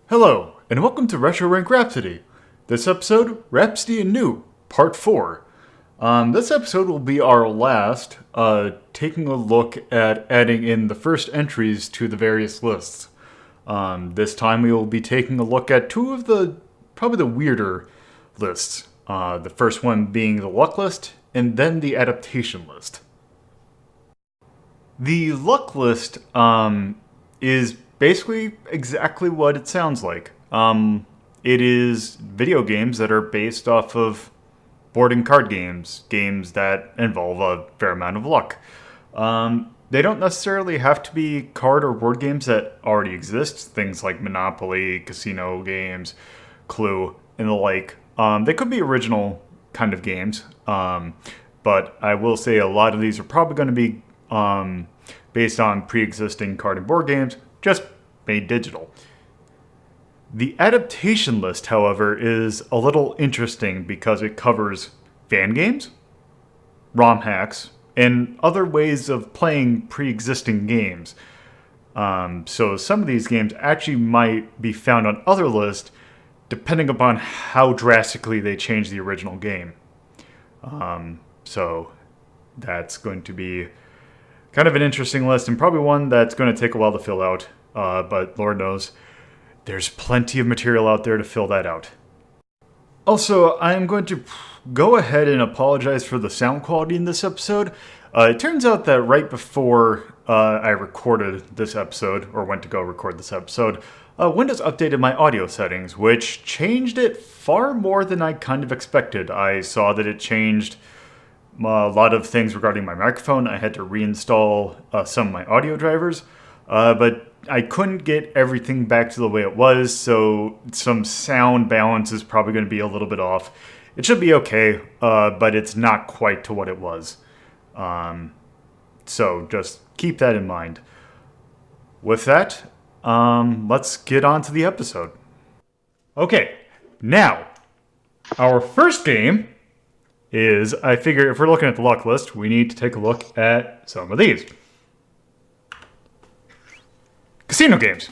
Hello, and welcome to Retro Rank Rhapsody. This episode, Rhapsody and New, Part 4. This episode will be our last, taking a look at adding in the first entries to the various lists. This time we will be taking a look at two of probably the weirder lists. The first one being the luck list, and then the adaptation list. The luck list, is basically exactly what it sounds like. It is video games that are based off of board and card games, games that involve a fair amount of luck. They don't necessarily have to be card or board games that already exist, things like Monopoly, casino games, Clue, and the like. They could be original kind of games, but I will say a lot of these are probably going to be based on pre-existing card and board games, just made digital. The adaptation list, however, is a little interesting because it covers fan games, ROM hacks, and other ways of playing pre-existing games. So some of these games actually might be found on other lists depending upon how drastically they change the original game. So that's going to be kind of an interesting list, and probably one that's going to take a while to fill out. But Lord knows, there's plenty of material out there to fill that out. Also, I'm going to go ahead and apologize for the sound quality in this episode. It turns out that right before I recorded this episode, or went to go record this episode, Windows updated my audio settings, which changed it far more than I kind of expected. I saw that it changed a lot of things regarding my microphone. I had to reinstall some of my audio drivers, but I couldn't get everything back to the way it was, so some sound balance is probably going to be a little bit off. It should be okay, but it's not quite to what it was. So just keep that in mind. With that, let's get on to the episode. Okay, now, our first game is, I figure if we're looking at the luck list, we need to take a look at some of these. Casino games.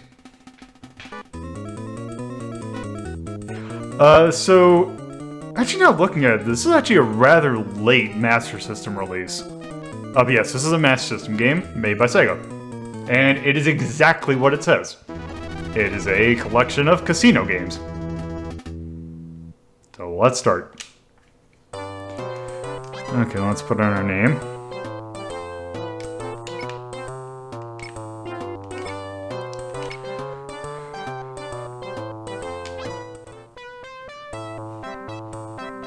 So, actually now looking at it, this is actually a rather late Master System release. But yes, this is a Master System game made by SEGA. And it is exactly what it says. It is a collection of casino games. So let's start. Okay, let's put in our name.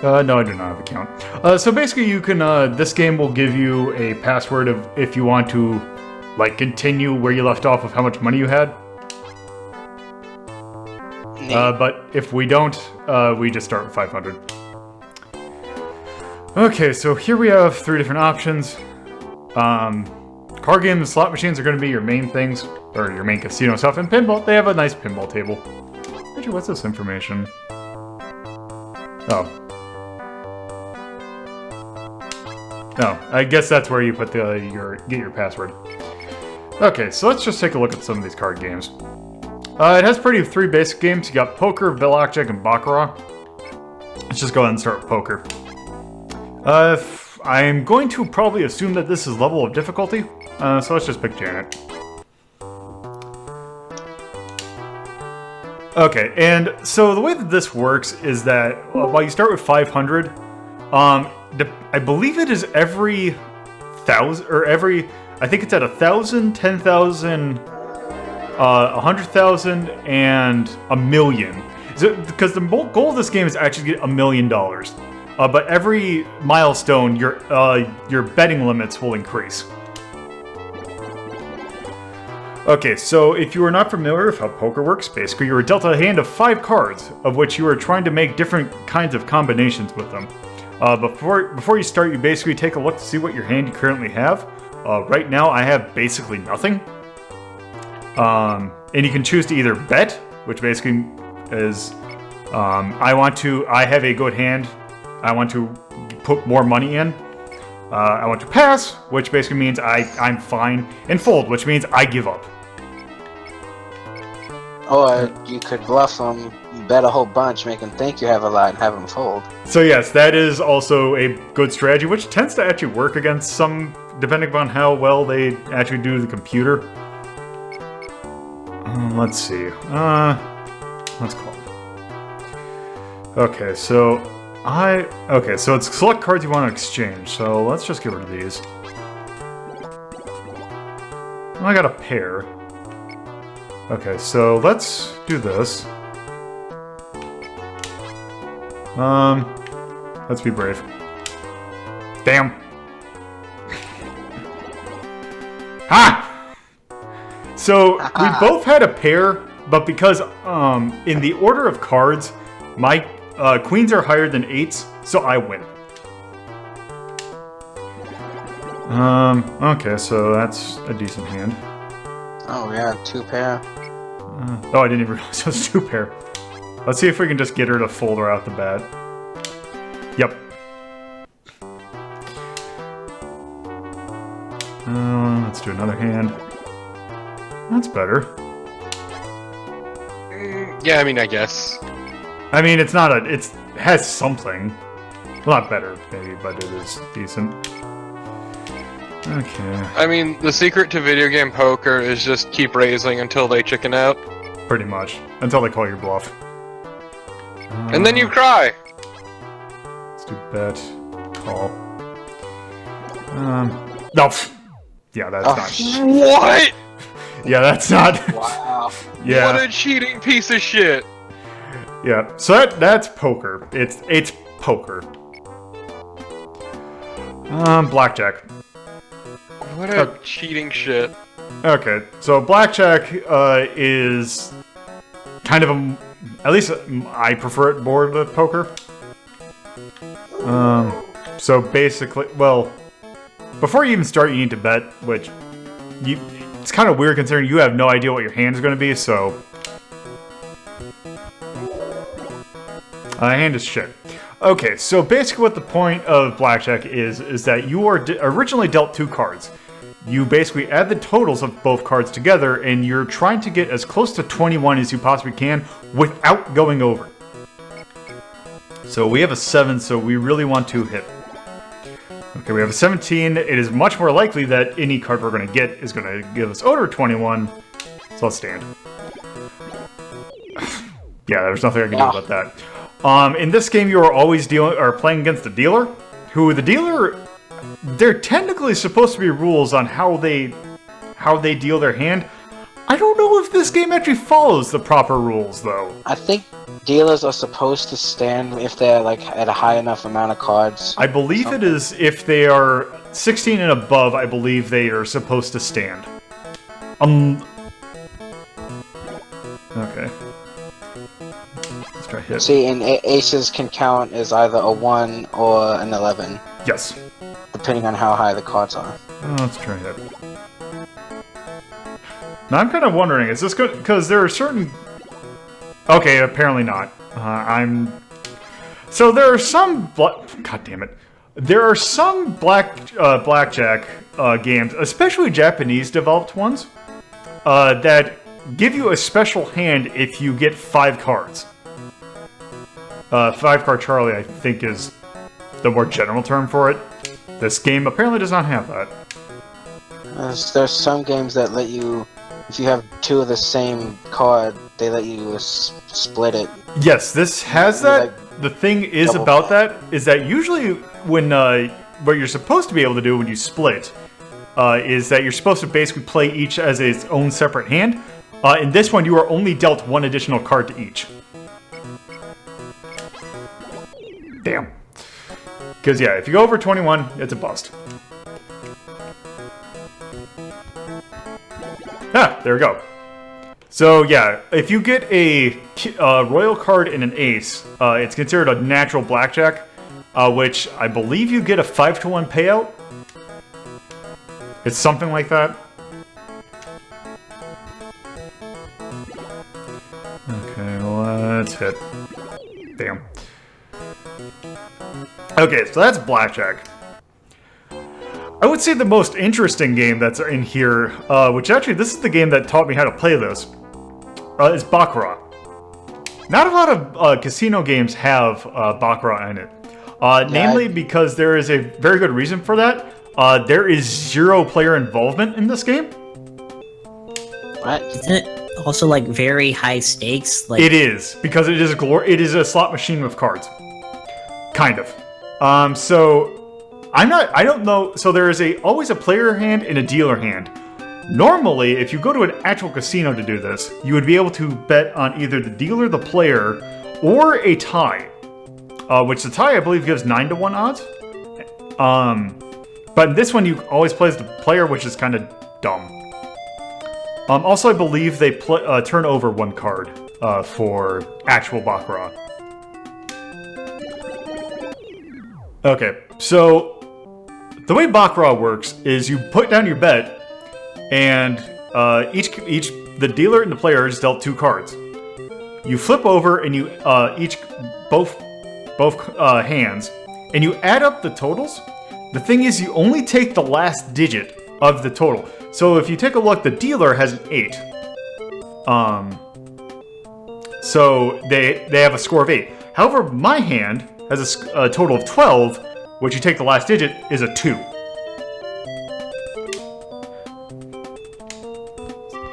No, I do not have an account. So basically you can, this game will give you a password of if you want to, like, continue where you left off of how much money you had. But if we don't, we just start with 500. Okay, so here we have three different options. Card games and slot machines are going to be your main things, or your main casino stuff, and pinball, they have a nice pinball table. Actually, what's this information? Oh. No, I guess that's where you put get your password. Okay, so let's just take a look at some of these card games. It has three basic games. You got poker, blackjack, and baccarat. Let's just go ahead and start with poker. I'm going to probably assume that this is level of difficulty, so let's just pick Janet. Okay, and so the way that this works is that while you start with 500, I believe it is every 1,000, or every, I think it's at 1,000, 10,000, 100,000, and 1,000,000. Because the goal of this game is actually to get $1 million. But every milestone, your betting limits will increase. Okay, so if you are not familiar with how poker works, basically you are dealt a hand of 5 cards, of which you are trying to make different kinds of combinations with them. Before you start, you basically take a look to see what your hand you currently have. Right now, I have basically nothing. And you can choose to either bet, which basically is, I have a good hand, I want to put more money in. I want to pass, which basically means I'm fine, and fold, which means I give up. Or you could bluff them, bet a whole bunch, make them think you have a lot, and have them fold. So yes, that is also a good strategy, which tends to actually work against some, depending upon how well they actually do to the computer. Let's see. Let's call it. Okay, so so it's select cards you want to exchange. So let's just get rid of these. I got a pair. Okay, so let's do this. Let's be brave. Damn. Ha! So we both had a pair, but because in the order of cards, my queens are higher than 8s, so I win. Okay, so that's a decent hand. Oh yeah, 2 pair. Oh, I didn't even realize it was 2 pair. Let's see if we can just get her to fold her out the bat. Yep. Let's do another hand. That's better. Yeah, I mean, I guess. I mean, it's not it has something. Well, not better, maybe, but it is decent. Okay. I mean, the secret to video game poker is just keep raising until they chicken out. Pretty much. Until they call your bluff. And then you cry! Let's do bet. Call. No. Yeah, that's not. What? Yeah, that's not. Wow. Yeah. What a cheating piece of shit! Yeah, so that's poker. It's poker. Blackjack. What a cheating shit. Okay, so blackjack is kind of at least I prefer it more to poker. So basically, well, before you even start, you need to bet, which it's kind of weird considering you have no idea what your hand is going to be. So hand is shit. Okay, so basically what the point of blackjack is that you are originally dealt 2 cards. You basically add the totals of both cards together, and you're trying to get as close to 21 as you possibly can without going over. So we have a 7, so we really want to hit. Okay, we have a 17. It is much more likely that any card we're going to get is going to give us over 21. So let's stand. Yeah, there's nothing I can do about that. In this game, you are always playing against the dealer, who there technically supposed to be rules on how they deal their hand. I don't know if this game actually follows the proper rules, though. I think dealers are supposed to stand if they're like at a high enough amount of cards. I believe it is if they are 16 and above. I believe they are supposed to stand. Okay. Let's try hit. See, and aces can count as either a 1 or an 11. Yes. Depending on how high the cards are. Let's try hit. Now I'm kind of wondering, is this good? Because there are certain. Okay, apparently not. So there are some. God damn it! There are some blackjack games, especially Japanese developed ones, that give you a special hand if you get 5 cards. 5-card Charlie, I think, is the more general term for it. This game apparently does not have that. There's some games that let you, if you have 2 of the same card, they let you split it. Yes, this has that. Like, the thing is about that is that usually when what you're supposed to be able to do when you split is that you're supposed to basically play each as its own separate hand. In this one, you are only dealt 1 additional card to each. Damn. Because, yeah, if you go over 21, it's a bust. Ah, there we go. So, yeah, if you get a royal card and an ace, it's considered a natural blackjack, which I believe you get a 5-to-1 payout. It's something like that. Okay, let's hit. Damn. Okay, so that's blackjack. I would say the most interesting game that's in here, which actually this is the game that taught me how to play this, is Baccarat. Not a lot of casino games have Baccarat in it. Namely because there is a very good reason for that. There is 0 player involvement in this game. What? Isn't it also like very high stakes? Like It is, because it is a slot machine with cards. Kind of. So I don't know. So there is always a player hand and a dealer hand. Normally, if you go to an actual casino to do this, you would be able to bet on either the dealer, the player, or a tie. Which the tie, I believe, gives 9-1 odds. But in this one, you always play as the player, which is kind of dumb. Also, I believe they turn over 1 card for actual Baccarat. Okay, so the way Baccarat works is you put down your bet, and the dealer and the player is dealt 2 cards. You flip over and you both hands, and you add up the totals. The thing is, you only take the last digit of the total. So if you take a look, the dealer has an 8. So they have a score of 8. However, my hand has a total of 12, which you take the last digit is a 2.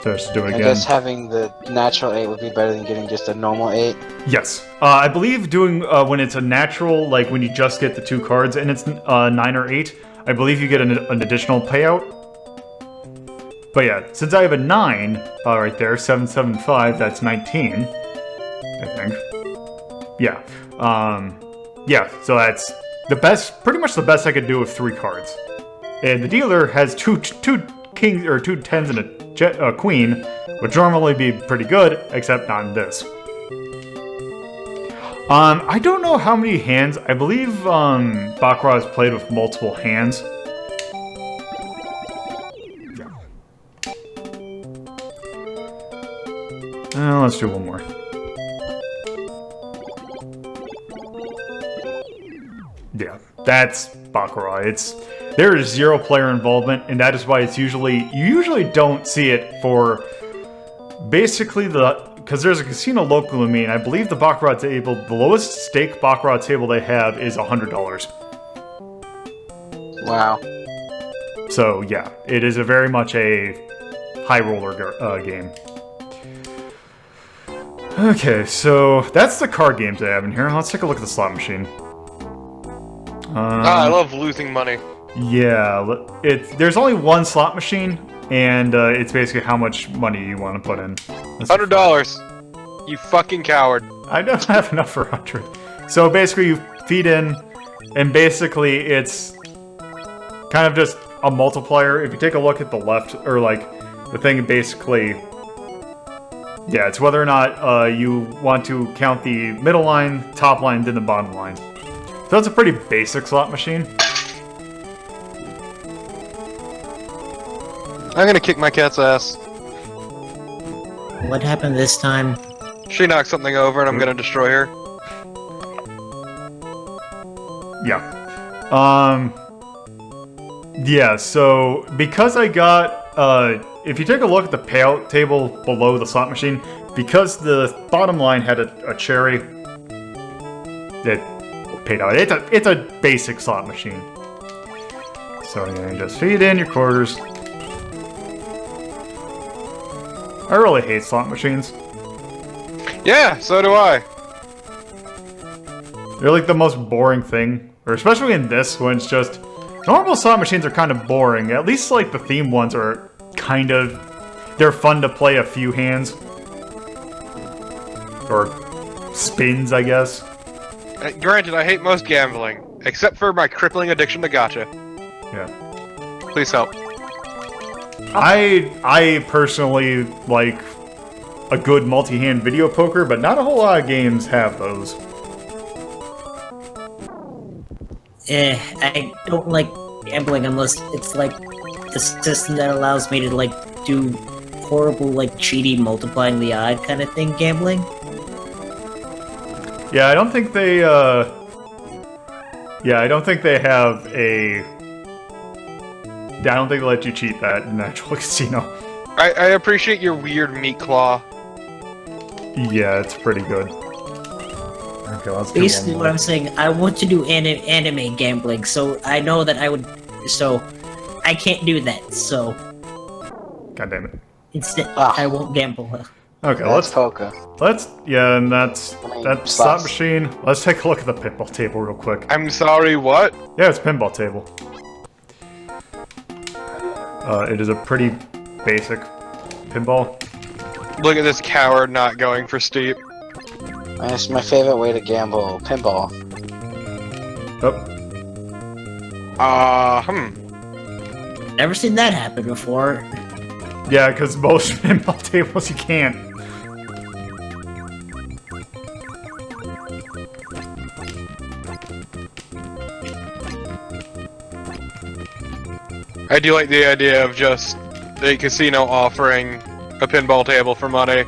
So let's do it again. I guess having the natural 8 would be better than getting just a normal 8. Yes. I believe doing when it's a natural, like when you just get the 2 cards and it's 9 or 8, I believe you get an additional payout. But yeah, since I have a 9 right there, 775, that's 19, I think. Yeah. Yeah, so that's the best, pretty much the best I could do with 3 cards. And the dealer has two kings or 2 tens and a queen, which normally be pretty good, except not in this. I don't know how many hands. I believe Baccarat is played with multiple hands. Let's do one more. Yeah, that's Baccarat. There is 0 player involvement, and that is why you usually don't see it for basically because there's a casino local to me, and I believe the Baccarat table, the lowest stake Baccarat table they have is $100. Wow. So yeah, it is very much a high roller game. Okay, so that's the card games I have in here. Let's take a look at the slot machine. I love losing money. Yeah, there's only 1 slot machine, and it's basically how much money you want to put in. $100. You fucking coward. I don't have enough for 100. So basically, you feed in, and basically it's kind of just a multiplier. If you take a look at the left, or like the thing, basically, yeah, it's whether or not you want to count the middle line, top line, then the bottom line. So that's a pretty basic slot machine. I'm gonna kick my cat's ass. what happened this time? She knocked something over and I'm gonna destroy her. Yeah. Yeah, so because I got if you take a look at the payout table below the slot machine, because the bottom line had a cherry that paid out. It's a basic slot machine. So you just feed in your quarters. I really hate slot machines. Yeah, so do I. They're like the most boring thing, or especially in this when it's just normal slot machines are kind of boring. At least like the theme ones are kind of, they're fun to play a few hands or spins, I guess. Granted, I hate most gambling, except for my crippling addiction to gacha. Yeah. Please help. I personally like a good multi-hand video poker, but not a whole lot of games have those. I don't like gambling unless it's like the system that allows me to like do horrible like cheaty multiplying the odd kind of thing gambling. Yeah, I don't think they have a... I don't think they let you cheat that in an actual casino. I appreciate your weird meat claw. Yeah, it's pretty good. Okay, let's do Basically, one what more. I'm saying, I want to do anime gambling, so I know that I would. So I can't do that. So God damn it. instead, Ah. I won't gamble. Okay, That's poker. yeah, and that's I mean, that slot slots. machine. Let's take a look at the pinball table real quick. I'm sorry, what? Yeah, it's pinball table. It is a pretty basic pinball. Look at this coward not going for steep. That's my favorite way to gamble. Pinball. Oh, Never seen that happen before. yeah, because most pinball tables you can't. I do like the idea of just a casino offering a pinball table for money.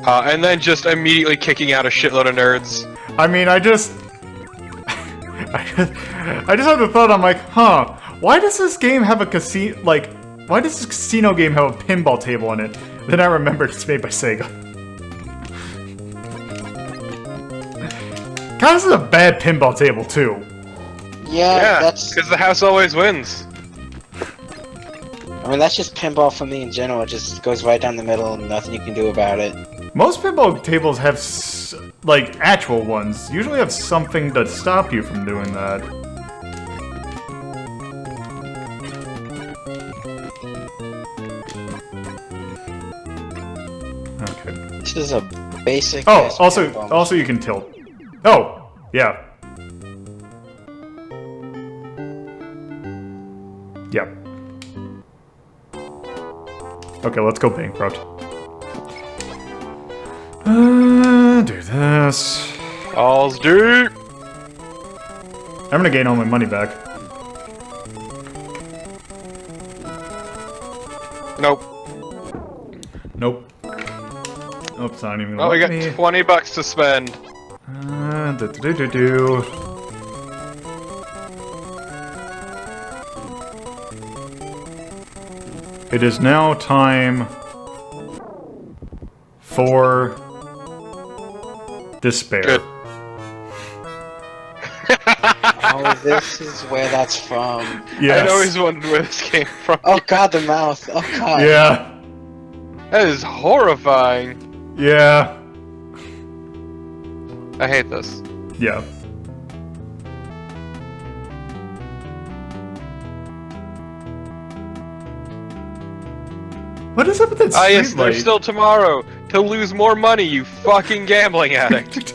And then just immediately kicking out a shitload of nerds. I mean, I just had the thought. I'm like, huh? Why does this game have a casino? Like, why does this casino game have a pinball table in it? Then I remembered it's made by SEGA. God, this is a bad pinball table too. Yeah, that's. because the house always wins. I mean, that's just pinball for me in general. It just goes right down the middle, and nothing you can do about it. Most pinball tables have, like, actual ones. Usually have something to stop you from doing that. Okay. This is a basic. Oh, ass also, pinball. also you can tilt. Oh, yeah. Yep. Okay, let's go bankrupt. Do this. All's deep. I'm gonna gain all my money back. Nope. Nope. Nope, it's not even gonna Oh, we let got me. $20 to spend. Do. It is now time for despair. Good. Oh, this is where that's from. Yes. I'd always wondered where this came from. Oh god, the mouth. Oh god. Yeah. That is horrifying. Yeah. I hate this. Yeah. What is up with that Ah, yes, street there's light? still tomorrow to lose more money, you fucking gambling addict.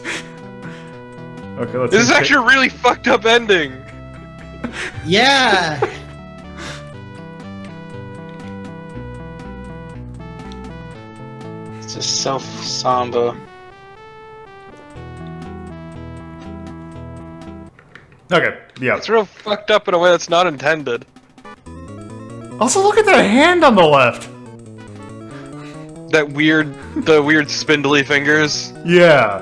Okay, let's. This is actually a really fucked up ending. Yeah. It's just so somber. Okay. Yeah. It's real fucked up in a way that's not intended. Also, look at that hand on the left. The weird spindly fingers. Yeah.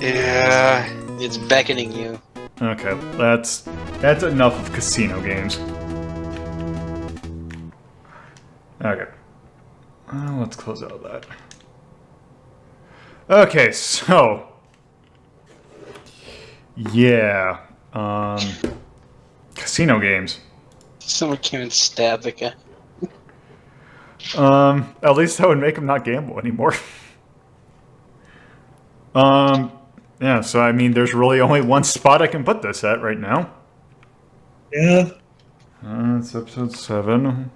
Yeah. It's beckoning you. Okay, that's enough of casino games. Okay. Let's close out that. Okay, so yeah, casino games. Someone came and stabbed the guy. At least that would make him not gamble anymore. Yeah, so I mean, there's really only one spot I can put this at right now. Yeah. It's episode 7.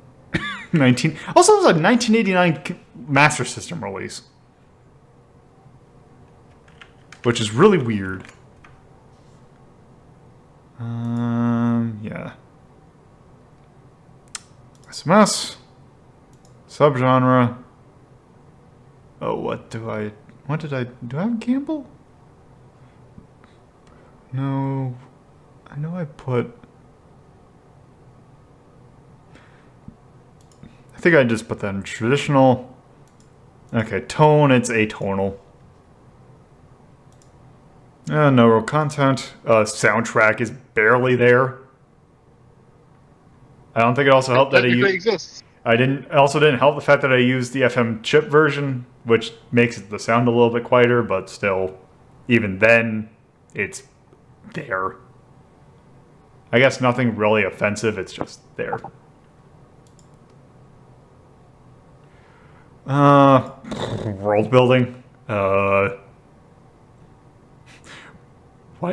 19. Also, it was a 1989 Master System release. Which is really weird. Yeah. SMS. Subgenre. Oh, do I have gamble? No. I know I put... I think I just put that in traditional. Okay, tone, it's atonal. No real content. Soundtrack is barely there. I don't think it also helped that Technically exists. I also didn't help the fact that I used the FM chip version, which makes the sound a little bit quieter, but still, even then, it's there. I guess nothing really offensive, it's just there. World building. Why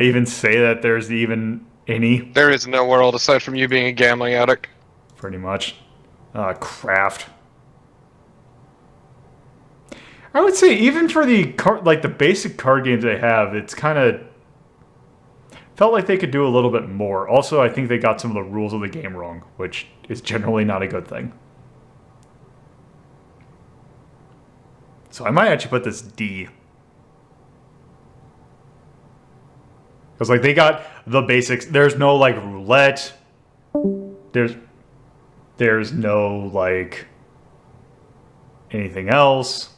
even say that there's even any? There is no world aside from you being a gambling addict. Pretty much. Craft. I would say even for the the basic card games they have, it's kind of felt like they could do a little bit more. Also, I think they got some of the rules of the game wrong, which is generally not a good thing. So I might actually put this D. Because like they got the basics. There's no like roulette. There's no like anything else.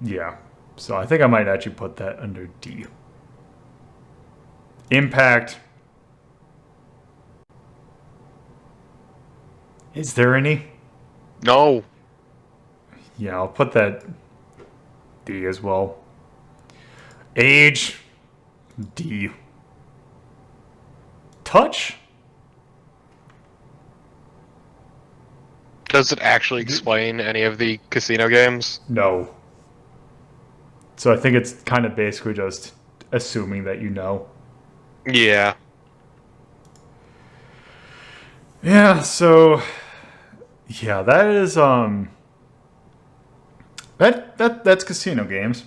Yeah. So I think I might actually put that under D. Impact. Is there any? No. Yeah, I'll put that D as well. Age. D. Touch? Does it actually explain any of the casino games? No. So I think it's kind of basically just assuming that you know. Yeah. Yeah, so yeah, that is that's casino games.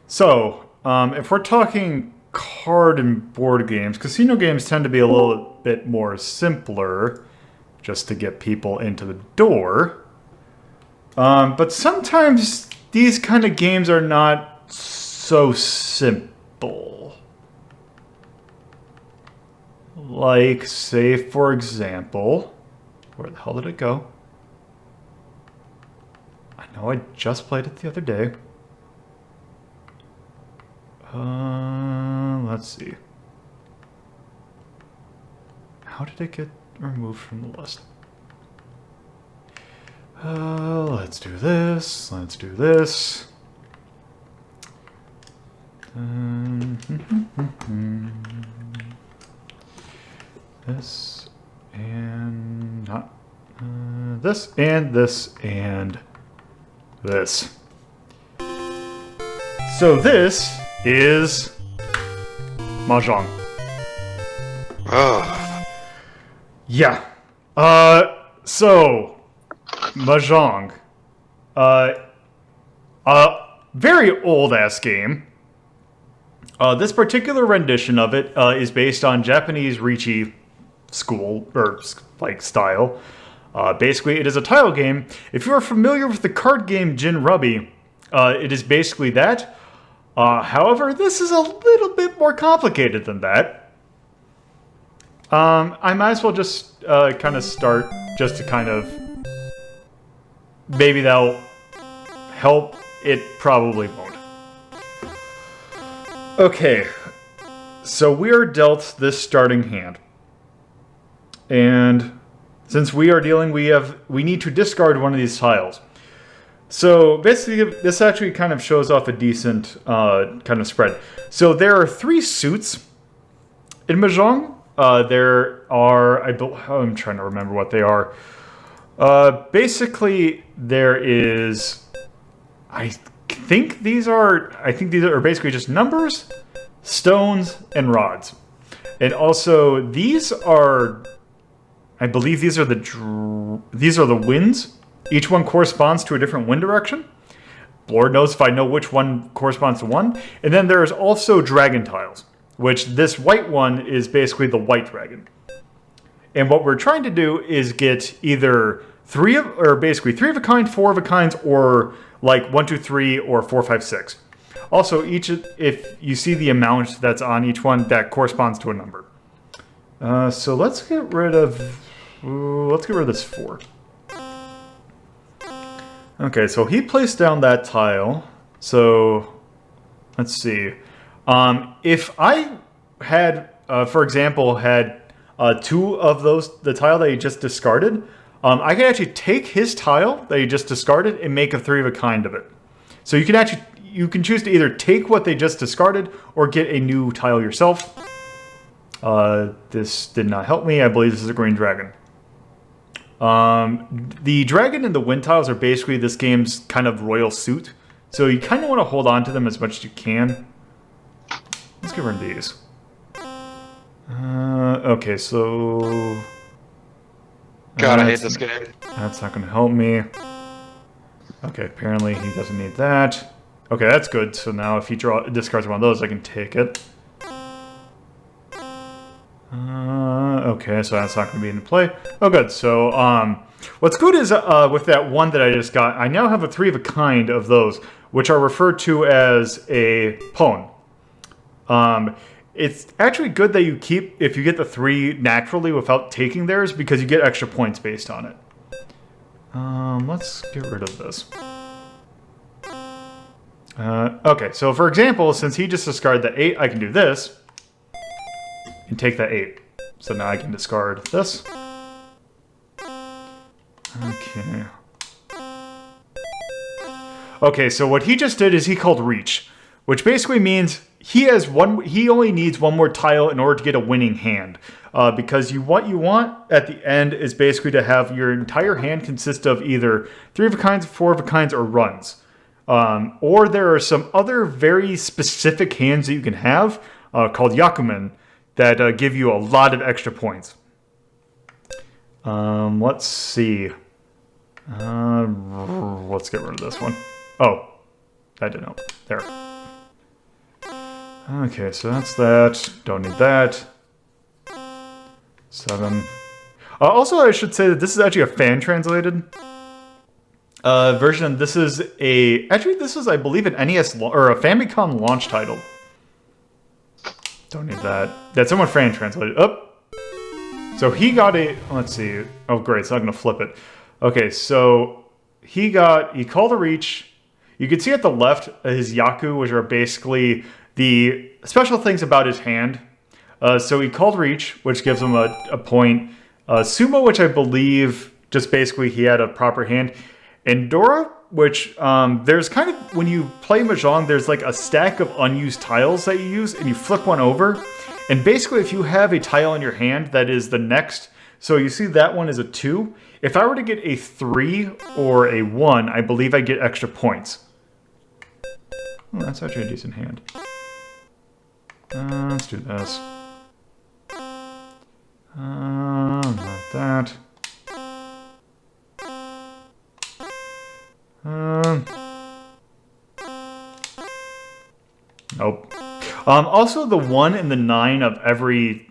So, if we're talking card and board games, casino games tend to be a little bit more simpler just to get people into the door. But sometimes these kind of games are not so simple. Like, say, for example, where the hell did it go? I know I just played it the other day. Let's see. How did it get removed from the list? Let's do this. Let's do this. This and not this and this and this. So this is Mahjong. Ugh. Yeah. So Mahjong. Very old ass game. This particular rendition of it is based on Japanese Riichi school or like style. Basically, it is a tile game. If you are familiar with the card game Jin Rubby, it is basically that. However, this is a little bit more complicated than that. I might as well just kind of start just to kind of... Maybe that'll help. It probably won't. Okay, so we are dealt this starting hand. And since we are dealing, we need to discard one of these tiles. So basically, this actually kind of shows off a decent kind of spread. So there are 3 suits in Mahjong. There are, I'm trying to remember what they are. Basically, there is, I think these are basically just numbers, stones, and rods. And also, these are, I believe these are the winds. Each one corresponds to a different wind direction. Lord knows if I know which one corresponds to one. And then there's also dragon tiles, which this white one is basically the white dragon. And what we're trying to do is get either 3 of a kind, 4 of a kinds, or like 1, 2, 3, or 4, 5, 6. Also, if you see the amount that's on each one, that corresponds to a number. So let's get rid of this 4. Okay, so he placed down that tile. So let's see. If I had, for example, had 2 of those, the tile that he just discarded, I can actually take his tile that he just discarded and make a 3 of a kind of it. So you can choose to either take what they just discarded or get a new tile yourself. This did not help me. I believe this is a green dragon. The dragon and the wind tiles are basically this game's kind of royal suit. So you kind of want to hold on to them as much as you can. Let's get rid of these. Okay, so... God, I hate this game. That's not going to help me. Okay, apparently he doesn't need that. Okay, that's good. So now if he discards one of those, I can take it. Okay, so that's not going to be in play. Oh, good. So, what's good is with that one that I just got, I now have a 3 of a kind of those, which are referred to as a pawn. It's actually good that you keep, if you get the 3 naturally without taking theirs, because you get extra points based on it. Let's get rid of this. Okay, so for example, since he just discarded the 8, I can do this and take that 8. So now I can discard this. Okay. Okay, so what he just did is he called reach, which basically means he only needs one more tile in order to get a winning hand. Because what you want at the end is basically to have your entire hand consist of either 3 of a kinds, 4 of a kinds, or runs. Or there are some other very specific hands that you can have called Yakumen that give you a lot of extra points. Let's see. Let's get rid of this one. Oh, that didn't help. There. Okay, so that's that. Don't need that. 7. Also, I should say that this is actually a fan-translated version. This is I believe, an NES or a Famicom launch title. Don't need that. That someone fan-translated. Oh! So he got a... Let's see. Oh, great. It's not going to flip it. Okay, so he called a reach. You can see at the left his Yaku, which are basically the special things about his hand. So he called reach, which gives him a point. Sumo, which I believe just basically he had a proper hand. And Dora, which there's kind of, when you play Mahjong, there's like a stack of unused tiles that you use, and you flip one over. And basically, if you have a tile in your hand that is the next, so you see that one is a 2. If I were to get a 3 or a 1, I believe I get extra points. Oh, that's actually a decent hand. Let's do this. Not that. Nope. Also, the 1 and the 9 of every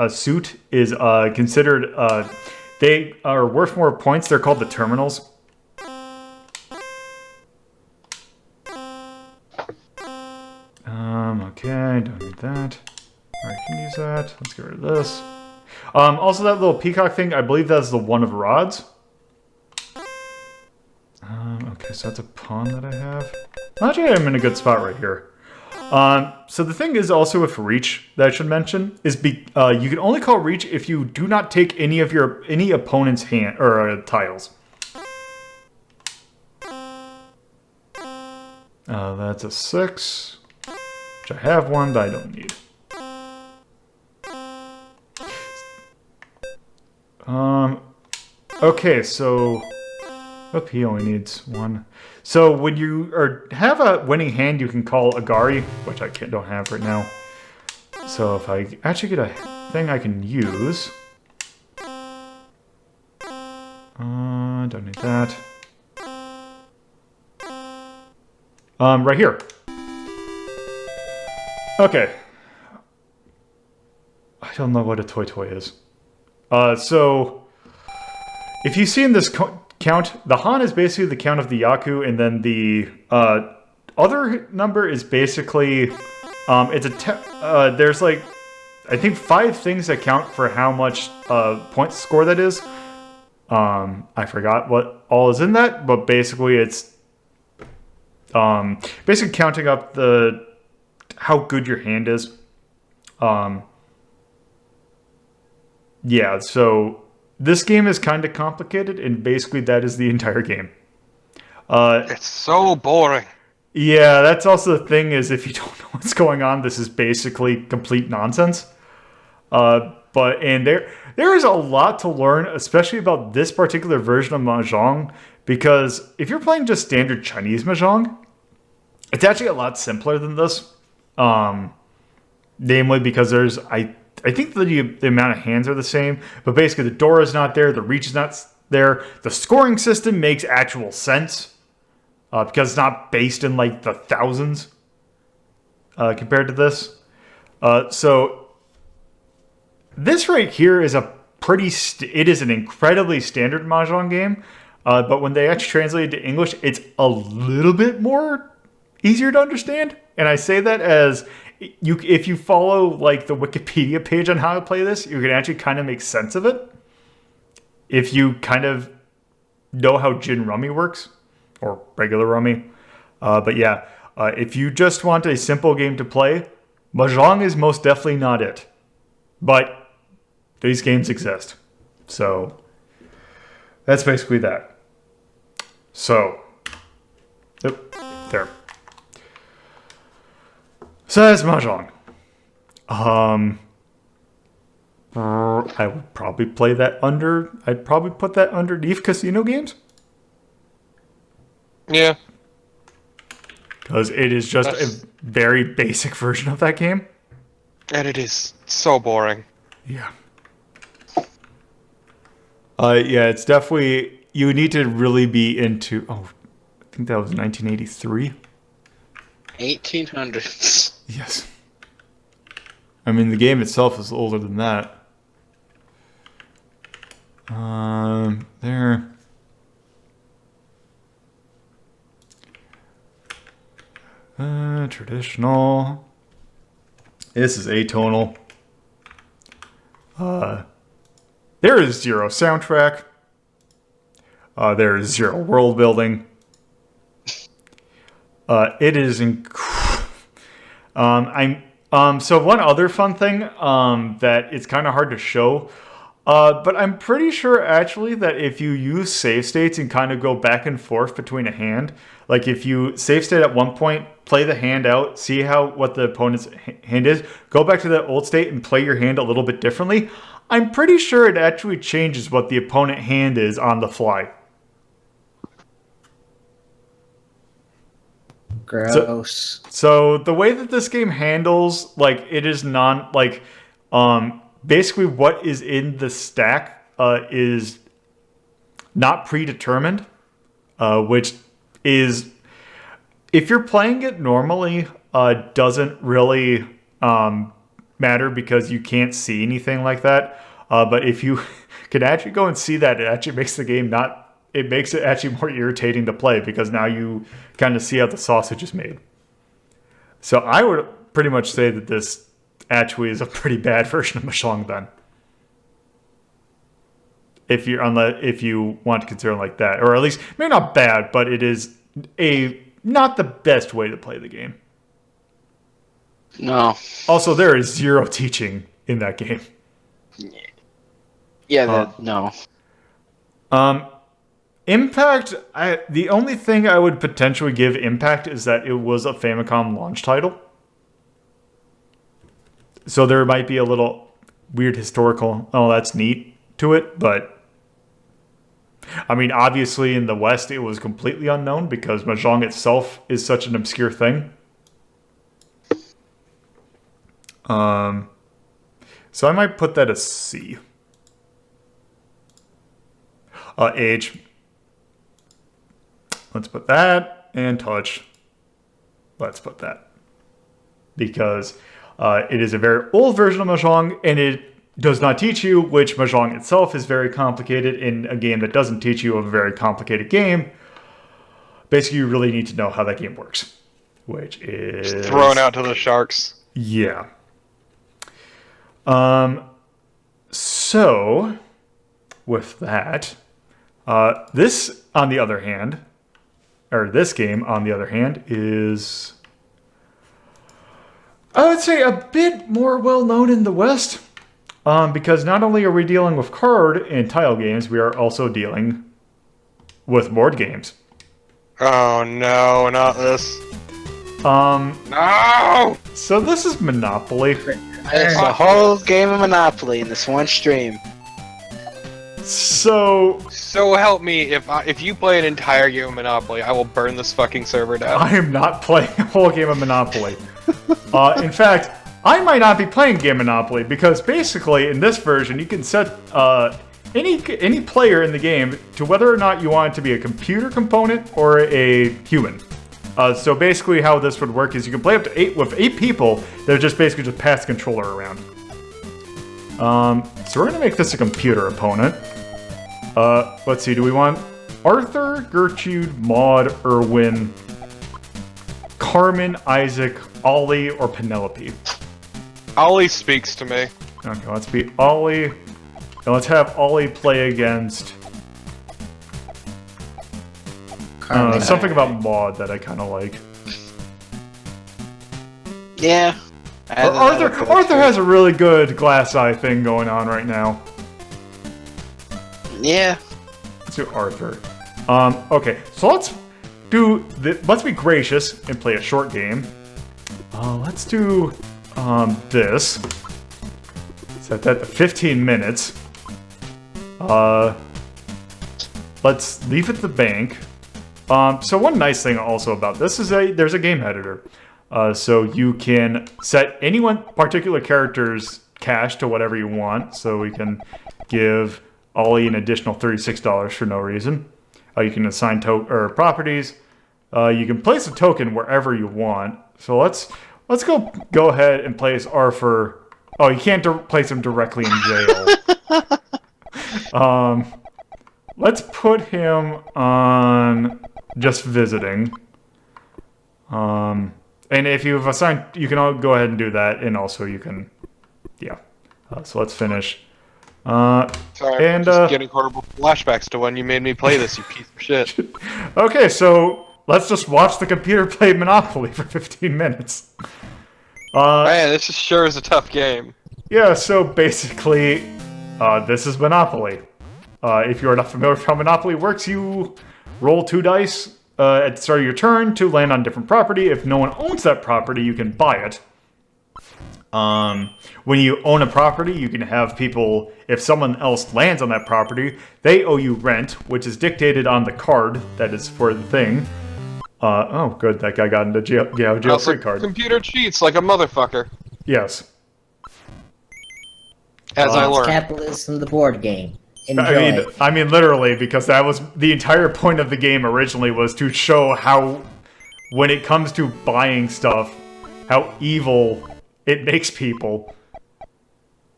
suit is considered. They are worth more points. They're called the terminals. Okay, don't need that. I can use that. Let's get rid of this. Also, that little peacock thing, I believe that's the 1 of rods. Okay, so that's a pawn that I have. Actually, I'm in a good spot right here. So the thing is also with reach that I should mention is you can only call reach if you do not take any opponent's hand or tiles. That's a 6, which I have one that I don't need. Okay, so he only needs 1. So when you have a winning hand, you can call Agari, which I don't have right now. So if I actually get a thing I can use, don't need that. Right here. Okay. I don't know what a toy is. So if you see in this count, the Han is basically the count of the Yaku, and then the other number is basically there's like I think 5 things that count for how much point score that is. I forgot what all is in that, but basically it's basically counting up how good your hand is. Yeah, so this game is kind of complicated, and basically that is the entire game. It's so boring. Yeah, that's also the thing is if you don't know what's going on, this is basically complete nonsense. And there is a lot to learn, especially about this particular version of Mahjong, because if you're playing just standard Chinese Mahjong, it's actually a lot simpler than this. Namely because there's I think the amount of hands are the same, but basically the door is not there, the reach is not there. The scoring system makes actual sense because it's not based in like the thousands compared to this. So this right here is it is an incredibly standard Mahjong game, but when they actually translate it to English, it's a little bit more easier to understand. And I say that as if you follow like the Wikipedia page on how to play this, you can actually kind of make sense of it. If you kind of know how Gin Rummy works, or regular Rummy. But yeah, if you just want a simple game to play, Mahjong is most definitely not it. But these games exist. So that's basically that. So, there. So that's Mahjong. I would probably play that I'd probably put that underneath casino games. Yeah. Because it is just a very basic version of that game. And it is so boring. Yeah. Yeah, it's definitely... You need to really be into... Oh, I think that was 1983. 1800s. Yes. I mean, the game itself is older than that. There. Traditional. This is atonal. There is zero soundtrack. There is zero world building. It is so one other fun thing that it's kind of hard to show, but I'm pretty sure actually that if you use save states and kind of go back and forth between a hand, like if you save state at one point, play the hand out, see what the opponent's hand is, go back to that old state and play your hand a little bit differently, I'm pretty sure it actually changes what the opponent hand is on the fly. Gross. So the way that this game handles, like, it is basically what is in the stack is not predetermined, which is, if you're playing it normally, doesn't really matter because you can't see anything like that. But if you can actually go and see that, it actually makes the game it makes it actually more irritating to play because now you kind of see how the sausage is made. So I would pretty much say that this actually is a pretty bad version of Mahjong then. If you want to consider it like that. Or at least, maybe not bad, but it is not the best way to play the game. No. Also, there is zero teaching in that game. Yeah, no. Impact, the only thing I would potentially give Impact is that it was a Famicom launch title. So there might be a little weird historical, oh, that's neat to it, but I mean, obviously in the West it was completely unknown because Mahjong itself is such an obscure thing. So I might put that as C. Age. Let's put that, and touch. Let's put that. Because it is a very old version of Mahjong, and it does not teach you, which Mahjong itself is very complicated in a game that doesn't teach you a very complicated game. Basically, you really need to know how that game works. Which is... Just thrown out to the sharks. Yeah. So, with that, this, on the other hand... Or this game, on the other hand, is, I would say, a bit more well-known in the West. Because not only are we dealing with card and tile games, we are also dealing with board games. Oh no, not this. No! So this is Monopoly. It's a whole game of Monopoly in this one stream. So help me, if you play an entire game of Monopoly, I will burn this fucking server down. I am not playing a whole game of Monopoly. In fact, I might not be playing game Monopoly because basically in this version you can set any player in the game to whether or not you want it to be a computer component or a human. So basically how this would work is you can play up to 8 with 8 people that just basically just pass the controller around. So we're gonna make this a computer opponent. Let's see, do we want Arthur, Gertrude, Maud, Erwin, Carmen, Isaac, Ollie, or Penelope? Ollie speaks to me. Okay, let's be Ollie. And let's have Ollie play against something about Maud that I kind of like. Yeah. Arthur has a really good glass eye thing going on right now. Yeah. Let's do Arthur. Okay, so let's be gracious and play a short game. Let's do this. Set that to 15 minutes. Let's leave it at the bank. So one nice thing also about this is there's a game editor. So you can set any one particular character's cash to whatever you want. So we can give Ollie an additional $36 for no reason. You can assign properties. You can place a token wherever you want. So let's go ahead and place Arthur. Oh, you can't place him directly in jail. Let's put him on just visiting. And if you've assigned, you can all go ahead and do that, and also you can, yeah. So let's finish. Sorry, and I'm just getting horrible flashbacks to when you made me play this, you piece of shit. Okay, so let's just watch the computer play Monopoly for 15 minutes. Man, this sure is a tough game. Yeah, so basically, this is Monopoly. If you're not familiar with how Monopoly works, you roll 2 dice at the start of your turn to land on a different property. If no one owns that property, you can buy it. When you own a property, you can have people, if someone else lands on that property, they owe you rent, which is dictated on the card that is for the thing. Oh, good, that guy got into jail-free card. Computer cheats like a motherfucker. Yes. As I learned. Capitalism, the board game. Enjoy. I mean, literally, because that was the entire point of the game originally was to show how, when it comes to buying stuff, how evil it makes people.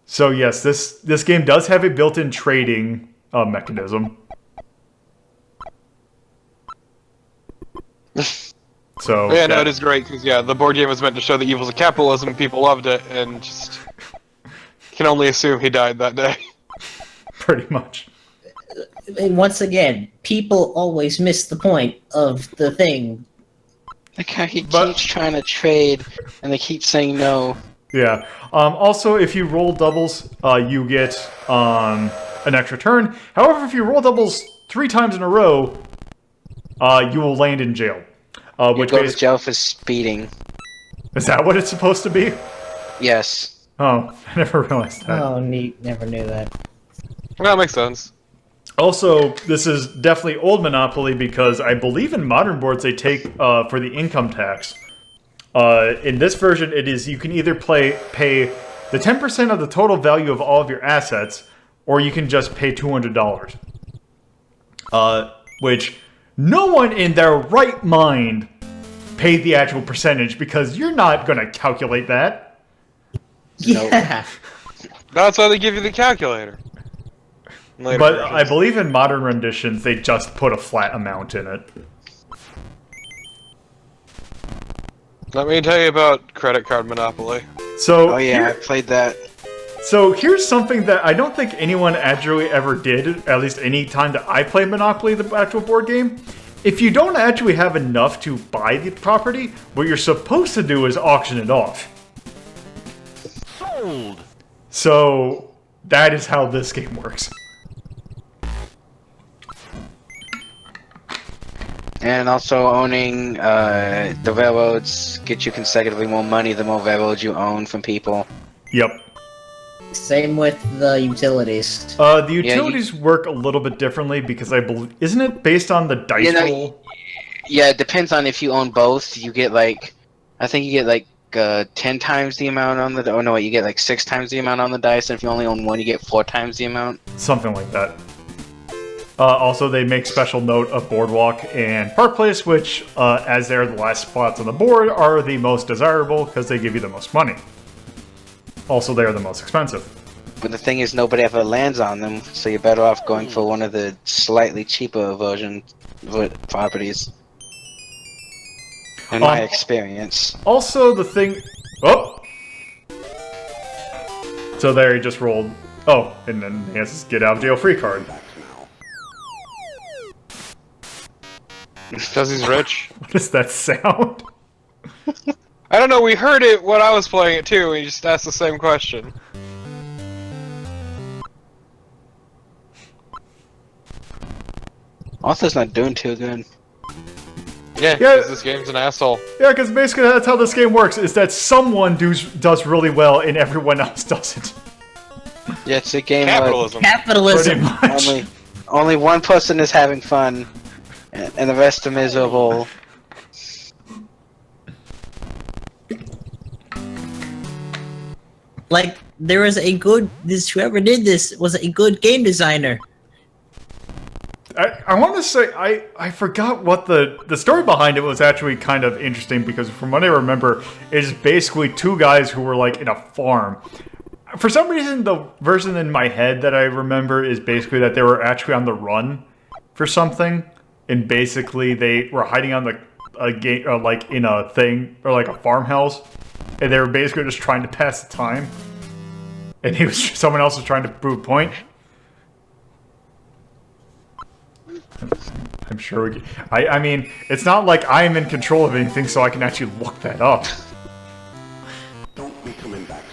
So yes, this game does have a built-in trading mechanism. So yeah, no, it is great because the board game was meant to show the evils of capitalism. People loved it, and just can only assume he died that day. Pretty much. And once again, people always miss the point of the thing. Like how he keeps trying to trade, and they keep saying no. Yeah. Also, if you roll doubles, you get an extra turn. However, if you roll doubles 3 times in a row, you will land in jail. You go to jail for speeding. Is that what it's supposed to be? Yes. Oh, I never realized that. Oh, neat. Never knew that. Well, that makes sense. Also, this is definitely old Monopoly because I believe in modern boards they take for the income tax. In this version, it is you can either pay the 10% of the total value of all of your assets, or you can just pay $200. Which no one in their right mind paid the actual percentage because you're not going to calculate that. Yeah. That's why they give you the calculator. Later But versions. I believe in modern renditions, they just put a flat amount in it. Let me tell you about credit card monopoly. So Oh yeah, I played that. So here's something that I don't think anyone actually ever did, at least any time that I played Monopoly, the actual board game. If you don't actually have enough to buy the property, what you're supposed to do is auction it off. Sold. So That is how this game works. And also owning the railroads get you consecutively more money the more railroads you own from people. Yep. Same with the utilities. The utilities work a little bit differently because I believe... Isn't it based on the dice roll? Yeah, it depends on if you own both. You get like... I think you get like 10 times the amount on the... Oh no, you get like 6 times the amount on the dice, and if you only own one, you get 4 times the amount. Something like that. Also, they make special note of Boardwalk and Park Place, which, as they're the last spots on the board, are the most desirable because they give you the most money. Also, they're the most expensive. But the thing is, nobody ever lands on them, so you're better off going for one of the slightly cheaper properties. In my experience. Also, the thing... Oh! So there, he just rolled... Oh, and then he has his get out of jail free card. Because he's rich. What is that sound? I don't know, we heard it when I was playing it too, and he just asked the same question. Arthur's not doing too good. Yeah, because this game's an asshole. Yeah, because basically that's how this game works, is that someone does really well and everyone else doesn't. Yeah, it's a game Capitalism. Capitalism! Pretty much. where only one person is having fun, and the rest are miserable. Like, there was a good... whoever did this was a good game designer. I want to say, I forgot what the story behind it was actually kind of interesting, because from what I remember, it is basically 2 guys who were like in a farm. For some reason, the version in my head that I remember is basically that they were actually on the run for something, and basically they were hiding on a gate, like in a thing, or like a farmhouse, and they were basically just trying to pass the time, and someone else was trying to prove a point. I'm sure we can, I mean, it's not like I am in control of anything, so I can actually look that up. Don't be coming back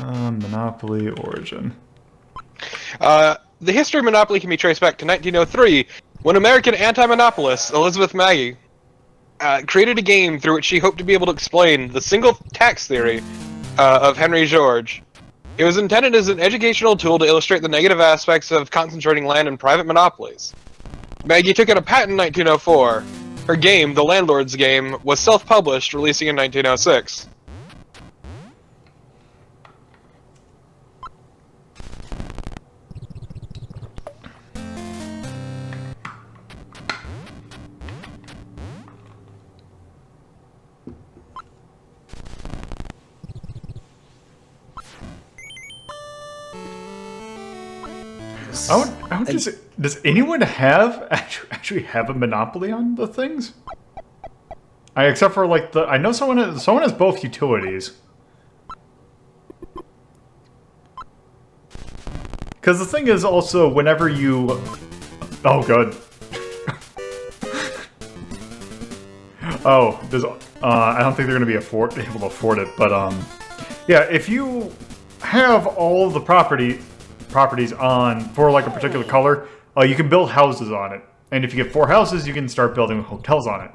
now. Monopoly origin. The history of Monopoly can be traced back to 1903, when American anti-monopolist Elizabeth Maggie created a game through which she hoped to be able to explain the single tax theory of Henry George. It was intended as an educational tool to illustrate the negative aspects of concentrating land in private monopolies. Maggie took out a patent in 1904. Her game, The Landlord's Game, was self-published, releasing in 1906. Does anyone actually have a monopoly on the things? Except for like I know someone has both utilities. Because the thing is also, whenever you... Oh, good. Oh, I don't think they're going to be able to afford it, but yeah, if you have all of the properties on for like a particular color, you can build houses on it, and if you get 4 houses, you can start building hotels on it.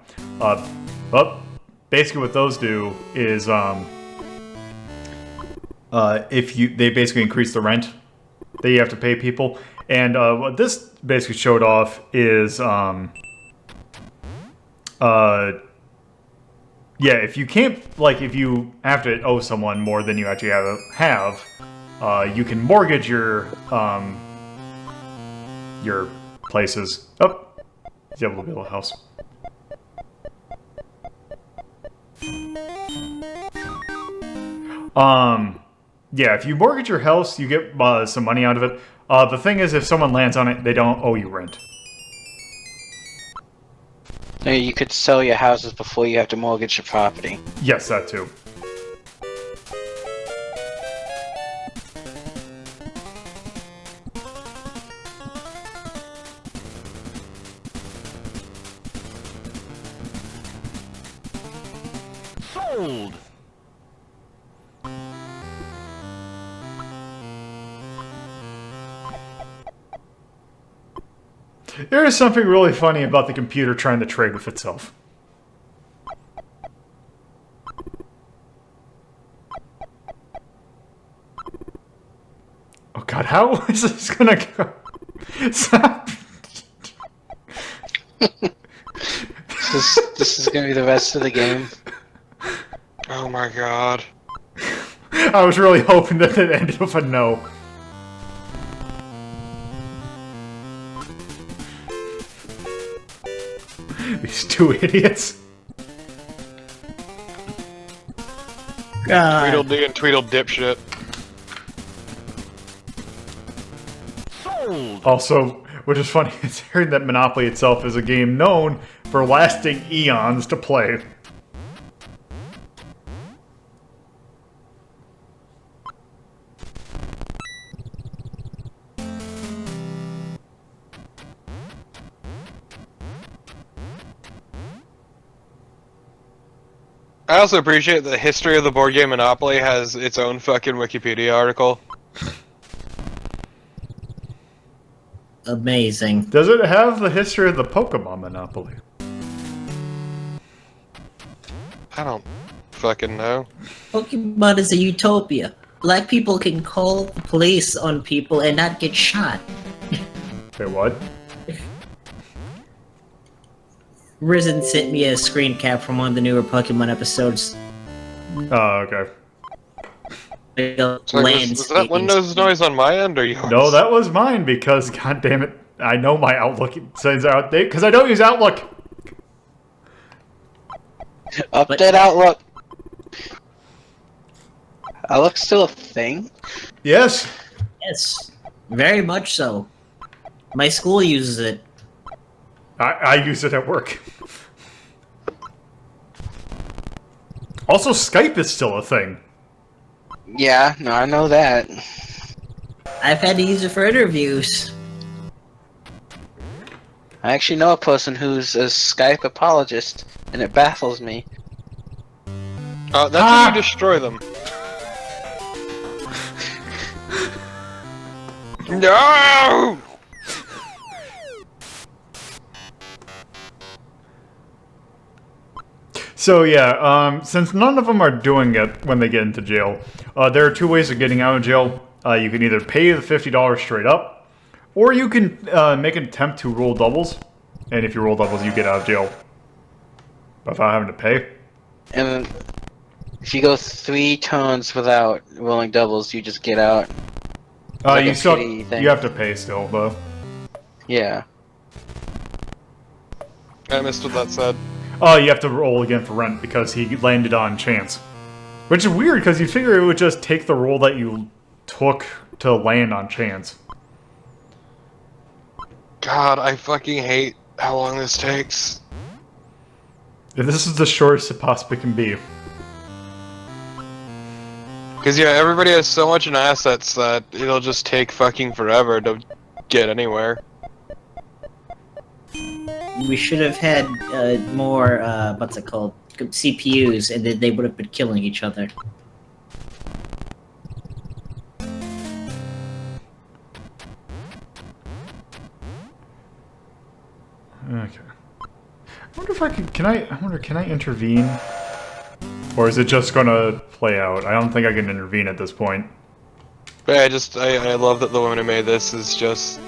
But basically, what those do is they basically increase the rent that you have to pay people, and what this basically showed off is yeah, if you can't, like, if you have to owe someone more than you actually have, you can mortgage your places. Oh, he's able to build a house. Yeah, if you mortgage your house, you get some money out of it. The thing is, if someone lands on it, they don't owe you rent. You could sell your houses before you have to mortgage your property. Yes, that too. Sold! There is something really funny about the computer trying to trade with itself. Oh god, how is this gonna go? This is gonna be the rest of the game. Oh my god. I was really hoping that it ended with a no. These two idiots. God. Tweedledee and Tweedle dipshit. Also, which is funny, is hearing that Monopoly itself is a game known for lasting eons to play. I also appreciate that the history of the board game Monopoly has its own fucking Wikipedia article. Amazing. Does it have the history of the Pokemon Monopoly? I don't fucking know. Pokemon is a utopia. Black people can call the police on people and not get shot. Wait, what? Risen sent me a screen cap from one of the newer Pokemon episodes. Oh, okay. So was that Windows noise on my end or yours? No, that was mine because, god damn it, I know my Outlook says outdate because I don't use Outlook. Update Outlook. Outlook's still a thing? Yes. Yes, very much so. My school uses it. I use it at work. Also, Skype is still a thing. Yeah, no, I know that. I've had to use it for interviews. I actually know a person who's a Skype apologist, and it baffles me. That's when you destroy them. No! So yeah, since none of them are doing it when they get into jail, there are two ways of getting out of jail. You can either pay the $50 straight up, or you can make an attempt to roll doubles, and if you roll doubles, you get out of jail without having to pay. And if you go 3 turns without rolling doubles, you just get out. Like You a still pity thing. you have to pay still though. Yeah. I missed what that said. Oh, you have to roll again for rent because he landed on chance. Which is weird because you figure it would just take the roll that you took to land on chance. God, I fucking hate how long this takes. This is the shortest it possibly can be. Because, yeah, everybody has so much in assets that it'll just take fucking forever to get anywhere. We should have had more, what's it called? CPUs, and then they would have been killing each other. Okay. I wonder if I can I intervene? Or is it just gonna play out? I don't think I can intervene at this point. But I love that the woman who made this is just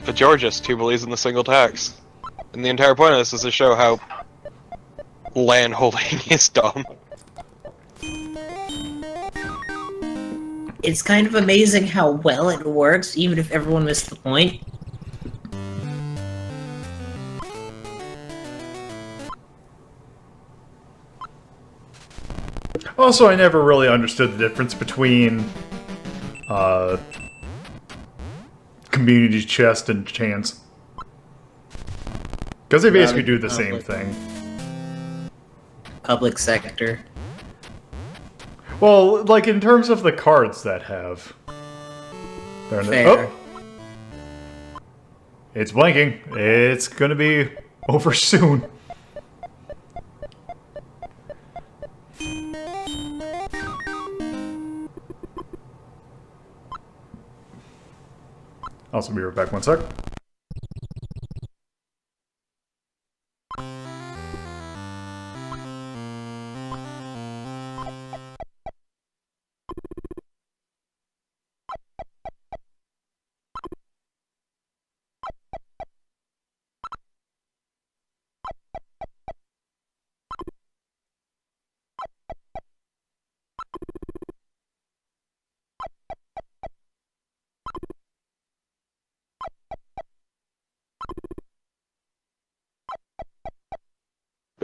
a Georgist who believes in the single tax. And the entire point of this is to show how land holding is dumb. It's kind of amazing how well it works, even if everyone missed the point. Also, I never really understood the difference between community chest and chance. Because they basically do the same thing. Public sector. Well, like in terms of the cards that have. They're in the, Fair. oh! It's blinking. It's gonna be over soon. Also, be right back 1 sec.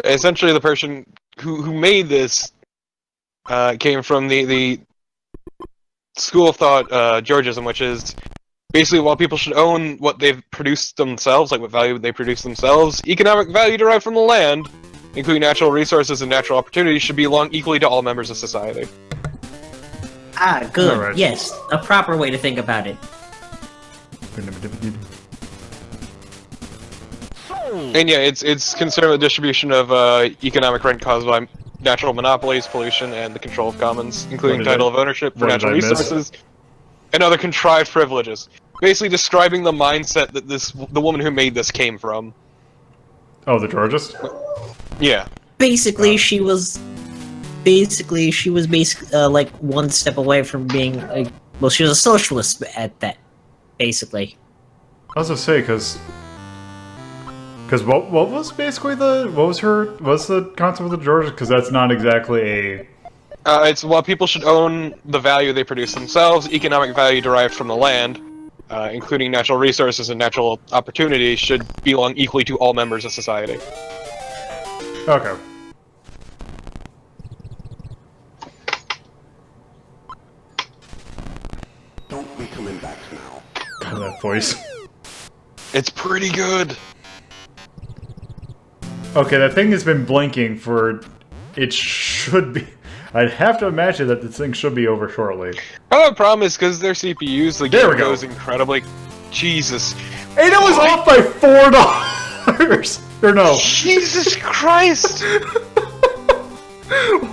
essentially the person who made this came from the school of thought Georgism, which is basically while people should own what they've produced themselves, like what value they produce themselves, economic value derived from the land, including natural resources and natural opportunities, should belong equally to all members of society. Ah, good. Alright. Yes, a proper way to think about it. And yeah, it's concerned with the distribution of economic rent caused by natural monopolies, pollution, and the control of commons, including What did title I- of ownership for what did natural I miss? resources, and other contrived privileges. Basically describing the mindset that the woman who made this came from. Oh, the Georgist? Yeah. Basically, she was like one step away from being like, well, she was a socialist at that, basically. I was gonna say, because what was basically what's the concept of the Georgist? Because that's not exactly a... It's while people should own the value they produce themselves, economic value derived from the land, including natural resources and natural opportunities, should belong equally to all members of society. Okay. Don't be coming back now. God, that voice. It's pretty good. Okay, that thing has been blinking for... It should be... I'd have to imagine that this thing should be over shortly. Oh, the problem is because their CPUs, the There we game go. goes incredibly. Jesus. Hey, that was off by $4! Or no. Jesus Christ!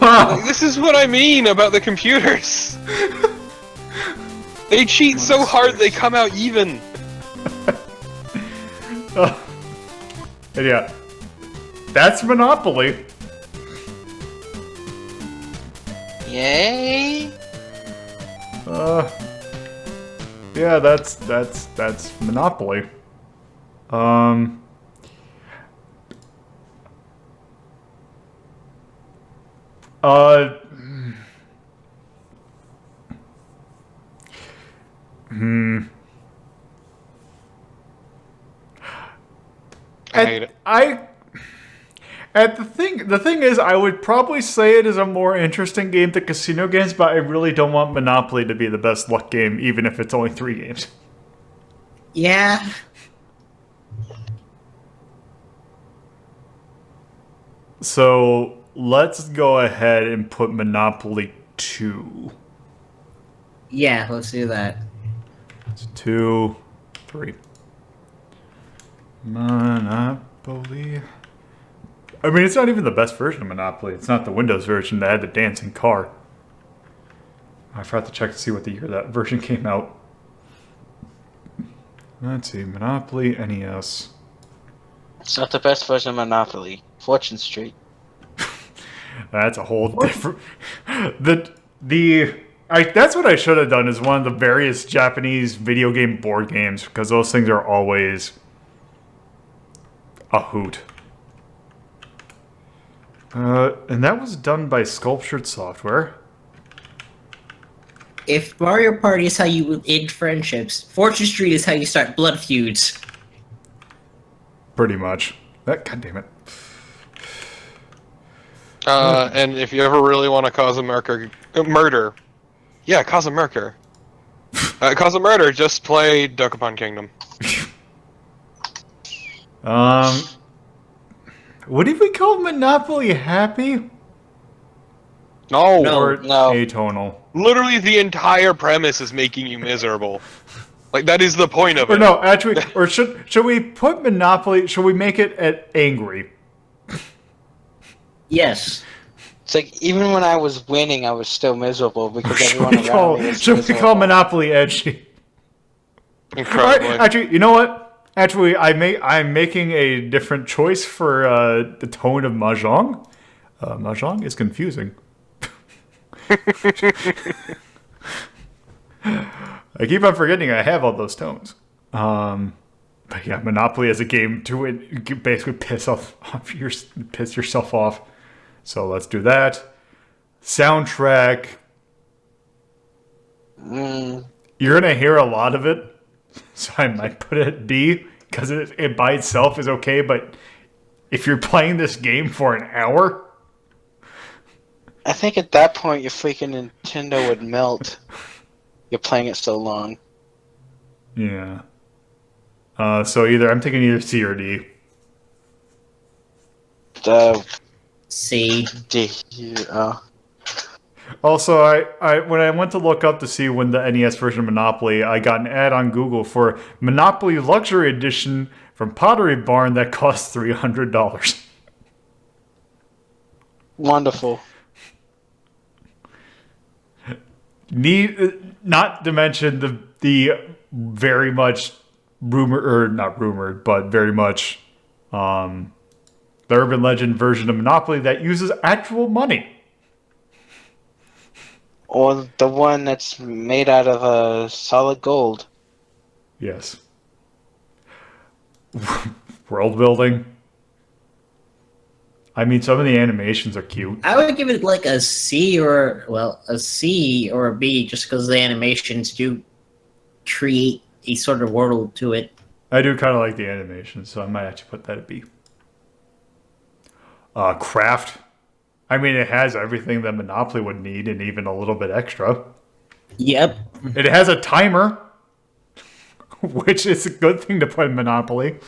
Wow. Like, this is what I mean about the computers. They cheat so hard they come out even. And yeah. That's Monopoly. Yay! Yeah, that's Monopoly. I hate it. The thing is, I would probably say it is a more interesting game than casino games, but I really don't want Monopoly to be the best luck game, even if it's only 3 games. Yeah. So let's go ahead and put Monopoly 2. Yeah, let's do that. It's 2, 3. Monopoly. I mean, it's not even the best version of Monopoly. It's not the Windows version that had the dancing car. I forgot to check to see what the year that version came out. Let's see, Monopoly NES. It's not the best version of Monopoly. Fortune Street. That's a whole different... That's what I should have done, is one of the various Japanese video game board games, because those things are always a hoot. And that was done by Sculptured Software. If Mario Party is how you end friendships, Fortune Street is how you start blood feuds. Pretty much. God damn it. And if you ever really want to cause a murder, yeah, cause a murder. Cause a murder, just play Dokapon Kingdom. What did we call Monopoly Happy? No, Or no. atonal? literally the entire premise is making you miserable. Like, that is the point of Or it. no, actually, or should we put Monopoly, should we make it at angry? Yes. It's like, even when I was winning, I was still miserable because everyone around me was Should we miserable. call Monopoly edgy? Incredibly. Alright, actually, you know what? Actually, I'm making a different choice for the tone of Mahjong. Mahjong is confusing. I keep on forgetting I have all those tones. But yeah, Monopoly as a game to it, basically piss yourself off. So let's do that. Soundtrack. You're gonna hear a lot of it, so I might put it at B because it by itself is okay, but if you're playing this game for an hour. I think at that point your freaking Nintendo would melt. You're playing it so long. Yeah. So I'm thinking either C or D. C. D. Also, I when I went to look up to see when the NES version of Monopoly, I got an ad on Google for Monopoly Luxury Edition from Pottery Barn that cost $300. Wonderful. Not to mention the very much not rumored, but very much the urban legend version of Monopoly that uses actual money. Or the one that's made out of solid gold. Yes. World building. I mean, some of the animations are cute. I would give it like a C or a B, just because the animations do create a sort of world to it. I do kind of like the animation, so I might actually put that at B. Craft. I mean, it has everything that Monopoly would need and even a little bit extra. Yep. It has a timer, which is a good thing to play Monopoly.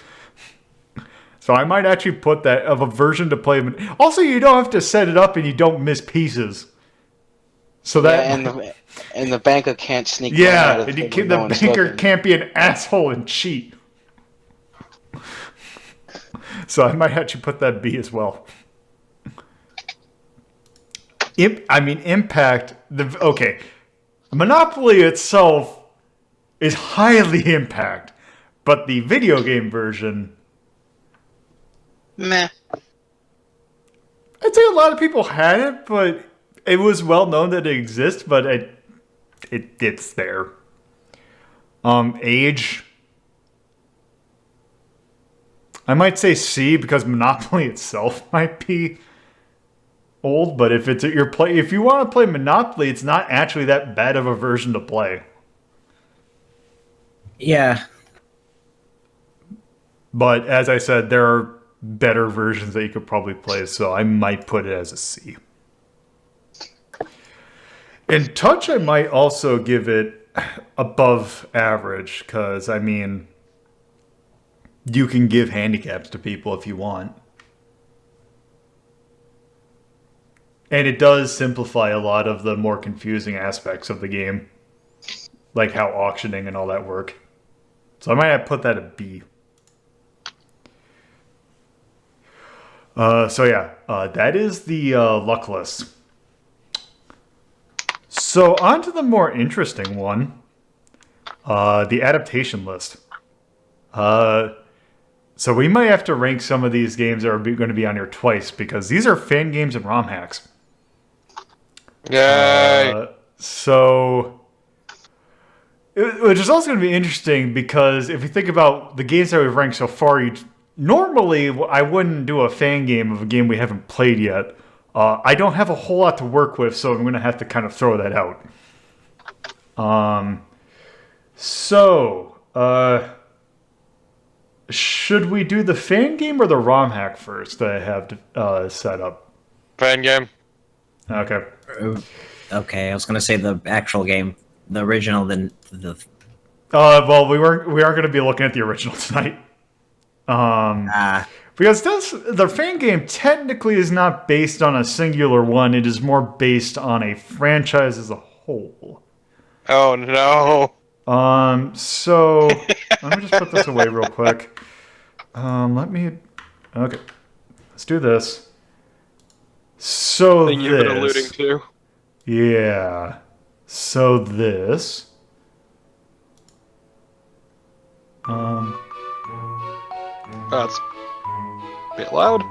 So I might actually put that of a version to play. Also, you don't have to set it up and you don't miss pieces. So that and the banker can't sneak. Yeah, and the banker can't be an asshole and cheat. So I might actually put that B as well. Impact. Okay, Monopoly itself is highly impact, but the video game version, meh. I'd say a lot of people had it, but it was well known that it exists. But it's there. Age. I might say C because Monopoly itself might be old, but if you want to play Monopoly, it's not actually that bad of a version to play. Yeah. But as I said, there are better versions that you could probably play, so I might put it as a C. In touch, I might also give it above average, because, I mean, you can give handicaps to people if you want. And it does simplify a lot of the more confusing aspects of the game, like how auctioning and all that work. So I might have put that at B. That is the luck list. So on to the more interesting one, the adaptation list. So we might have to rank some of these games that are going to be on here twice, because these are fan games and ROM hacks. Yay! Which is also going to be interesting, because if you think about the games that we've ranked so far, normally I wouldn't do a fan game of a game we haven't played yet. I don't have a whole lot to work with, so I'm going to have to kind of throw that out. Should we do the fan game or the ROM hack first that I have set up? Fan game. Okay. Okay, I was gonna say the actual game, the original, then the. Well, we aren't going to be looking at the original tonight. Because the fan game technically is not based on a singular one. It is more based on a franchise as a whole. Oh no. So let me just put this away real quick. Okay, let's do this. So Thing you've been alluding to. Yeah. So this. That's a bit loud.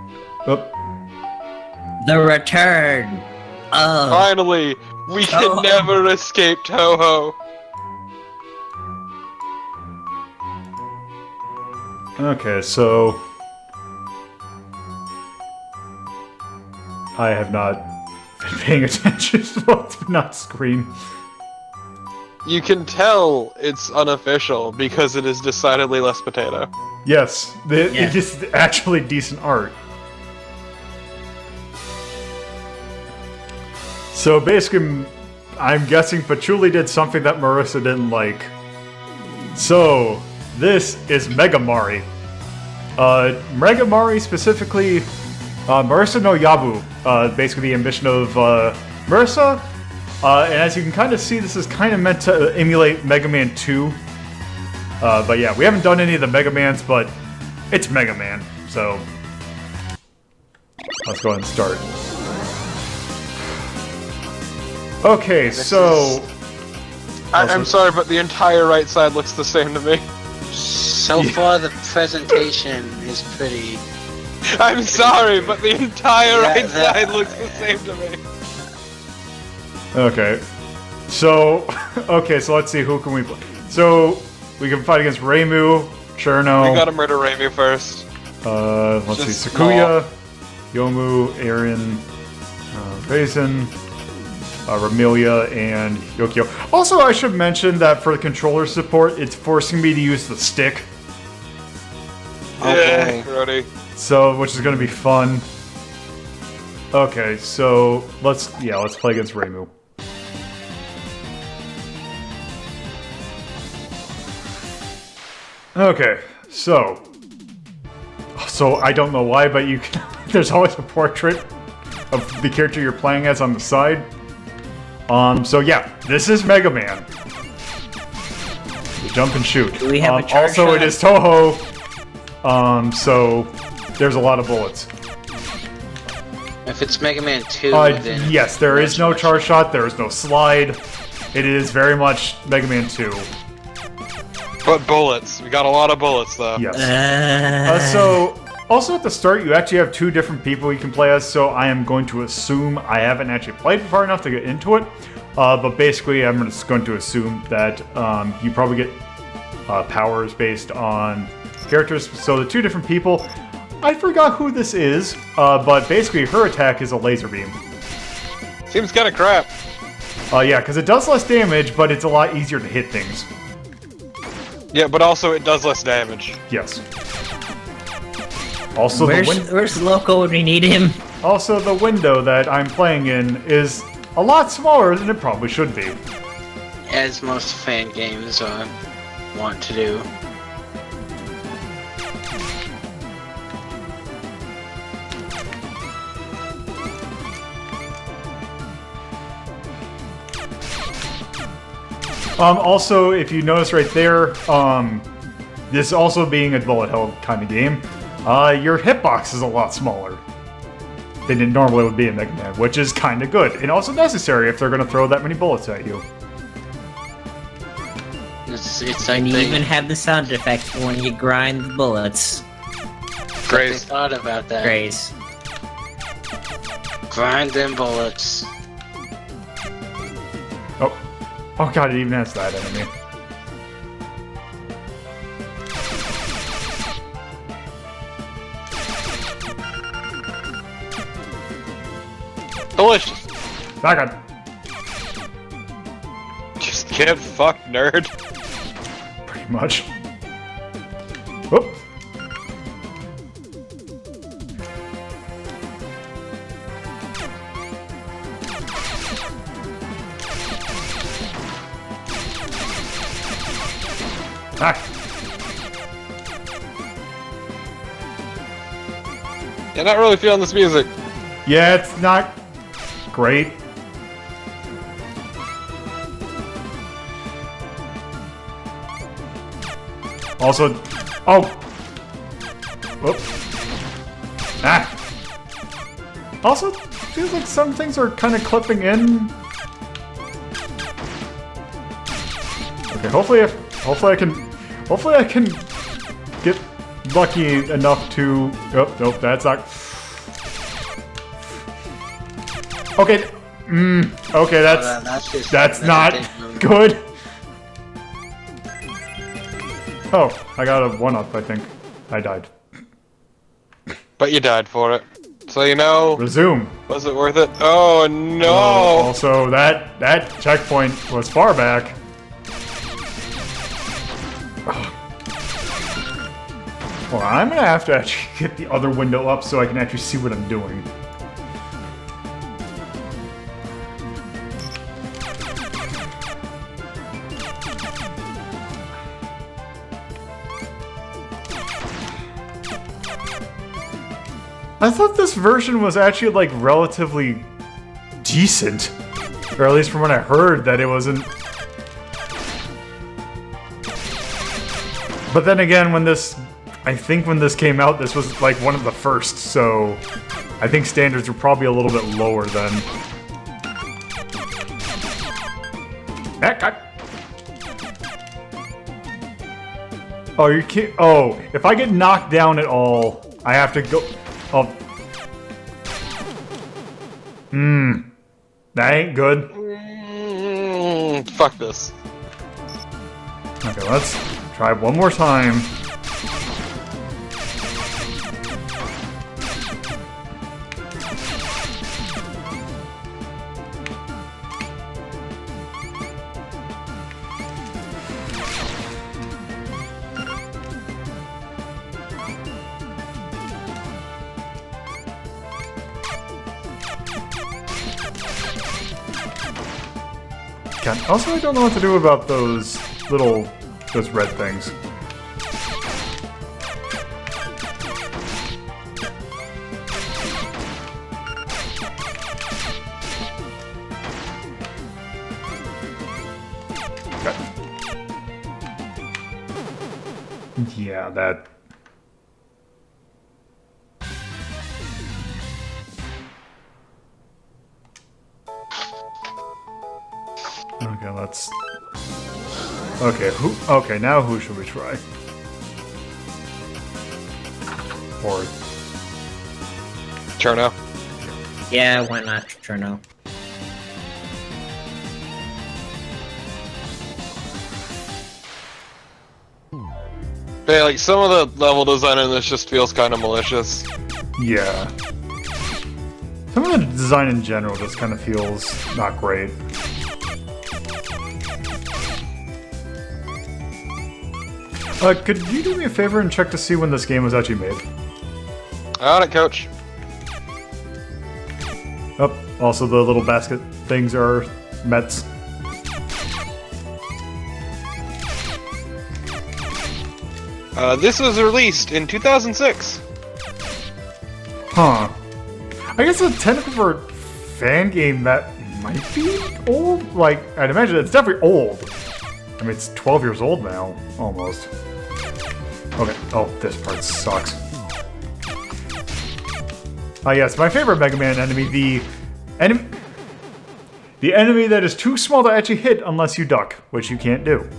The Return. Oh. Finally, we can never escape Touhou. Okay, so I have not been paying attention to what's been on screen. You can tell it's unofficial because it is decidedly less potato. Yes, it is actually decent art. So basically, I'm guessing Patchouli did something that Marissa didn't like. So, this is MegaMari. MegaMari specifically, Marissa no Yabu, basically the ambition of Marissa. And as you can kind of see, this is kind of meant to emulate Mega Man 2. But yeah, we haven't done any of the Mega Mans, but it's Mega Man, so let's go ahead and start. Okay, so... I'm sorry, but the entire right side looks the same to me. So far, the presentation is pretty... I'm sorry, but the entire right that- side looks the same to me. Okay. So, so let's see, who can we play? So, we can fight against Reimu, Cherno, We gotta murder Raimi first. let's see, Just Sakuya, Yomu, Aaron, Raisin, Ramilia, and Yokio. Also, I should mention that for the controller support, it's forcing me to use the stick, Yeah, Brody. so which is going to be fun. Okay, so let's play against Reimu. Okay, so I don't know why, but you can, there's always a portrait of the character you're playing as on the side. So yeah, this is Mega Man. You jump and shoot. Do we have a charge also, shot? it is Touhou. So there's a lot of bullets. If it's Mega Man 2, then... Yes, there is no charge shot. There is no slide. It is very much Mega Man 2. But bullets. We got a lot of bullets, though. Yes. So, also at the start, you actually have two different people you can play as, so I am going to assume I haven't actually played far enough to get into it, but basically I'm just going to assume that you probably get powers based on characters. So the two different people, I forgot who this is, but basically her attack is a laser beam. Seems kinda crap. Yeah, because it does less damage, but it's a lot easier to hit things. Yeah, but also it does less damage. Yes. Also, Where's Loco when we need him? Also, the window that I'm playing in is a lot smaller than it probably should be. As most fan games want to do. Also, if you notice right there, this also being a bullet hell kind of game, your hitbox is a lot smaller than it normally would be in Mega Man, which is kind of good, and also necessary if they're going to throw that many bullets at you. It's like And you they, even have the sound effect for when you grind the bullets. they Grace. thought about that. Grace. Grind them bullets. Oh god, it even has that enemy. Delicious. Back on. Just get fucked, nerd. Pretty much. Whoop. Ah. Yeah, not really feeling this music. Yeah, it's not great. Also, oh, whoop. Ah. Also, feels like some things are kind of clipping in. Okay, hopefully I can get lucky enough to. Oh, nope, that's not. Okay, okay, that's not good. Oh, I got a 1-up, I think. I died. But you died for it. So you know, Resume. was it worth it? Oh no! Also, that checkpoint was far back. Well, I'm gonna have to actually get the other window up so I can actually see what I'm doing. I thought this version was actually like relatively decent, or at least from what I heard that it wasn't. But then again, I think when this came out, this was like one of the first, so I think standards were probably a little bit lower then. Oh, you can't. Oh, if I get knocked down at all, I have to go. Oh. That ain't good. Fuck this. Okay, let's try one more time. God, also, I don't know what to do about those red things. Okay. Yeah, that... Okay, let's... Okay, now who should we try? Or... Cherno. Yeah, why not Cherno? Yeah, like, some of the level design in this just feels kind of malicious. Yeah. Some of the design in general just kind of feels not great. Could you do me a favor and check to see when this game was actually made? On it, coach. Oh, also the little basket things are Mets. This was released in 2006. Huh. I guess a technical for fan game that might be old? Like, I'd imagine it's definitely old. I mean, it's 12 years old now, almost. Okay. Oh, this part sucks. Yes, my favorite Mega Man enemy, the enemy that is too small to actually hit unless you duck, which you can't do.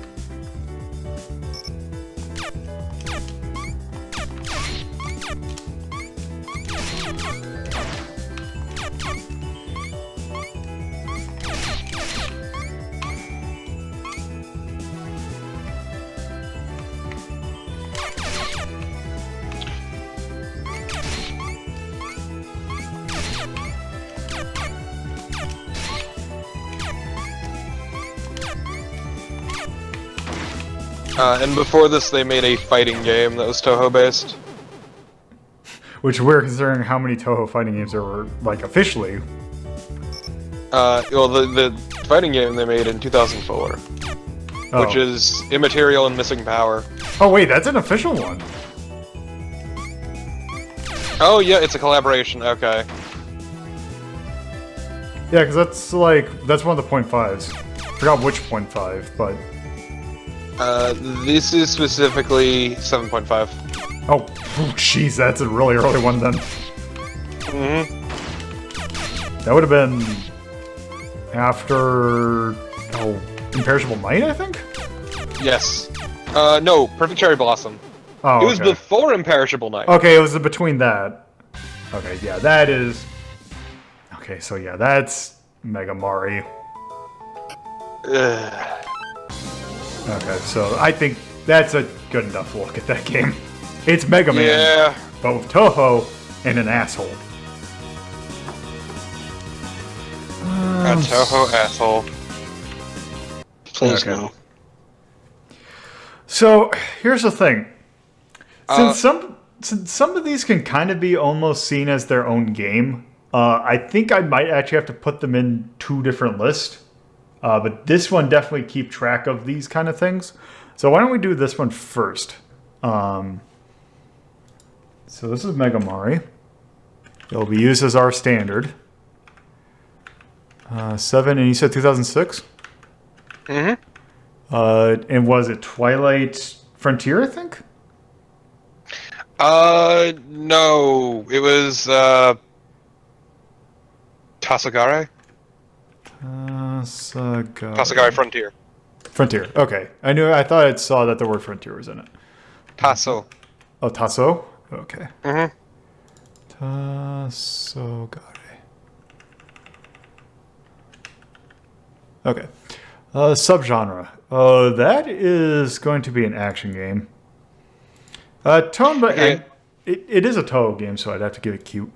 And before this, they made a fighting game that was Touhou-based. Which we're considering how many Touhou fighting games there were, like, officially. Well, the fighting game they made in 2004. Oh. Which is immaterial and missing power. Oh wait, that's an official one. Oh yeah, it's a collaboration, okay. Yeah, because that's one of the .5s. Forgot which .5, but... This is specifically 7.5. Oh, jeez, that's a really early one then. That would have been after Imperishable Night, I think? Yes. No, Perfect Cherry Blossom. Oh, It was okay. before Imperishable Night. Okay, it was between that. Okay, yeah, that is... Okay, so yeah, that's MegaMari. Ugh. Okay, so I think that's a good enough look at that game. It's Mega Man, Yeah. but with Touhou and an asshole. A Touhou asshole. Please Okay. no. So here's the thing: since some of these can kind of be almost seen as their own game, I think I might actually have to put them in two different lists. But this one definitely keep track of these kind of things. So why don't we do this one first? So this is MegaMari. It'll be used as our standard. 7, and you said 2006? Mm-hmm. And was it Twilight Frontier, I think? No. It was, Tasogare? Tasogare Frontier. Frontier, okay. I thought I saw that the word Frontier was in it. Taso. Oh, Tasso? Okay. Mm-hmm. Tasogare. Okay. Subgenre. That is going to be an action game. Tone, but Okay. it is a Touhou game, so I'd have to give it cute.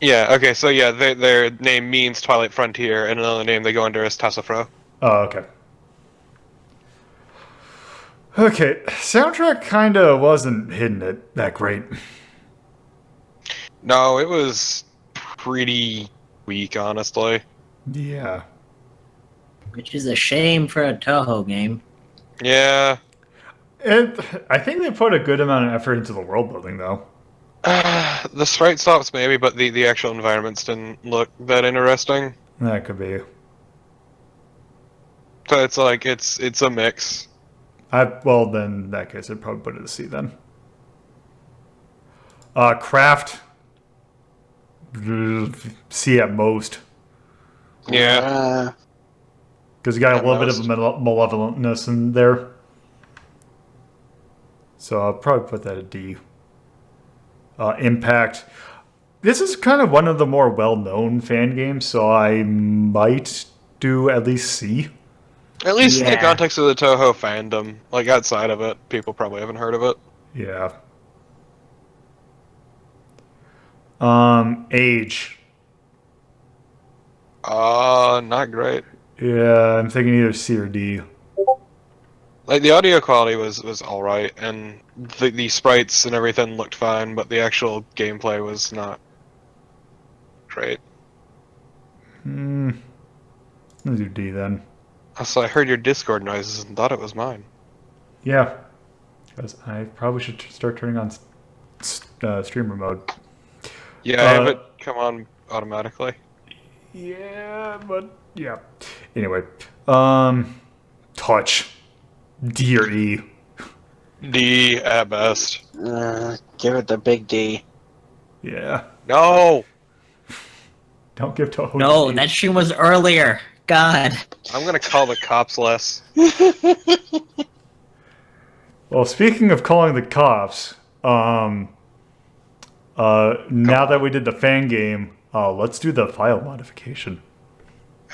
Yeah, okay, so yeah, their name means Twilight Frontier, and another name they go under is Tasofro. Oh, okay. Okay, soundtrack kinda wasn't hitting it that great. No, it was pretty weak, honestly. Yeah. Which is a shame for a Touhou game. Yeah. And I think they put a good amount of effort into the world building, though. The sprite stops maybe, but the actual environments didn't look that interesting. That could be. So it's like, it's a mix. Well, then, in that case, I'd probably put it a C then. Craft. C at most. Yeah. Because you got a At little bit most. of malevolentness in there. So I'll probably put that at D. Impact. This is kind of one of the more well-known fan games, so I might do at least C. At least in the Yeah. context of the Touhou fandom, like outside of it, people probably haven't heard of it. Yeah. Age. Not great. Yeah, I'm thinking either C or D. Like the audio quality was all right, and the sprites and everything looked fine, but the actual gameplay was not great. Let's do D then. So I heard your Discord noises and thought it was mine. Yeah. Because I probably should start turning on streamer mode. Yeah, I have it come on automatically. Yeah, but yeah. Anyway, touch. D or E. D at best. Give it the big D. Yeah. No! Don't give Touhou No, D. that stream was earlier. God. I'm gonna call the cops less. Well, speaking of calling the cops, now that we did the fan game, let's do the file modification.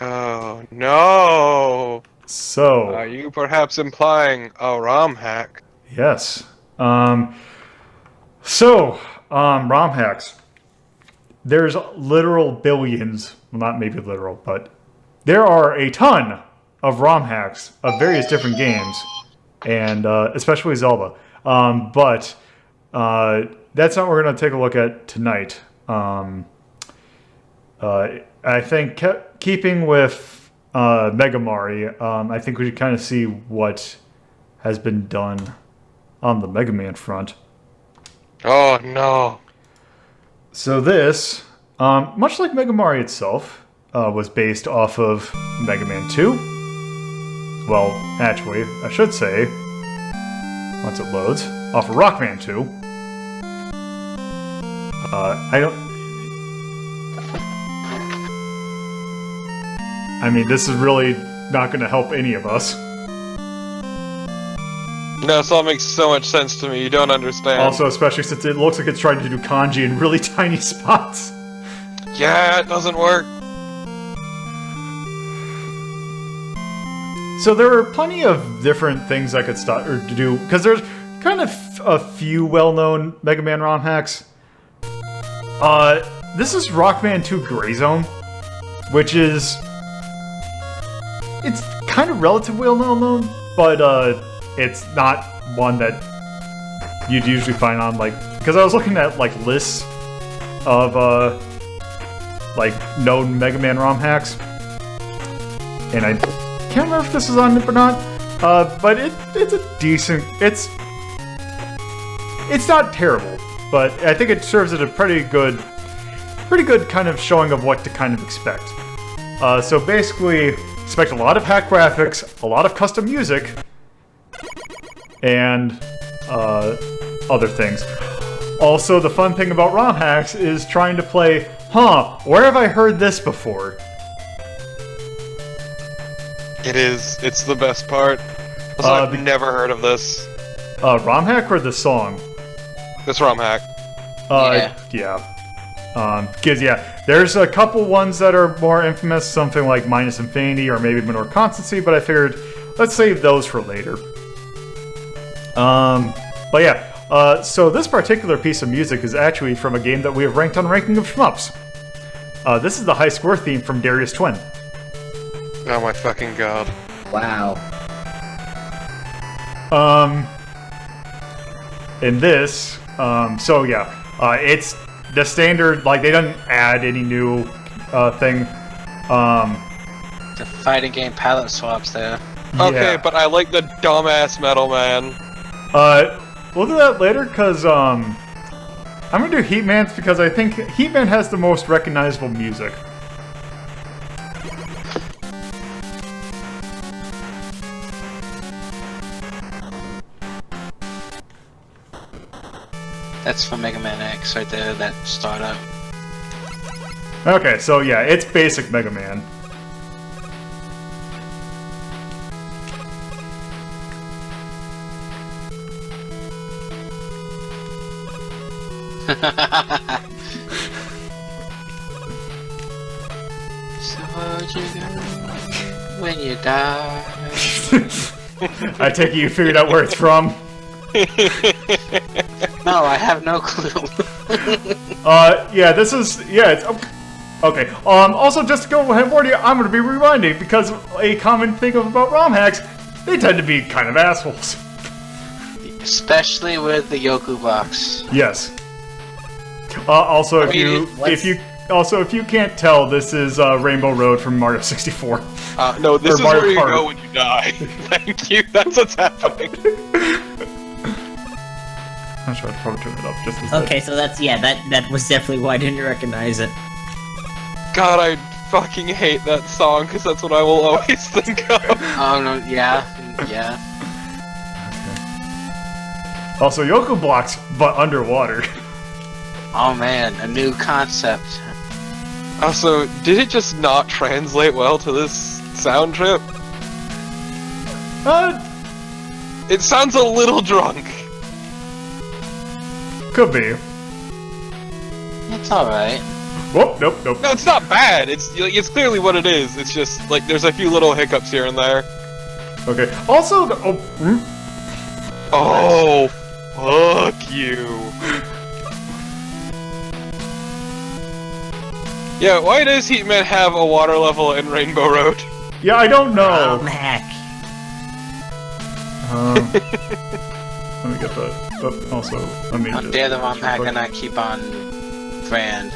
Oh no! So, Are you perhaps implying a ROM hack? yes. ROM hacks. There's literal billions, well, not maybe literal, but there are a ton of ROM hacks of various different games, and especially Zelda. But that's not what we're going to take a look at tonight. I think keeping with MegaMari, I think we should kind of see what has been done on the Mega Man front. Oh no. So this, much like MegaMari itself, was based off of Mega Man 2. Well, actually, I should say, once it loads, off of Rockman 2. I mean, this is really not going to help any of us. No, this all makes so much sense to me. You don't understand. Also, especially since it looks like it's trying to do kanji in really tiny spots. Yeah, it doesn't work. So there are plenty of different things I could start or to do, because there's kind of a few well-known Mega Man ROM hacks. This is Rockman 2 GrayZone, which is... It's kind of relatively well-known, but it's not one that you'd usually find on, like... Because I was looking at, like, lists of, like, known Mega Man ROM hacks, and I can't remember if this is on it or not, but it's a decent... It's not terrible, but I think it serves as a pretty good pretty good kind of showing of what to kind of expect. So basically, expect a lot of hack graphics, a lot of custom music, and other things. Also, the fun thing about ROM hacks is trying to play, where have I heard this before? It is. It's the best part. Also, I've never heard of this. ROM hack or the song? This ROM hack. Yeah. Because, there's a couple ones that are more infamous, something like Minus Infinity or maybe Minor Constancy, but I figured, let's save those for later. But yeah, so this particular piece of music is actually from a game that we have ranked on Ranking of Shmups. This is the high score theme from Darius Twin. Oh my fucking god. Wow. In this, it's the standard, like, they don't add any new thing. The fighting game palette swaps there. Okay, Yeah. but I like the dumbass Metal Man. We'll do that later, because, I'm gonna do Heatman's because I think Heatman has the most recognizable music. That's from Mega Man X right there, that startup. Okay, so yeah, it's basic Mega Man. So you go when you die. I take it you figured out where it's from. No, I have no clue. It's okay. Also, just to go ahead and warn you, I'm going to be rewinding because a common thing about ROM hacks, they tend to be kind of assholes. Especially with the Yoku box. Yes. Also, if you can't tell, this is Rainbow Road from Mario 64. No, this Or is Mario where you Kart. go when you die. Thank you, that's what's happening. I'm sure I'd probably turn it up just as Okay, so that was definitely why I didn't recognize it. God, I fucking hate that song, because that's what I will always think of. Oh no, yeah. Also, Yoku blocks, but underwater. Oh man, a new concept. Also, did it just not translate well to this sound trip? It sounds a little drunk. Could be. It's alright. Whoop, nope. No, it's not bad. It's clearly what it is. It's just like there's a few little hiccups here and there. Okay. Also, Oh, fuck you. Yeah, why does Heatman have a water level in Rainbow Road? yeah, I don't know. Hack. Let me get that. Also, let me How just. dare the ROM hack and not keep on brand.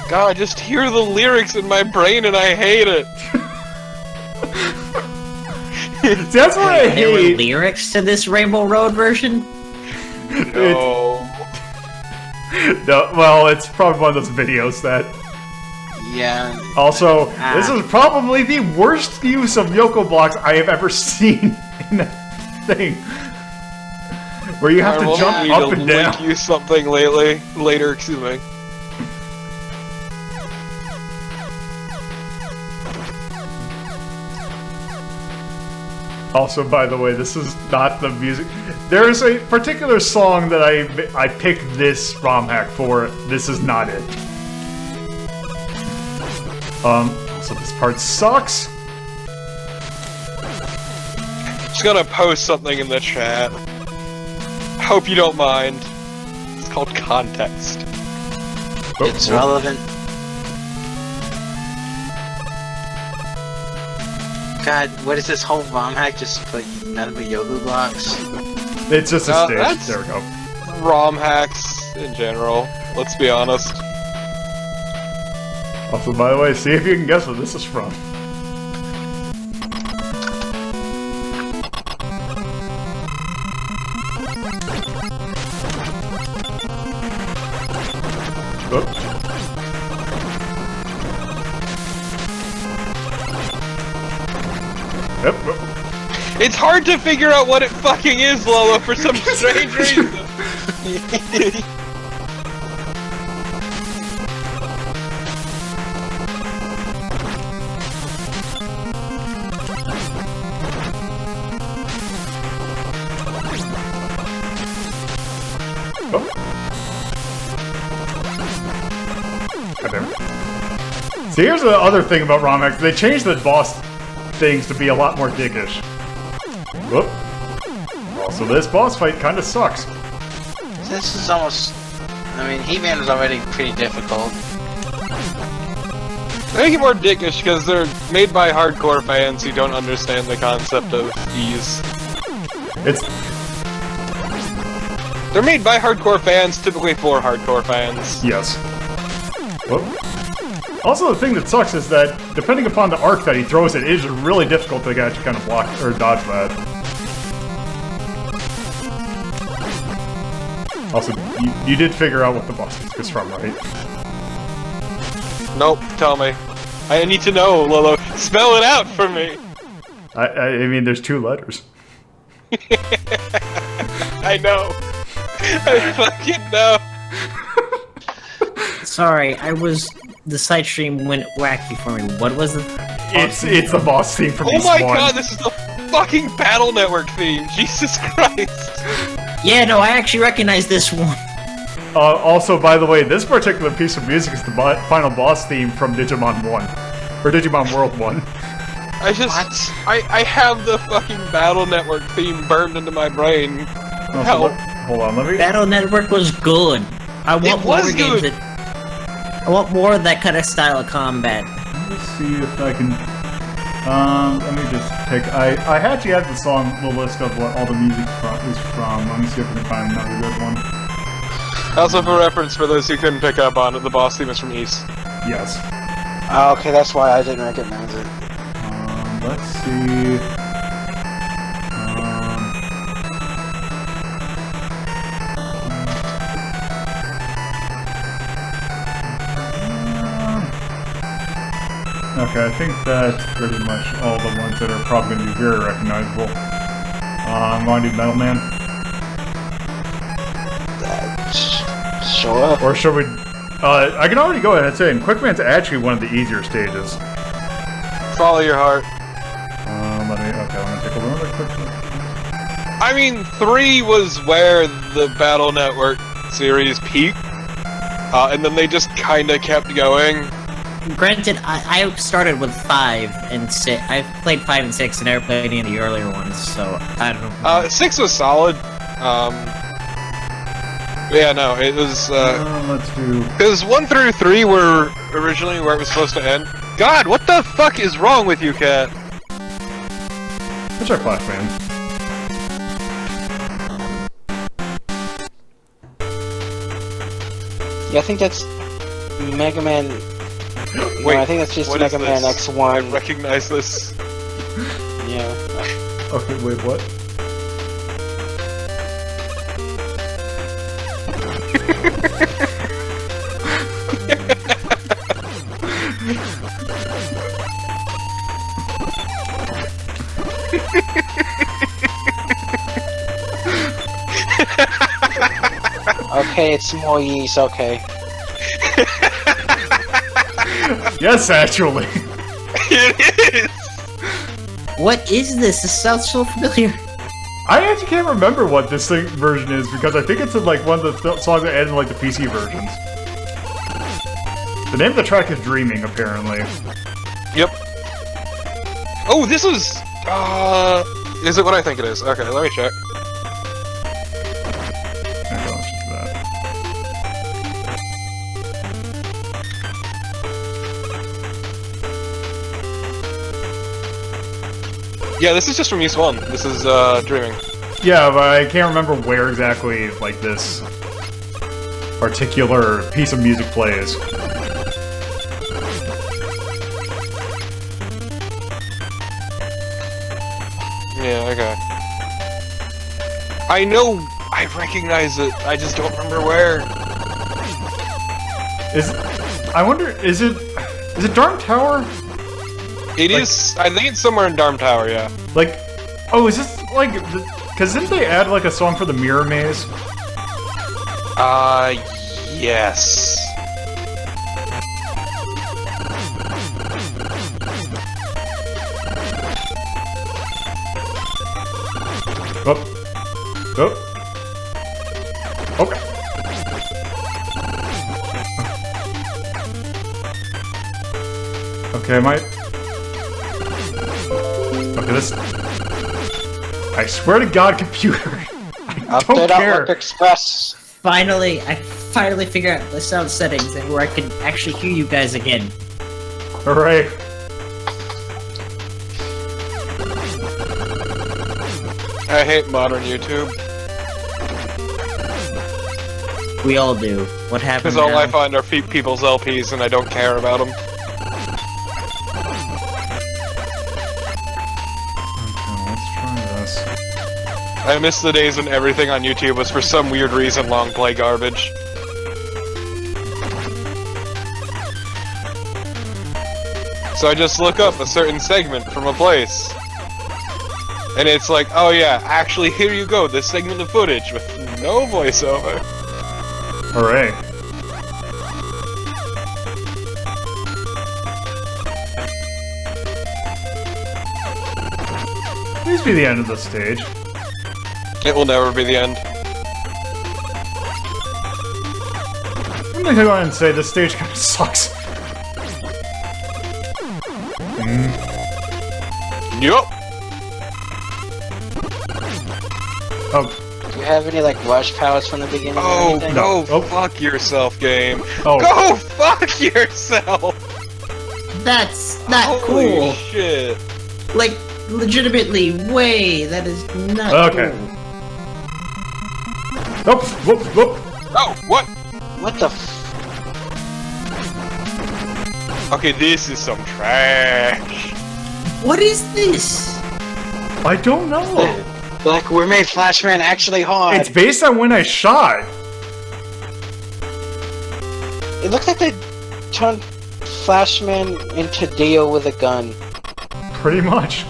God, I just hear the lyrics in my brain and I hate it. See, that's what I There were hate. lyrics to this Rainbow Road version? No. No, well, it's probably one of those videos that. Yeah. Also, this is probably the worst use of Yoko blocks I have ever seen in a thing. Where you have I to will jump need up to and link down. you something later, excuse me. Also, by the way, this is not the music. There is a particular song that I picked this ROM hack for. This is not it. So this part sucks. Just gonna post something in the chat. Hope you don't mind. It's called context. It's relevant. God, what is this whole ROM hack? Just put nothing but Yoku blocks? It's just a No, stage. that's- There we go. ROM hacks in general. Let's be honest. Also, by the way, see if you can guess what this is from. Yep. It's hard to figure out what it fucking is, Lolo, for some strange reason. See, here's the other thing about ROM X. They changed the boss things to be a lot more dickish. Whoop. Also, this boss fight kind of sucks. This is almost... I mean, He-Man is already pretty difficult. They make it more dickish because they're made by hardcore fans who don't understand the concept of ease. They're made by hardcore fans, typically for hardcore fans. Yes. Whoop. Also, the thing that sucks is that, depending upon the arc that he throws it is really difficult to actually kind of block or dodge that. Also, you did figure out what the boss is from, right? Nope, tell me. I need to know, Lolo. Spell it out for me! I mean, there's 2 letters. I know. I fucking know. Sorry, the side stream went wacky for me. What was it? It's the boss theme from Oh my 1. god, this is the fucking Battle Network theme! Jesus Christ! Yeah, no, I actually recognize this one. Also, by the way, this particular piece of music is the final boss theme from Digimon 1. Or Digimon World 1. I have the fucking Battle Network theme burned into my brain. Also, hold on, let me... Battle Network was good. I want more games that... I want more of that kind of style of combat. Let me see if I can... let me just pick... I actually had the list of what all the music is from. Let me see if I can find another good one. Also, for reference, for those who couldn't pick up on it, the boss theme is from East. Yes. Oh, okay, that's why I didn't recognize it. Let's see... Okay, I think that's pretty much all the ones that are probably going to be very recognizable. I'm going to do Metal Man. Sure. Or should we... I can already go ahead and say, and Quickman's actually one of the easier stages. Follow your heart. I'm gonna take a little bit quick. I mean, 3 was where the Battle Network series peaked. And then they just kinda kept going. Granted, I started with 5 and 6. I played 5 and 6 and never played any of the earlier ones, so I don't know. 6 was solid. Yeah, no, it was, let's do... because 1 through 3 were originally where it was supposed to end. God, what the fuck is wrong with you, Cat? Let's try Flash Man. Yeah, I think that's Mega Man... Wait, no, I think that's just what Mega Man this? X1. I recognize this. Yeah. Okay, wait, what? Okay, it's more yeast, okay. Yes, actually. It is! What is this? This sounds so familiar. I actually can't remember what this version is because I think it's in like one of the songs that added in like the PC versions. The name of the track is Dreaming, apparently. Yep. Oh, this was... is it what I think it is? Okay, let me check. Okay, let's just do that. Yeah, this is just from East 1. This is, Dreaming. Yeah, but I can't remember where exactly, like, this particular piece of music plays. Yeah, okay. I know I recognize it, I just don't remember where. I wonder, is it Darm Tower? It is. I think it's somewhere in Darm Tower. Yeah. Like, oh, is this like? Because didn't they add like a song for the Mirror Maze? Yes. Oh. Oh. Okay. Okay, I might... Okay, this... I swear to God, computer! I don't Update care! Outlook Express. Finally, I finally figured out the sound settings and where I can actually hear you guys again. Hooray! I hate modern YouTube. We all do. What happened Because all now? I find are people's LPs and I don't care about them. Okay, let's try this. I miss the days when everything on YouTube was for some weird reason long play garbage. So I just look up a certain segment from a place. And it's like, oh yeah, actually here you go, this segment of footage with no voiceover. Hooray. Please be the end of the stage. It will never be the end. I'm gonna go ahead and say this stage kind of sucks. Yup. Oh, Do you have any like rush powers from the beginning? or Oh, anything? go Oh. fuck yourself, game. oh. Go fuck yourself! That's not Holy cool. shit. Like, legitimately, way, that is not Okay. cool. Whoop, whoop, whoop. Oh, what? What the? Okay, this is some trash. What is this? I don't know. Like we made Flashman actually hard. It's based on when I shot. It looks like they turned Flashman into Dio with a gun. Pretty much.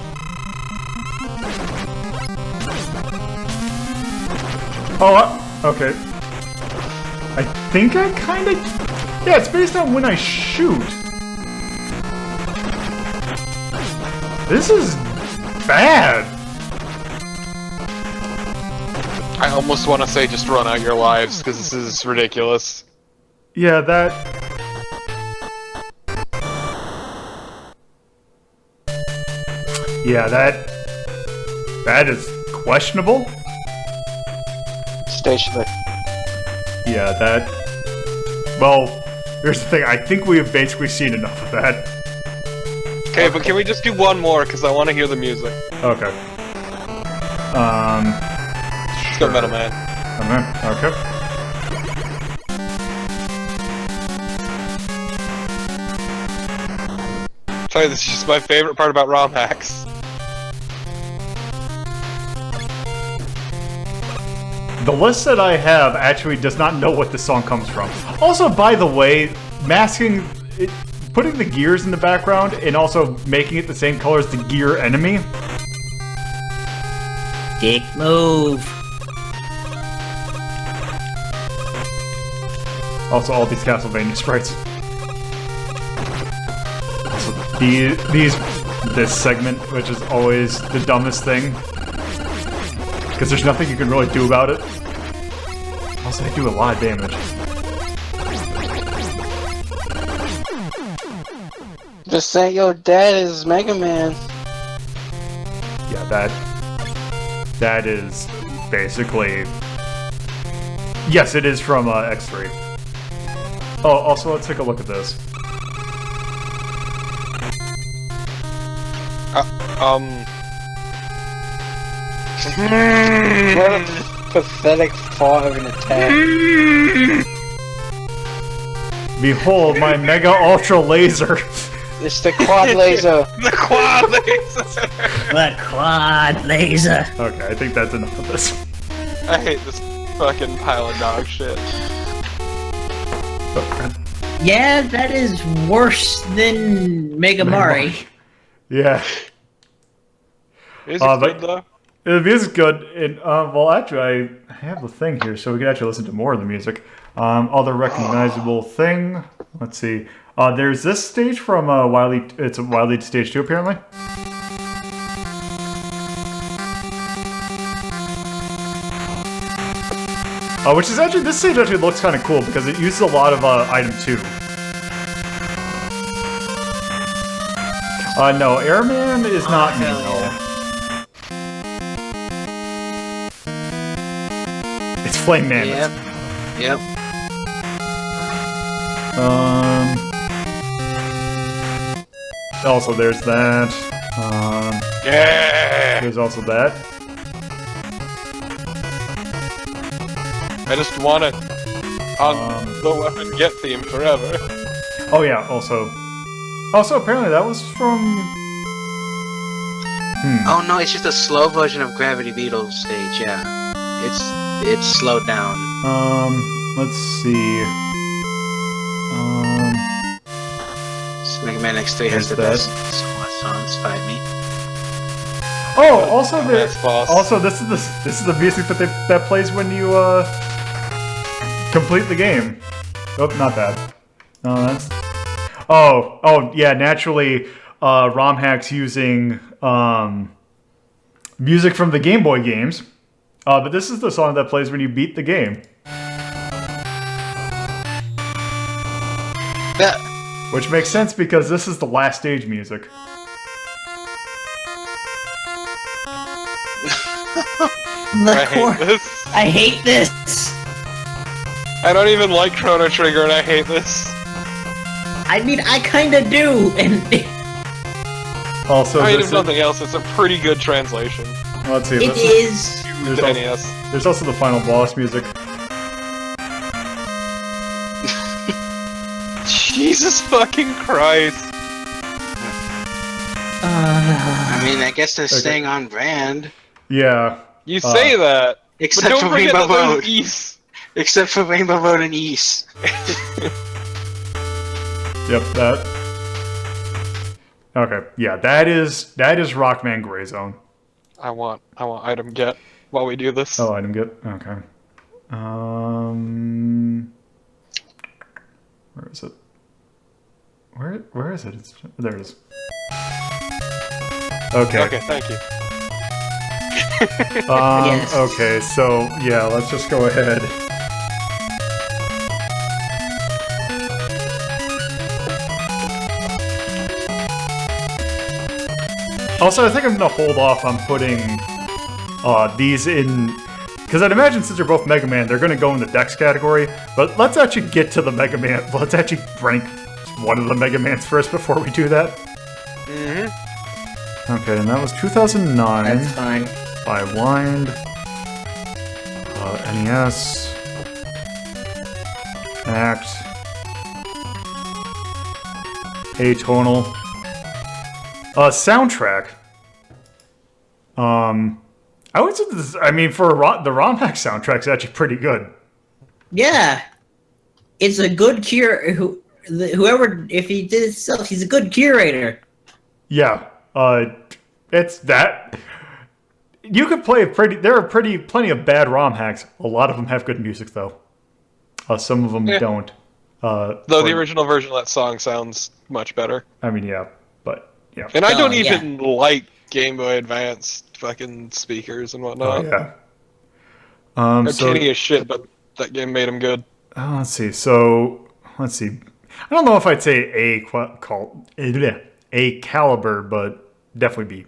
Oh, okay. I think I kinda... Yeah, it's based on when I shoot. This is bad. I almost want to say just run out your lives, because this is ridiculous. Yeah, that... Yeah, that is questionable. Stationary. Yeah, that... Well, here's the thing. I think we have basically seen enough of that. Okay, but can we just do one more, because I want to hear the music. Okay. Let's go Metal Man. Okay. Sorry, this is just my favorite part about ROM hacks. The list that I have actually does not know what the song comes from. Also, by the way, masking... putting the gears in the background and also making it the same color as the gear enemy. Dick move. Also, all these Castlevania sprites. Also, this segment, which is always the dumbest thing. Because there's nothing you can really do about it. Also, I do a lot of damage. Just saying, your dad is Mega Man. Yeah, that is basically... Yes, it is from X3. Oh, also, let's take a look at this. What a pathetic fart of an attack. Behold my Mega Ultra Laser! It's the quad laser. The quad laser! The quad laser. Okay, I think that's enough of this. I hate this fucking pile of dog shit. Oh, crap. Yeah, that is worse than MegaMari. Yeah. Is it but good though? the music's good. And, well, actually, I have the thing here, so we can actually listen to more of the music. Other recognizable thing. Let's see. There's this stage from Wily. It's Wily Stage 2, apparently. Which is actually, this stage actually looks kind of cool because it uses a lot of item 2. No, Airman is not me, no. It's Flame Man. Yep. Also, there's that. Yeah. There's also that. I just want it on the weapon get theme forever. Oh yeah, also apparently that was from... Oh no, it's just a slow version of Gravity Beetle's stage, yeah. It's slowed down. Let's see. So Mega Man X3 has the There's best songs, Fight Me. Oh, also That's boss. this is the music that plays when you complete the game. Oh, not that. No, that's... Oh, yeah, naturally, ROM hacks using music from the Game Boy games. But this is the song that plays when you beat the game. Yeah. Which makes sense because this is the last stage music. I hate this. I don't even like Chrono Trigger and I hate this. I mean, I kinda do, and Also, I mean, this if nothing else, it's a pretty good translation. let's see. it is. There's To also, NES. there's also the final boss music. Jesus fucking Christ. I mean, I guess they're staying on brand. Yeah. You say that, but Except don't for forget Rainbow that there's Road. East. Except for Rainbow Road and East. Yep, that. Okay, yeah, that is Rockman GrayZone. I want item get while we do this. Oh, item get. Okay. Where is it? Where is it? There it is. Okay. Okay, thank you. Yes. Okay, so yeah, let's just go ahead. Also, I think I'm gonna hold off on putting these in, because I'd imagine since they're both Mega Man, they're gonna go in the Dex category. But let's actually get to the Mega Man. Let's actually rank one of the Mega Mans first before we do that. Mm-hmm. Okay, and that was 2009 That's fine. by Wind, NES, Act, Atonal, soundtrack. I would say this. I mean, for the ROM hack soundtrack's actually pretty good. Yeah, it's a good whoever, if he did it himself, he's a good curator. Yeah, it's that. You could play there are plenty of bad ROM hacks. A lot of them have good music though. Some of them don't. Though the original version of that song sounds much better. I mean, yeah, but yeah. And I don't yeah. even like Game Boy Advance fucking speakers and whatnot. Oh yeah. They're tinny as shit, but that game made them good. Let's see. So let's see. I don't know if I'd say A caliber, but definitely B.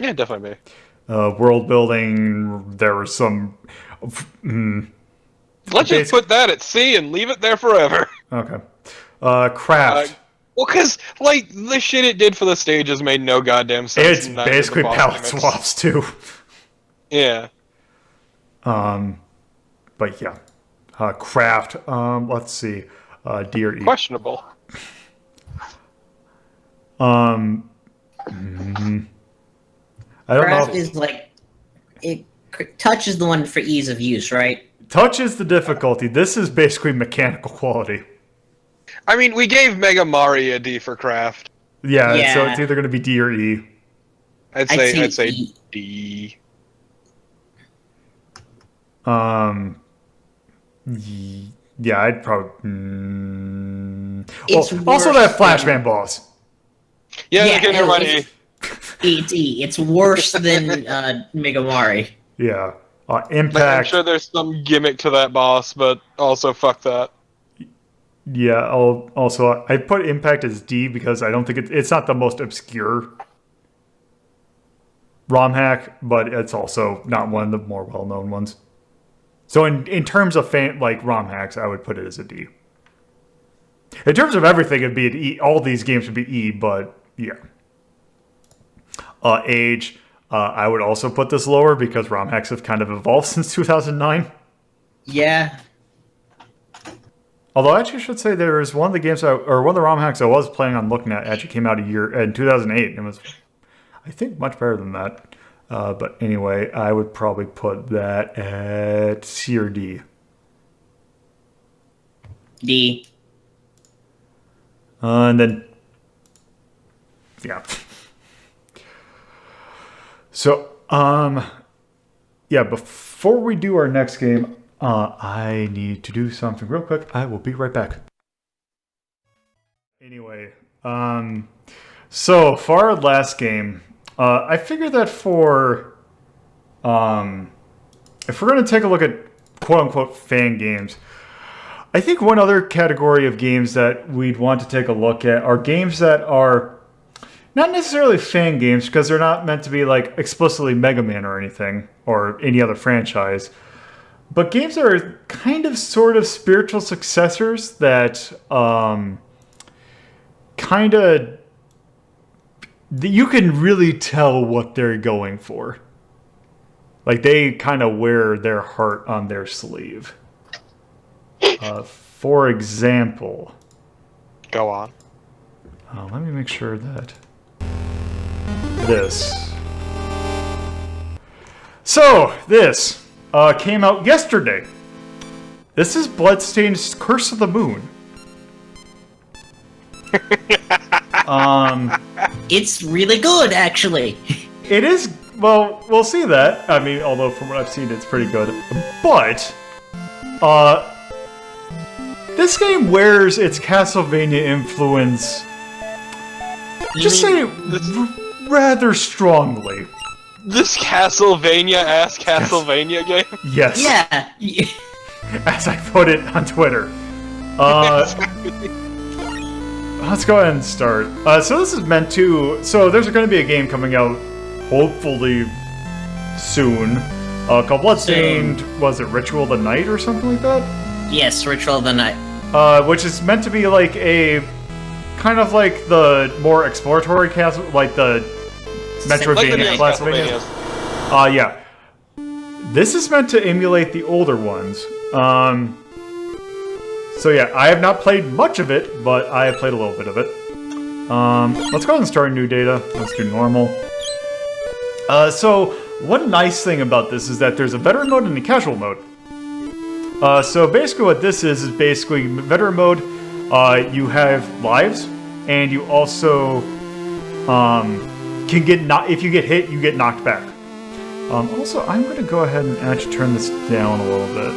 Yeah, definitely me. World building. There was some. Let's just put that at C and leave it there forever. Okay. Craft. Well, because, like, the shit it did for the stages made no goddamn sense. It's and neither basically the boss palette gimmicks. swaps too. Yeah. But yeah. Craft. Let's see. D or E. Questionable. I don't Craft know. is like touch is the one for ease of use, right? Touch is the difficulty. This is basically mechanical quality. I mean, we gave MegaMari a D for craft. Yeah, Yeah. so it's either going to be D or E. I'd say E. D. Yeah, I'd probably. It's also worse that Flashman boss. Yeah, Yeah, okay, never mind. E. It's E. It's worse than MegaMari. Yeah, I'm Impact. sure there's some gimmick to that boss, but also fuck that. Yeah, also I put Impact as D because I don't think it's not the most obscure ROM hack, but it's also not one of the more well-known ones. So in terms of ROM hacks, I would put it as a D. In terms of everything, it'd be an E. All these games would be E, but yeah. Age, I would also put this lower because ROM hacks have kind of evolved since 2009. Yeah. Although I actually should say there is one of the games one of the ROM hacks I was planning on looking at actually came out in 2008 and was, I think, much better than that. But anyway, I would probably put that at C or D. D. And then, yeah. So, yeah, before we do our next game, I need to do something real quick. I will be right back. Anyway, so for our last game, I figured that if we're going to take a look at quote-unquote fan games, I think one other category of games that we'd want to take a look at are games that are not necessarily fan games because they're not meant to be like explicitly Mega Man or anything or any other franchise, but games that are kind of sort of spiritual successors that kind of you can really tell what they're going for. Like they kind of wear their heart on their sleeve. For example, Go on. let me make sure that this. So this came out yesterday. This is Bloodstained's Curse of the Moon. It's really good, actually. It is. Well, we'll see that. I mean, although from what I've seen, it's pretty good. But this game wears its Castlevania influence, just say rather strongly. This Castlevania-ass Castlevania game? Yes. Yeah. As I put it on Twitter. Let's go ahead and start. So this is meant to... So there's going to be a game coming out, hopefully soon, called Bloodstained. Was it Ritual of the Night or something like that? Yes, Ritual of the Night. Which is meant to be like a... Kind of like the more exploratory castle, like the Metroidvania, Castlevania. Yeah. This is meant to emulate the older ones. So yeah, I have not played much of it, but I have played a little bit of it. Let's go ahead and start new data. Let's do normal. So one nice thing about this is that there's a veteran mode and a casual mode. So basically what this is basically veteran mode. You have lives, and you also can get if you get hit, you get knocked back. Also, I'm going to go ahead and actually turn this down a little bit.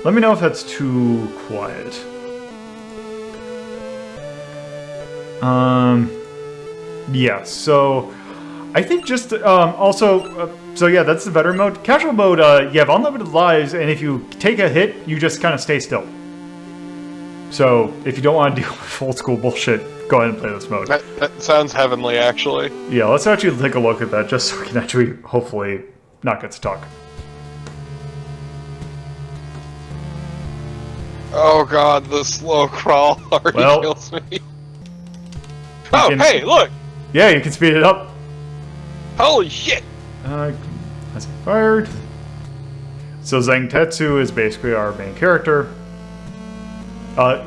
Let me know if that's too quiet. Yeah, so I think just also, so yeah, that's the veteran mode. Casual mode, you have unlimited lives, and if you take a hit, you just kind of stay still. So if you don't want to deal with old school bullshit, go ahead and play this mode. That sounds heavenly, actually. Yeah, let's actually take a look at that just so we can actually hopefully not get stuck. Oh god, the slow crawl already kills me. Oh, hey, look! Yeah, you can speed it up. Holy shit! As fired. So Zangtetsu is basically our main character.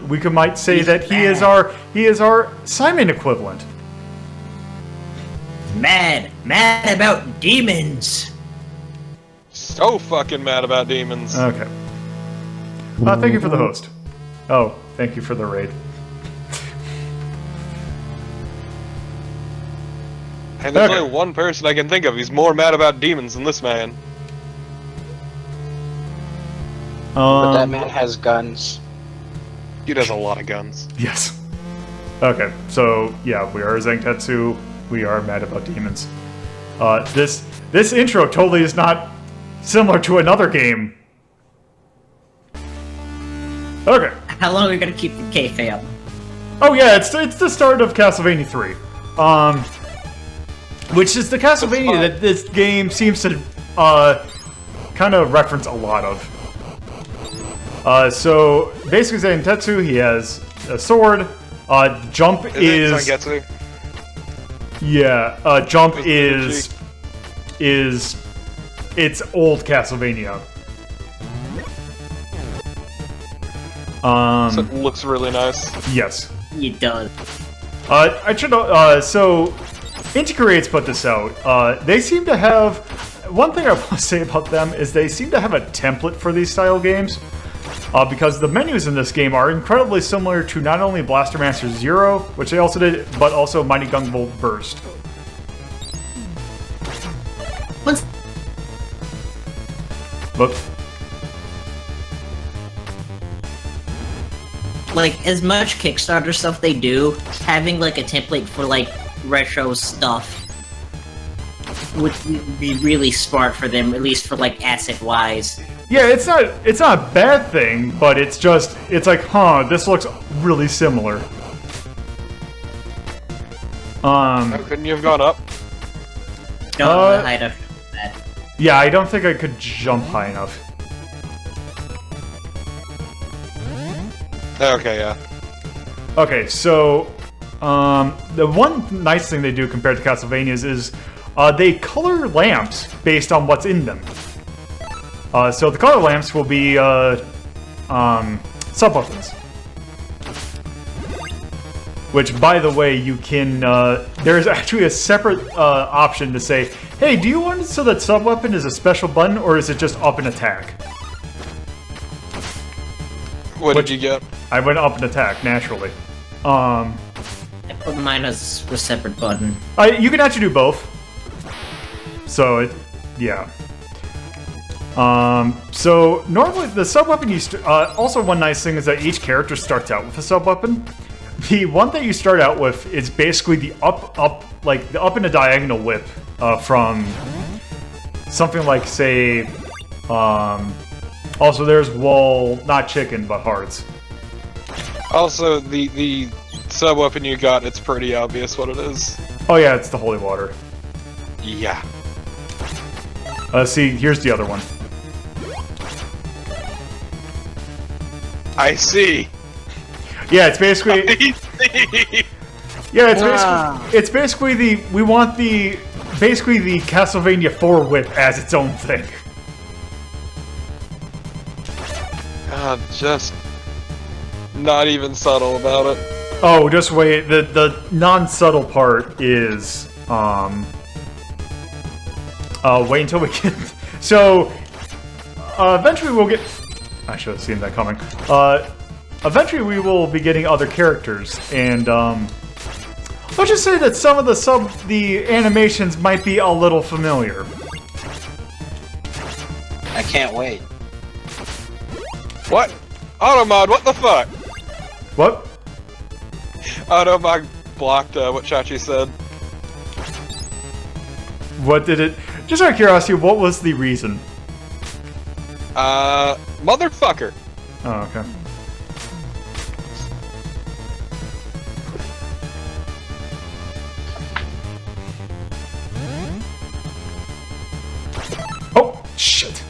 We might say that he is our Simon equivalent. Mad about demons. So fucking mad about demons. Okay. Thank you for the host. Oh, thank you for the raid. And there's Okay. only one person I can think of who's more mad about demons than this man. But that man has guns. Dude has a lot of guns. Yes. Okay, so yeah, we are Zangtetsu. We are mad about demons. This intro totally is not similar to another game. Okay. How long are we gonna keep the kayfabe? Oh yeah, it's the start of Castlevania 3. Which is the Castlevania that this game seems to kind of reference a lot of. So basically, Zangtetsu, he has a sword. Jump is Zangetsu? yeah. Jump is it's old Castlevania. So it looks really nice. Yes. It does. I should so Inti-Creates put this out. They seem to have one thing I want to say about them is they seem to have a template for these style games. Because the menus in this game are incredibly similar to not only Blaster Master Zero, which they also did, but also Mighty Gung Bolt Burst. Once But like as much Kickstarter stuff they do, having like a template for like retro stuff would be really smart for them, at least for like asset wise. yeah, it's not a bad thing, but it's like, huh, this looks really similar. How couldn't you have gone up? Don't hide of that. Yeah, I don't think I could jump high enough. Okay, yeah. Okay, so the one nice thing they do compared to Castlevania's is they color lamps based on what's in them. So the color lamps will be sub-weapons. Which, by the way, you can... there's actually a separate option to say, hey, do you want it so that sub-weapon is a special button, or is it just up and attack? What did you get? I went up and attack, naturally. I put mine as a separate button. You can actually do both. So, yeah. So normally the sub-weapon also one nice thing is that each character starts out with a sub-weapon. The one that you start out with is basically the like the up in a diagonal whip from something like, say, also there's wall, not chicken, but hearts. Also, the sub-weapon you got, it's pretty obvious what it is. Oh yeah, it's the holy water. Yeah. See, here's the other one. I see. Yeah, it's basically... Yeah, it's basically the... We want the... Basically the Castlevania 4 whip as its own thing. God, just... not even subtle about it. Oh, just wait. The non-subtle part is... wait until we get... So... eventually we'll get... I should have seen that coming. Eventually we will be getting other characters, and let's just say that some of the animations might be a little familiar. I can't wait. What? Automod, what the fuck? What? Automod blocked what Chachi said. What did it... Just out of curiosity, what was the reason? Motherfucker. Oh, okay. Oh, shit.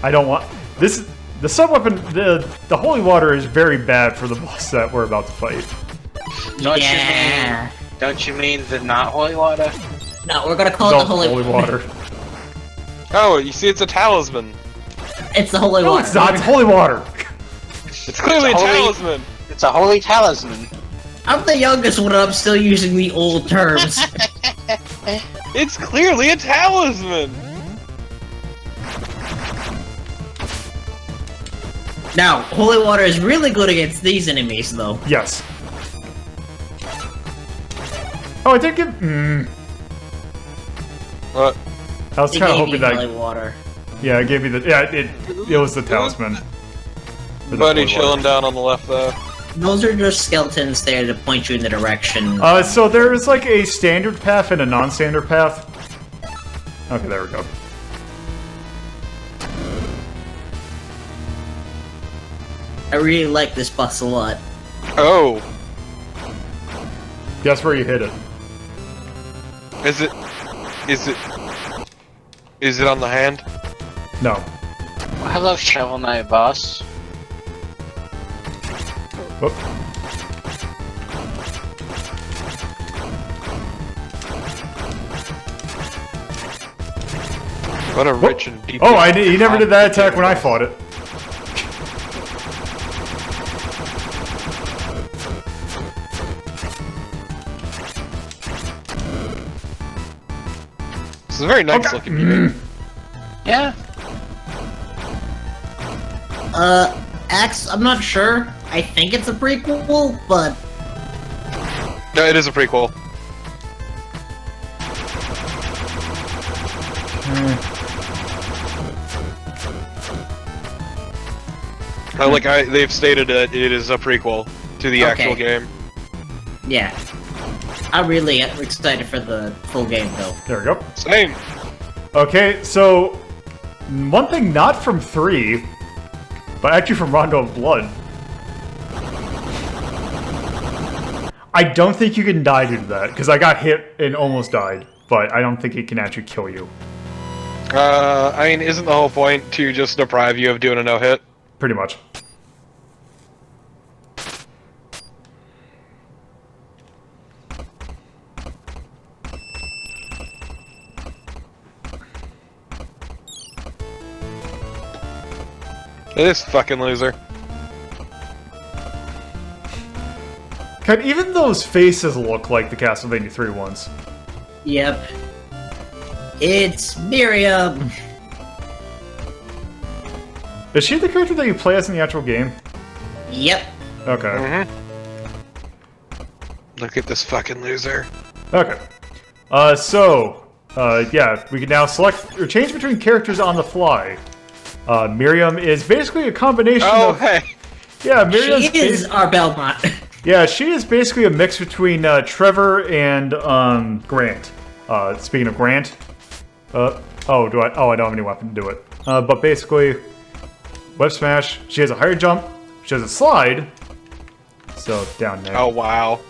I don't want... This... The sub-weapon... The holy water is very bad for the boss that we're about to fight. Don't you mean the not holy water? No, we're gonna call it the holy water. Oh, you see, it's a talisman. It's the holy No, water. it's not. It's holy water. It's clearly It's a a holy- talisman. It's a holy talisman. I'm the youngest one, and I'm still using the old terms. It's clearly a talisman. Now, holy water is really good against these enemies, though. Yes. Oh, I did give. What? I was It kind of gave hoping you that. holy water. Yeah, it gave me the. Yeah, it was the talisman. For the Buddy holy chilling water. down on the left there. Those are just skeletons there to point you in the direction. So there is like a standard path and a non-standard path. Okay, there we go. I really like this boss a lot. Oh, Guess where you hit it. is it? Is it on the hand? No. Well, hello, Shovel Knight boss. Whoop. What a rich and deep. Oh, he never did that attack when I fought it. It's a very nice looking unit. Yeah. Axe, I'm not sure. I think it's a prequel, but No, it is a prequel. They've stated that it is a prequel to the actual game. yeah. I'm really excited for the full game, though. There we go. Same. Okay, so one thing not from 3, but actually from Rondo of Blood. I don't think you can die due to that, because I got hit and almost died, but I don't think it can actually kill you. I mean, isn't the whole point to just deprive you of doing a no-hit? Pretty much. This fucking loser. God, even those faces look like the Castlevania 3 ones. Yep. It's Miriam! Is she the character that you play as in the actual game? Yep. Okay. Mm-hmm. Look at this fucking loser. Okay. Yeah, we can now select or change between characters on the fly. Miriam is basically a combination of... hey! Yeah, Miriam's She is our Belmont. Yeah, she is basically a mix between Trevor and Grant. Speaking of Grant, I don't have any weapon to do it. But basically, web smash. She has a higher jump. She has a slide. So down there. Oh, wow.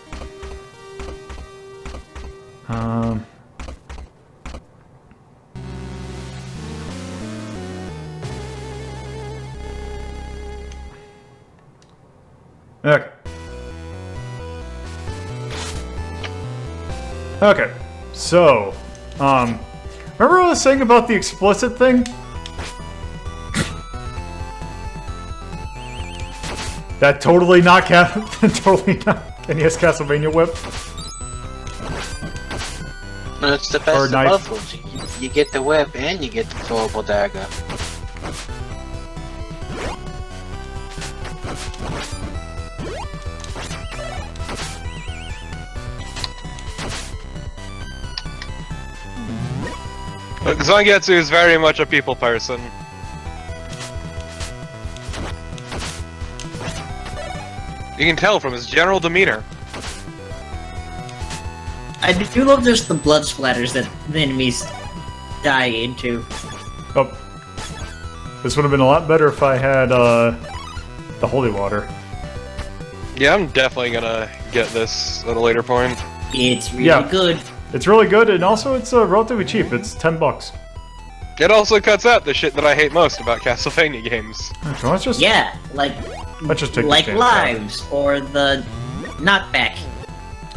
Okay. Okay, so, remember what I was saying about the explicit thing? That totally not totally not NES Castlevania whip. No, it's the Or best of knife. both worlds. You get the whip and you get the throwable dagger. Look, Zangetsu is very much a people person. You can tell from his general demeanor. I do love just the blood splatters that the enemies die into. Oh. This would have been a lot better if I had, the holy water. Yeah, I'm definitely gonna get this at a later point. It's really Yeah. good. It's really good, and also it's relatively cheap. It's $10. It also cuts out the shit that I hate most about Castlevania games. Okay, let's just Yeah, like let's just take like this game out. lives or the knockback.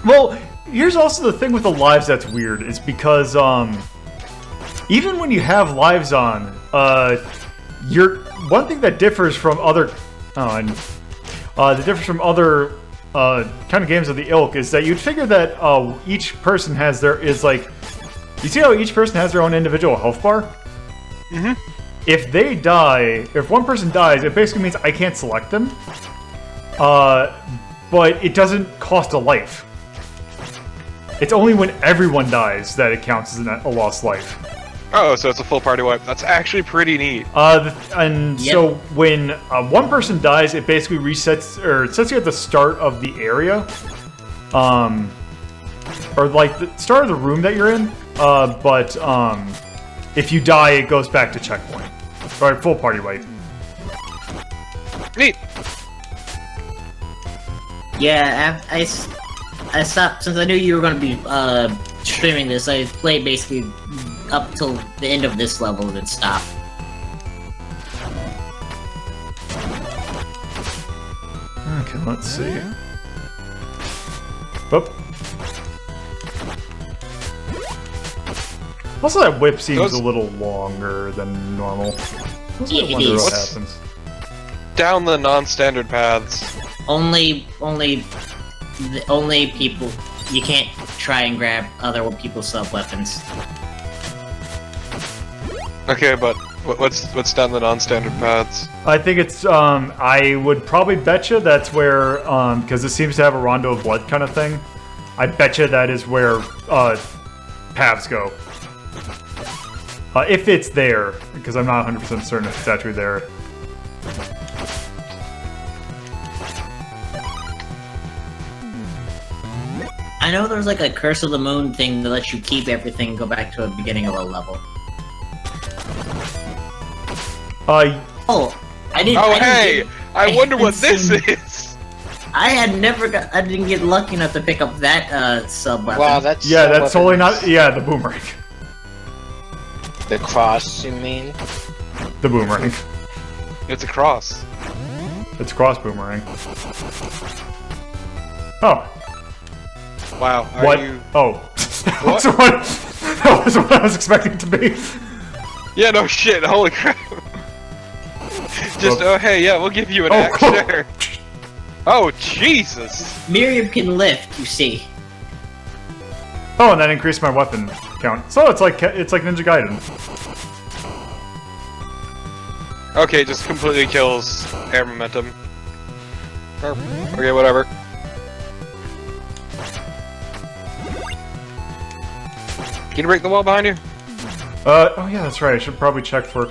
Well, here's also the thing with the lives that's weird, is because even when you have lives on, one thing that differs from other the difference from other kind of games of the ilk is that you'd figure that each person has you see how each person has their own individual health bar? Mhm. if they die, if one person dies, it basically means I can't select them. But it doesn't cost a life. It's only when everyone dies that it counts as a lost life. Oh, so it's a full party wipe. That's actually pretty neat. So when one person dies, it basically resets, or it sets you at the start of the area. Or like the start of the room that you're in. But if you die, it goes back to checkpoint. Or full party wipe. Neat. Yeah, I stopped, since I knew you were going to be streaming this, I played basically up till the end of this level and then stopped. Okay, let's see. Whoop. Also, that whip seems a little longer than normal. Yeah, it Wonder is. what happens. Down the non-standard paths. Only people, you can't try and grab other people's sub-weapons. Okay, but what's down the non-standard paths? I think it's, I would probably betcha that's where, because it seems to have a rondo of blood kind of thing. I betcha that is where, paths go. If it's there, because I'm not 100% certain if it's actually there. I know there's like a Curse of the Moon thing that lets you keep everything and go back to the beginning of a level. Oh, I didn't. Oh, I didn't hey! get- I wonder what hadn't this seen- is! I didn't get lucky enough to pick up that sub weapon. Wow, that's yeah, so that's totally weapons. not, yeah, the boomerang. The cross, you mean? The boomerang. It's a cross. It's cross boomerang. Oh. Wow, are What? you... Oh. That's what? That was what I was expecting it to be. Yeah, no shit, holy crap. Just, oh hey, yeah, we'll give you an axe, cool. sure. Oh, Jesus! Miriam can lift, you see. Oh, and that increased my weapon count. So it's like Ninja Gaiden. Okay, just completely kills air momentum. Okay, whatever. Can you break the wall behind you? Oh yeah, that's right. I should probably check for.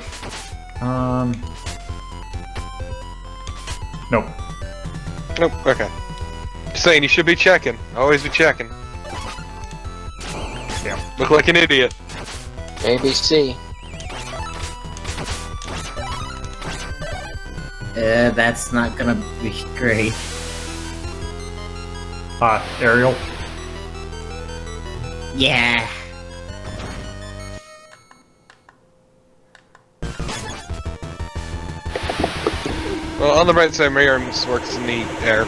Nope. Nope, okay. Just saying, you should be checking. Always be checking. Damn. Look like an idiot. ABC. That's not gonna be great. Ariel. Yeah. Well, on the right side, Miriam's works in the air.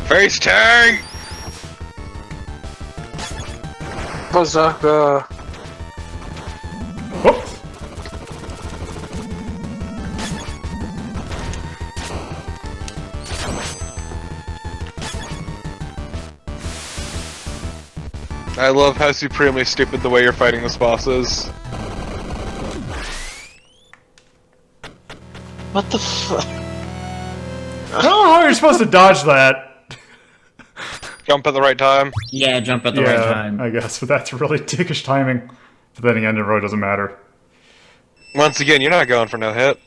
Face tag! Berserker. Whoops. I love how supremely stupid the way you're fighting this boss is. What the fuck? I don't know how you're supposed to dodge that. Jump at the right time. Yeah, jump at the Yeah, right time. I guess, but that's really dickish timing. But then again, it really doesn't matter. Once again, you're not going for no hit.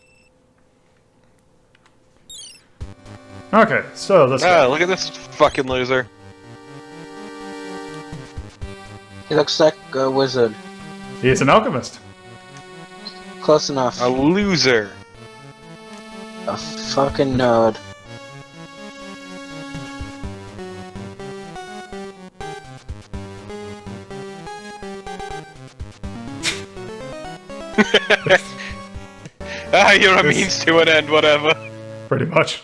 Okay, so let's Ah, go. look at this fucking loser. He looks like a wizard. He's an alchemist. Close enough. A loser. A fucking nerd. Ah, you're a means to an end, whatever. Pretty much.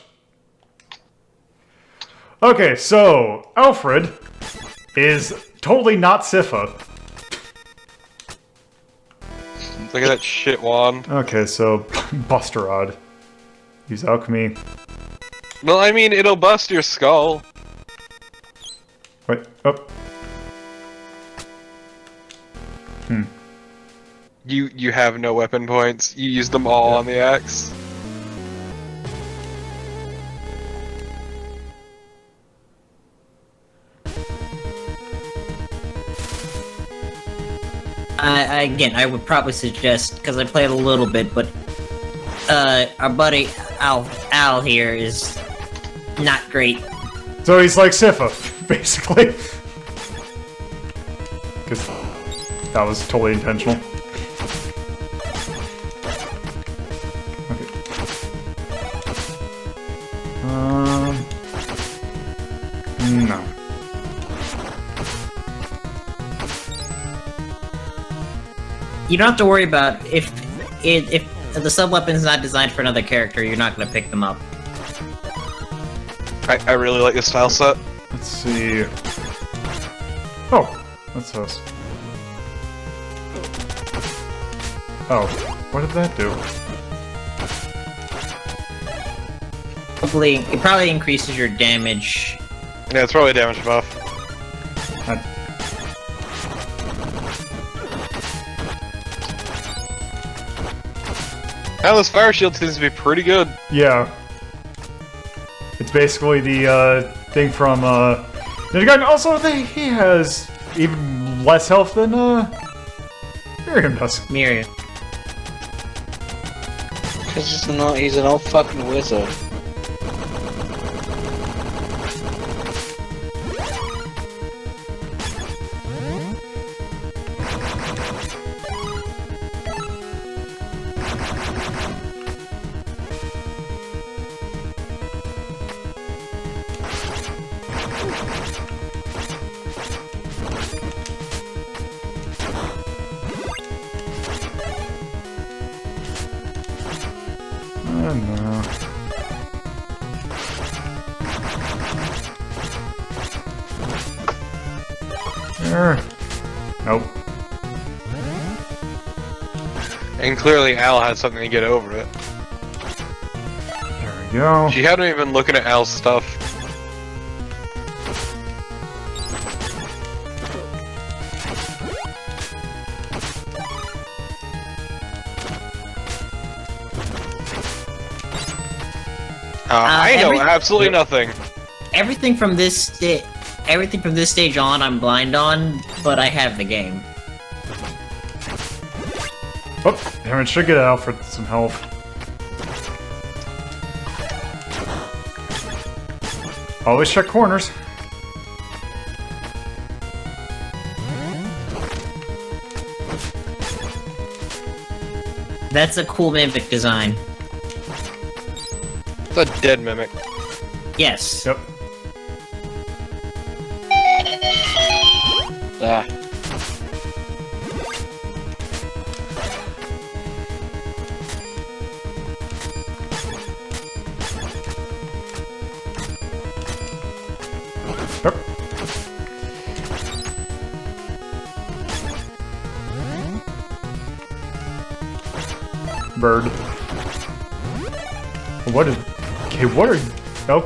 Okay, so Alfred is totally not Sypha. Look at that shit wand. Okay, so Buster Rod. Use alchemy. Well, I mean, it'll bust your skull. Wait, oh. You have no weapon points. You use them all on the axe. Again, I would probably suggest, because I played a little bit, but our buddy Al here is not great. So he's like Sifa, basically. Because that was totally intentional. Okay. No. You don't have to worry about if the sub-weapon is not designed for another character, you're not going to pick them up. I really like this style set. Let's see. Oh, that's us. Oh, what did that do? It probably increases your damage. Yeah, it's probably a damage buff. Now this fire shield seems to be pretty good. Yeah. It's basically the thing from Ninja Gaiden. Also, he has even less health than Miriam does. Miriam. Cause he's an old fucking wizard. Oh no. There. Nope. And clearly Al had something to get over it. There we go. She hadn't even been looking at Al's stuff. I know absolutely nothing. Everything from this stage on, I'm blind on, but I have the game. Oh, damn it, should get out for some health. Always check corners. That's a cool Mimic design. It's a dead mimic. Yes. Yep. Ah. Yep. Bird. What is... Okay, what are... Oh,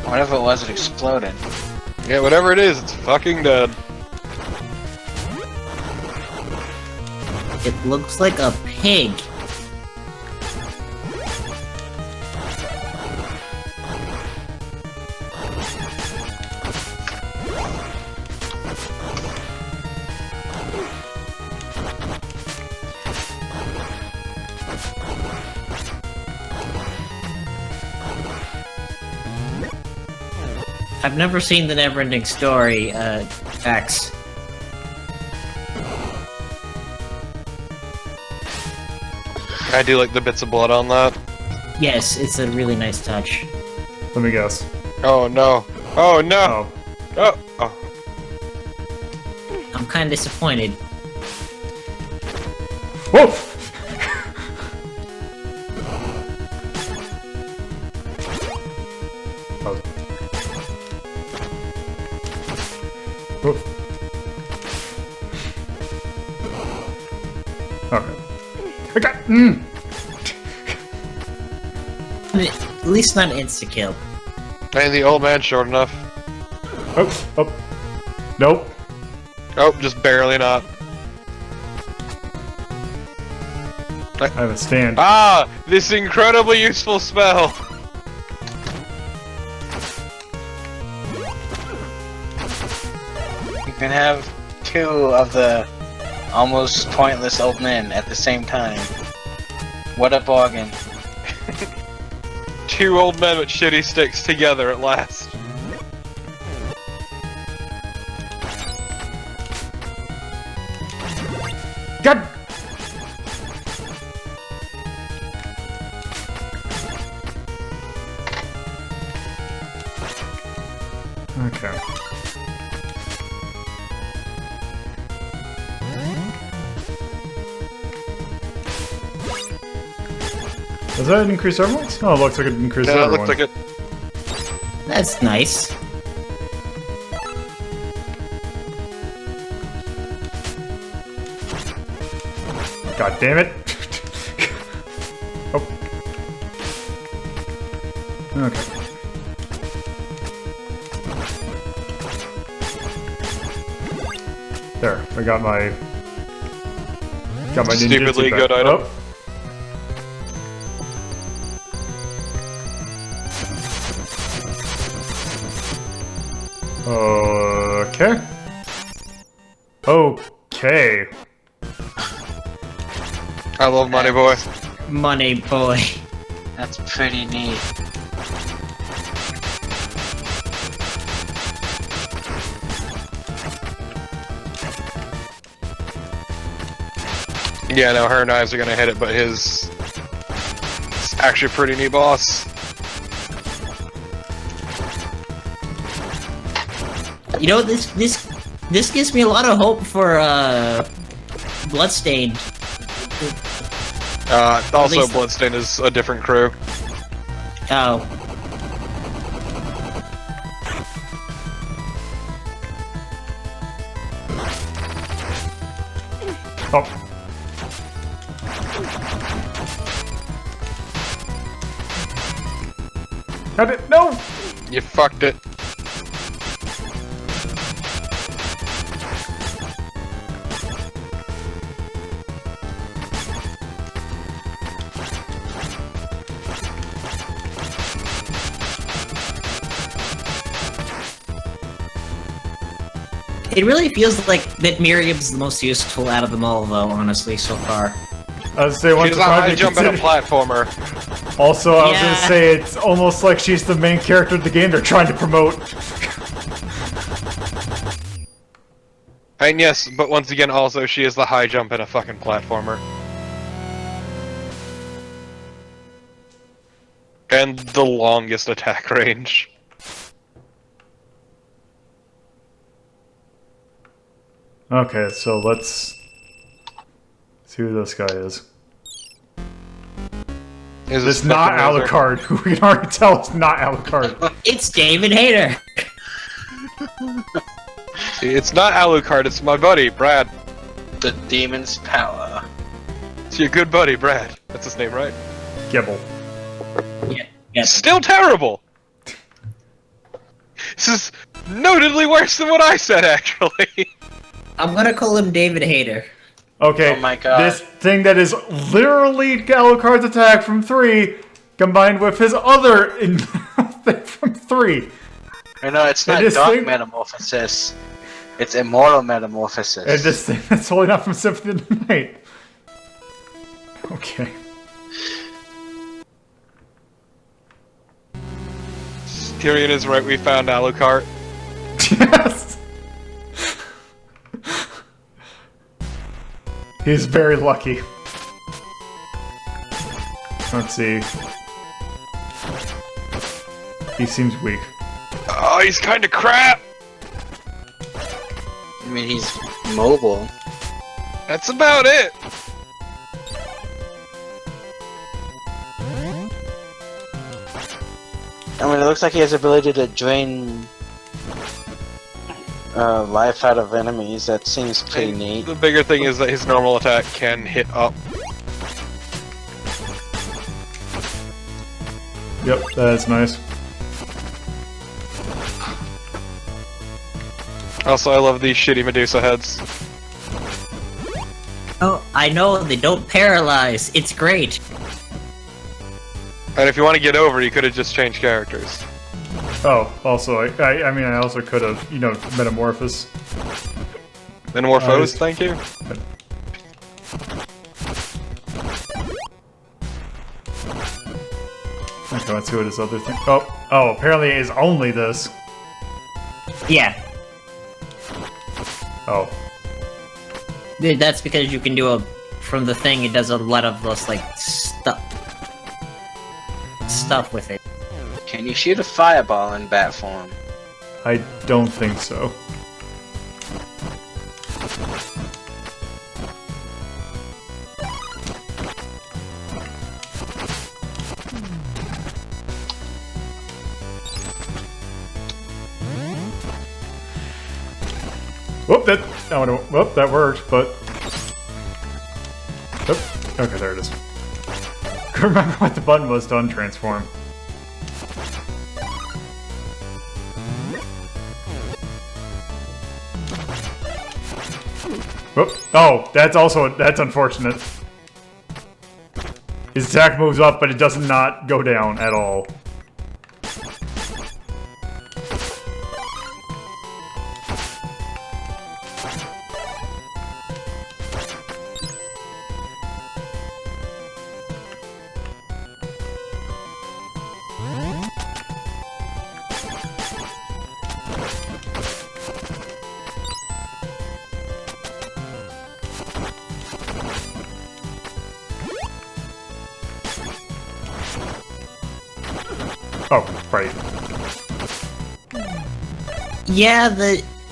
Whatever it was, it exploded. Yeah, whatever it is, it's fucking dead. It looks like a pig. I've never seen the Neverending Story, X. I do like the bits of blood on that. Yes, it's a really nice touch. let me guess. Oh no. Oh no. Oh. Oh. I'm kinda disappointed. Whoa! Oh. Whoa. Okay. I got. At least not insta-kill. Ain't the old man short enough? Oh. Oh. Nope. Oh, just barely not. I have a stand. Ah! This incredibly useful spell! You can have two of the almost pointless old men at the same time. What a bargain. Two old men with shitty sticks together at last. God! Okay. Does that increase everyone's? Oh, it looks like it increases Yeah, it everyone. looks like it. That's nice. God damn it! Oh. Okay. There, I got my Stupidly ninjutsu back. good item. Oh. Okay. Okay. I love Money Boy. Money boy. That's pretty neat. Yeah, no, her knives are gonna hit it, but his... It's actually a pretty neat boss. You know, this gives me a lot of hope for Bloodstained. Also, least- Bloodstained is a different crew. Oh. Oh. Got it. No. You fucked it. It really feels like that Miriam's the most useful out of them all, though, honestly, so far. I was saying, She's a high jump and a platformer. Also, I was gonna Yeah. say it's almost like she's the main character of the game they're trying to promote. And yes, but once again, also, she is the high jump and a fucking platformer. And the longest attack range. Okay, so let's see who this guy is. Is It's not Alucard. We can already tell it's not Alucard. It's David Hayter! See, it's not Alucard, it's my buddy, Brad. The demon's power. It's your good buddy, Brad. That's his name, right? Gibble. Yeah, yes. Still terrible! This is notably worse than what I said, actually. I'm gonna call him David Hayter. Okay, Oh my God. this thing that is literally Alucard's attack from 3, combined with his other thing from 3. No, it's not this dark thing- metamorphosis. It's immortal metamorphosis. And this thing that's totally not from Symphony of the Night. Okay. Tyrion is right, we found Alucard. Yes! He's very lucky. Let's see. He seems weak. Oh, he's kinda crap! I mean, he's mobile. That's about it! I mean, it looks like he has the ability to drain life out of enemies. That seems pretty neat. The bigger thing is that his normal attack can hit up. Yep, that's nice. Also, I love these shitty Medusa heads. Oh, I know they don't paralyze. It's great. And if you want to get over, you could have just changed characters. Oh, also, I mean, I also could have, you know, Metamorphosis. Metamorphose, thank you. Okay, let's see what his other thing. Oh, apparently it's only this. Yeah. Oh, Dude, that's because you can do from the thing, it does a lot of those, like, stuff with it. Can you shoot a fireball in bat form? I don't think so. Whoop, that worked, but... Oop, okay, there it is. Couldn't remember what the button was to untransform. Whoop. Oh, that's unfortunate. His attack moves up, but it does not go down at all. Oh, right. Yeah,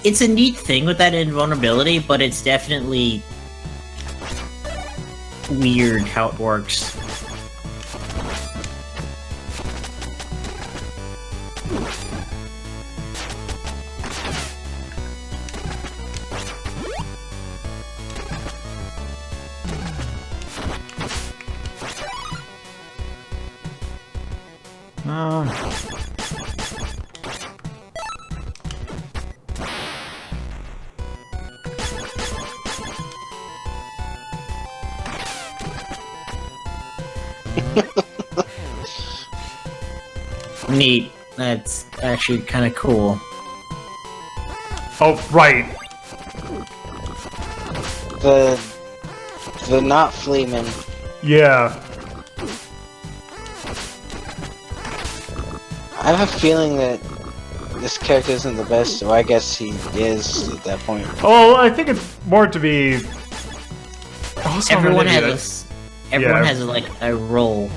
it's a neat thing with that invulnerability, but it's definitely weird how it works. Neat. That's actually kind of cool. Oh, right. The not Fleeman. Yeah. I have a feeling that this character isn't the best, so I guess he is at that point. Oh, I think it's more to be... Also, Everyone maybe has everyone has like a role.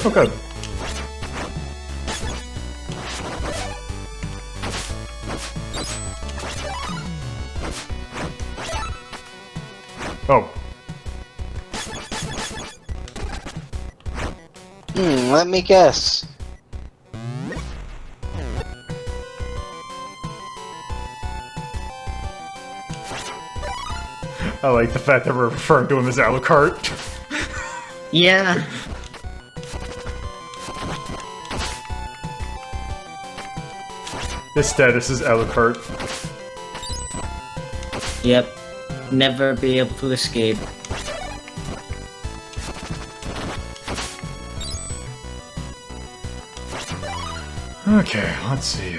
Oh, good. Oh. Let me guess. I like the fact that we're referring to him as Alucard. Yeah. His status is Alucard. Yep. Never be able to escape. Okay, let's see.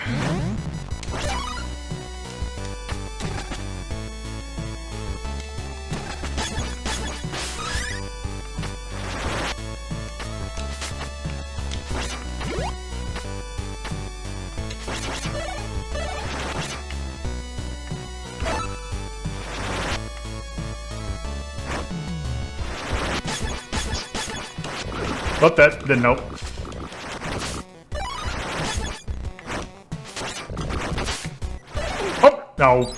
But that didn't help. Oh, no.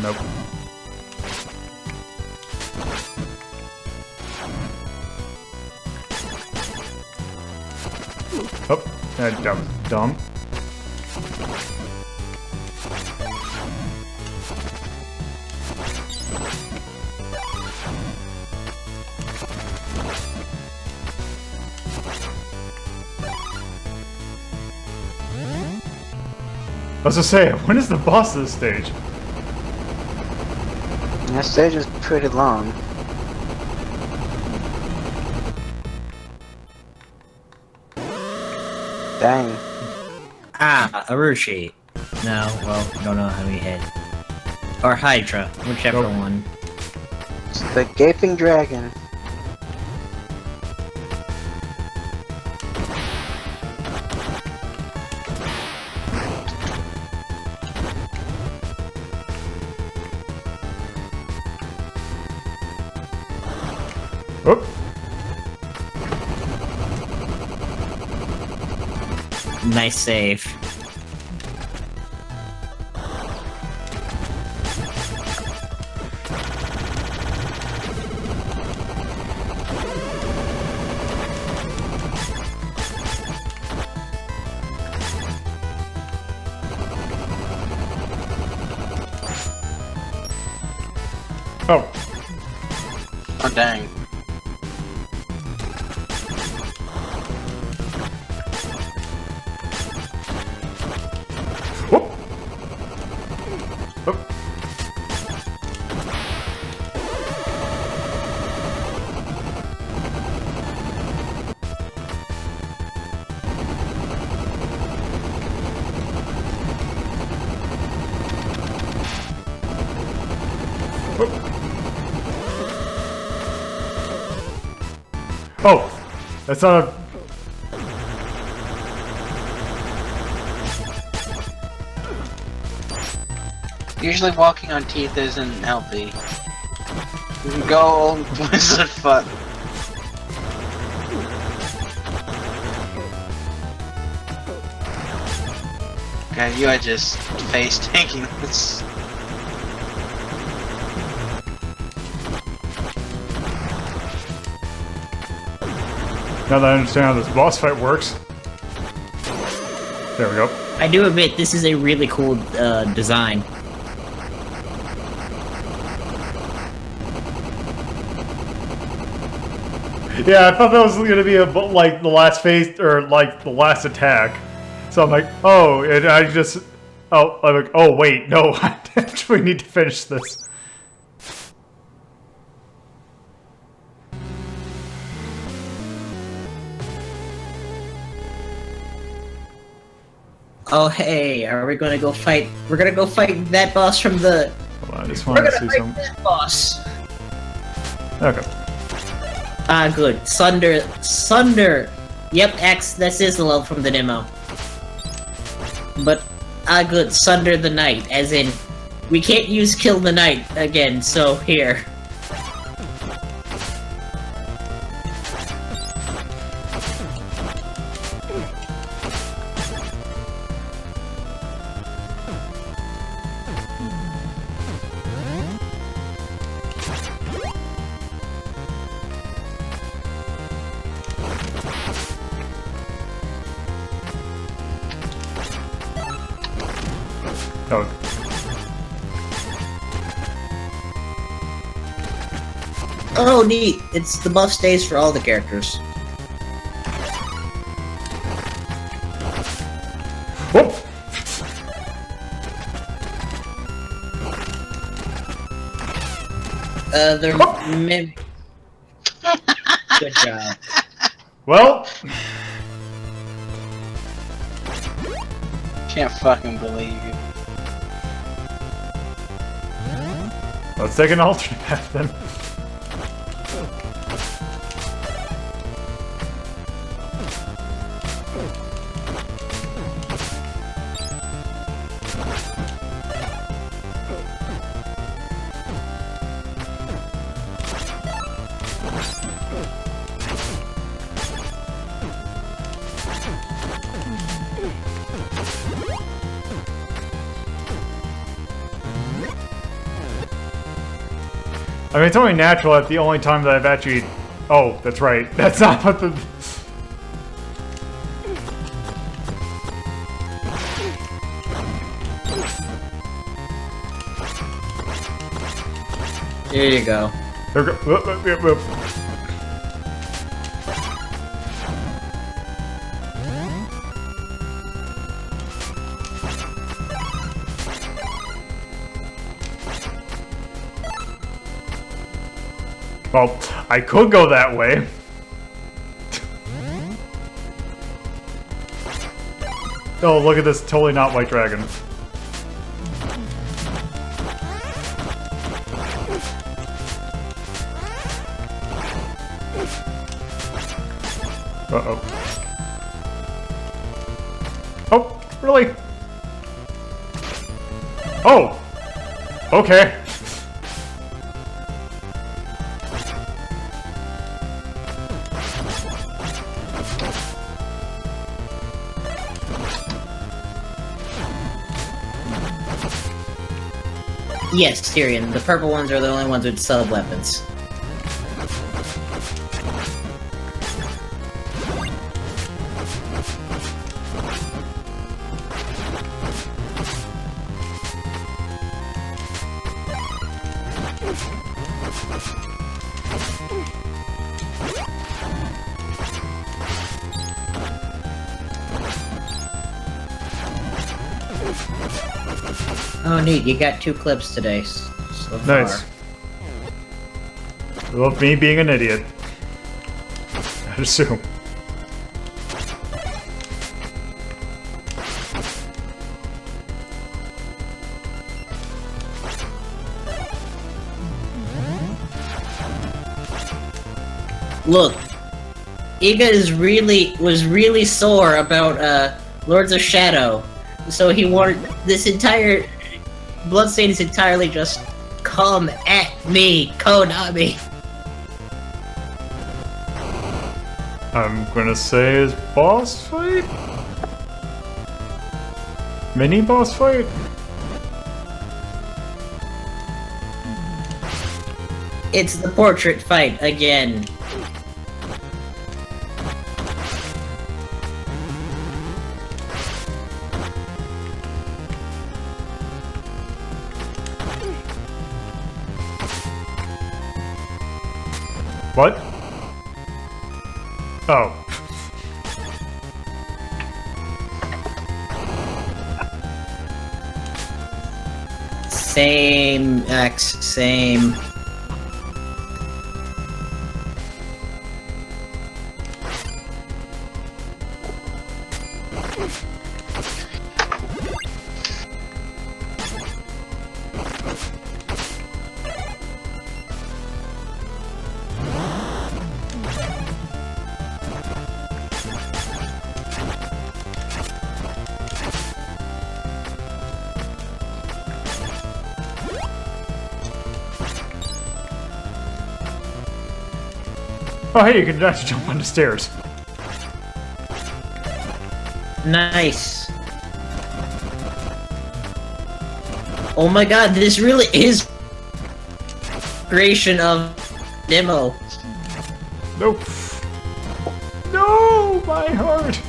Nope. Oh, that was dumb. I was gonna say, when is the boss of this stage? That stage is pretty long. Dang. Ah, Arushi. No, well, don't know how we hit. Or Hydra, whichever Nope. one. It's the Gaping Dragon. Oh, Nice save. oh, Oh dang. whoop. Oh. Oh, that's not a... Usually walking on teeth isn't healthy. You can go old wizard fuck. God, you are just face tanking this. Now that I understand how this boss fight works. There we go. I do admit, this is a really cool design. Yeah, I thought that was gonna be like the last phase or like the last attack. So I'm like, oh, and I just, oh, I'm like, oh wait, no, I actually need to finish this. Oh hey, are we gonna go fight? We're gonna go fight that boss from the. Hold on, I just We're wanted to gonna see fight some. that boss. Okay. Ah, good. Sunder. Yep, X. This is the level from the demo. But good. Sunder the Knight, as in, we can't use Kill the Knight again. So here. Oh, Oh, neat. It's the buff stays for all the characters. whoop! They're Good job. Well, Can't fucking believe you. let's take an alternate path then. I mean, it's only natural that the only time that I've actually... Oh, that's right. That's not what the... There you go. There we go. Whoop, whoop, whoop, whoop. Well, I could go that way. Oh, look at this, totally not White Dragon. Uh-oh. Oh, really? Oh! Okay. Yes, Tyrion. The purple ones are the only ones with sub-weapons. Oh, neat. You got 2 clips today so far. Nice. Love me being an idiot. I'd assume. Look, Iga was really sore about Lords of Shadow, so he wanted this entire Bloodstained is entirely just come at me, Konami. I'm gonna say his boss fight? Mini boss fight? It's the portrait fight again. What? Oh. Same, X, same. Oh, hey, you can actually jump on the stairs. Nice. Oh my god, this really is creation of demo. Nope. No, my heart.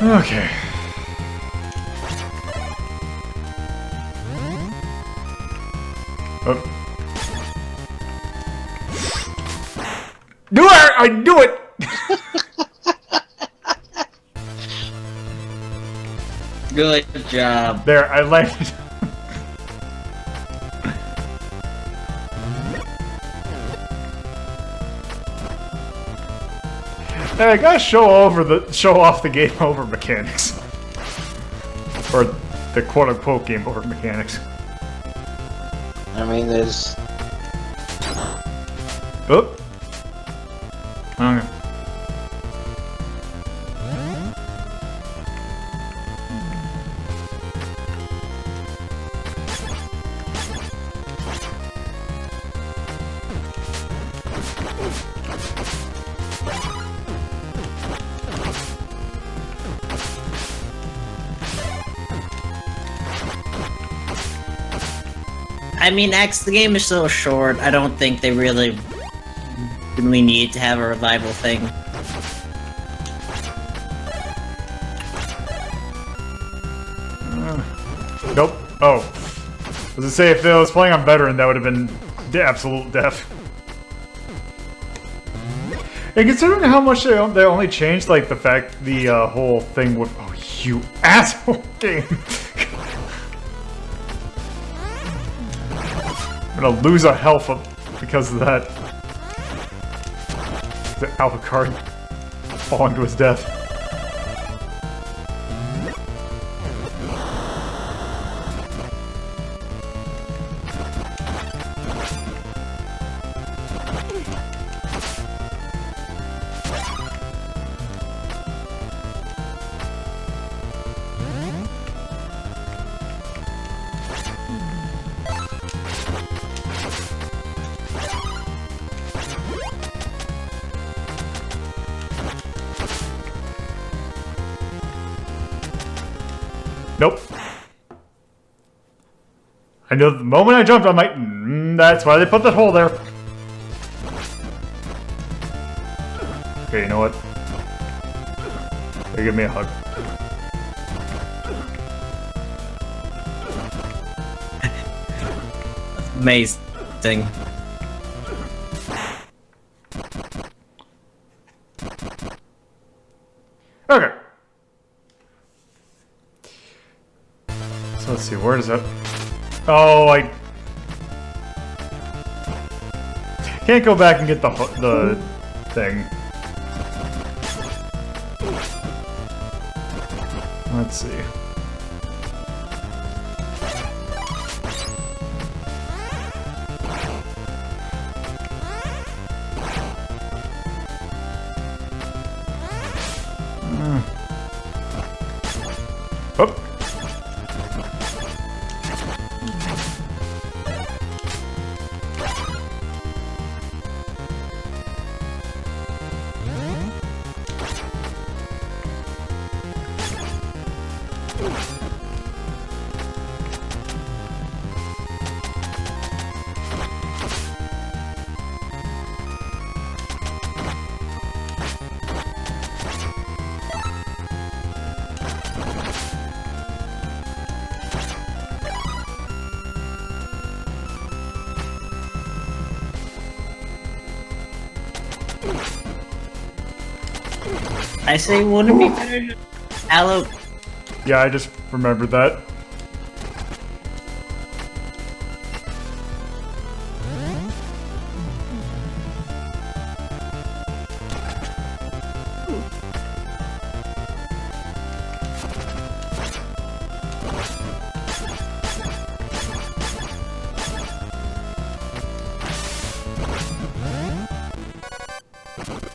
Okay. Oh. Do it! I do it! Good job. There, I landed. Hey, I gotta show off the game over mechanics, or the quote-unquote game over mechanics. I mean, there's... Oh. Okay. I mean, X, the game is so short, I don't think they really need to have a revival thing. Nope. Oh. I was gonna say, if I was playing on veteran, that would have been the absolute death. And considering how much they only changed, like, the fact, the whole thing with... Oh, you asshole game! I'm gonna lose a health because of that. The Alucard falling to his death. Nope. I know the moment I jumped, I'm like, that's why they put that hole there. Okay, you know what? Hey, give me a hug. Amazing. Okay. So let's see, where does that... Oh, I... Can't go back and get the thing. Let's see. Oh. I say, wouldn't it be better to allo? Yeah, I just remembered that.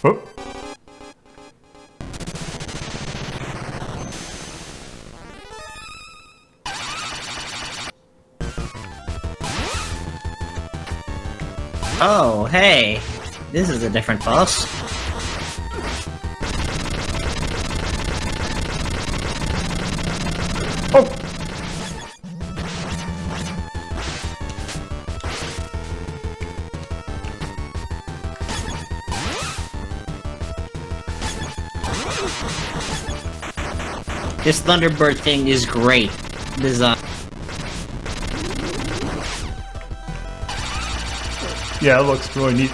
Oh. Oh, hey. This is a different boss. Oh! This Thunderbird thing is great design. Yeah, it looks really neat.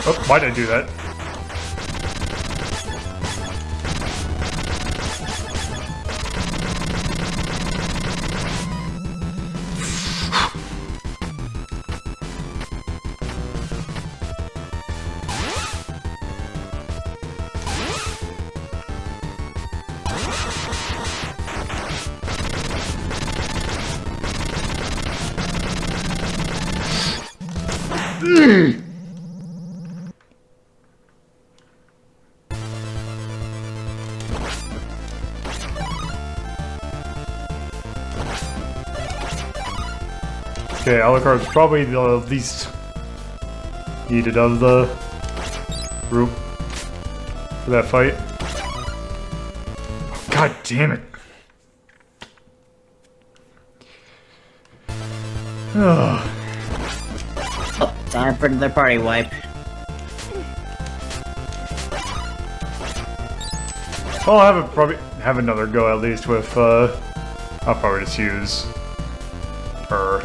Oh, why did I do that? Okay, Alucard's probably the least needed of the group for that fight. God damn it. Ugh. Oh, time for the party wipe. Well, probably have another go at least with, I'll probably just use her.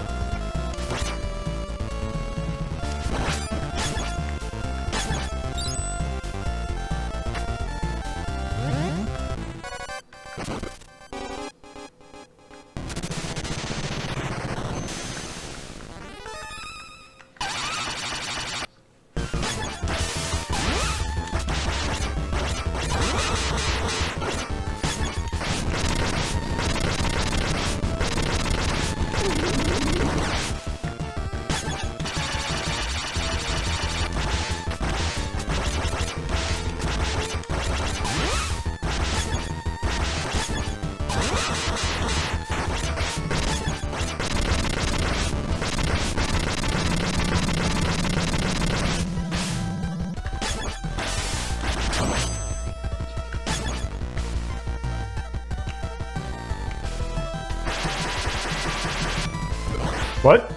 What?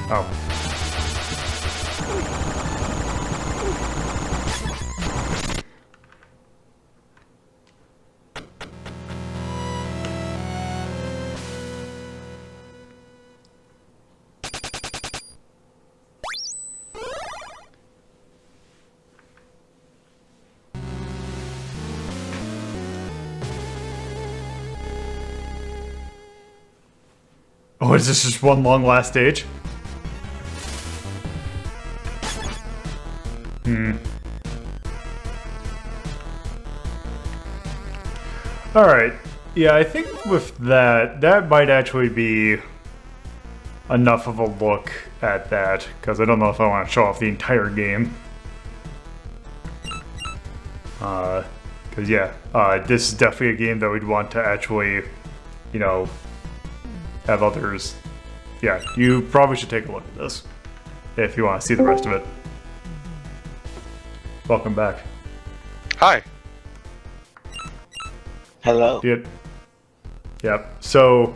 Oh. Oh, is this just one long last stage? Alright. Yeah, I think with that might actually be enough of a look at that, because I don't know if I want to show off the entire game. Because yeah, this is definitely a game that we'd want to actually, you know, have others. Yeah, you probably should take a look at this if you want to see the rest of it. Welcome back. Hi. Hello. Yep. So,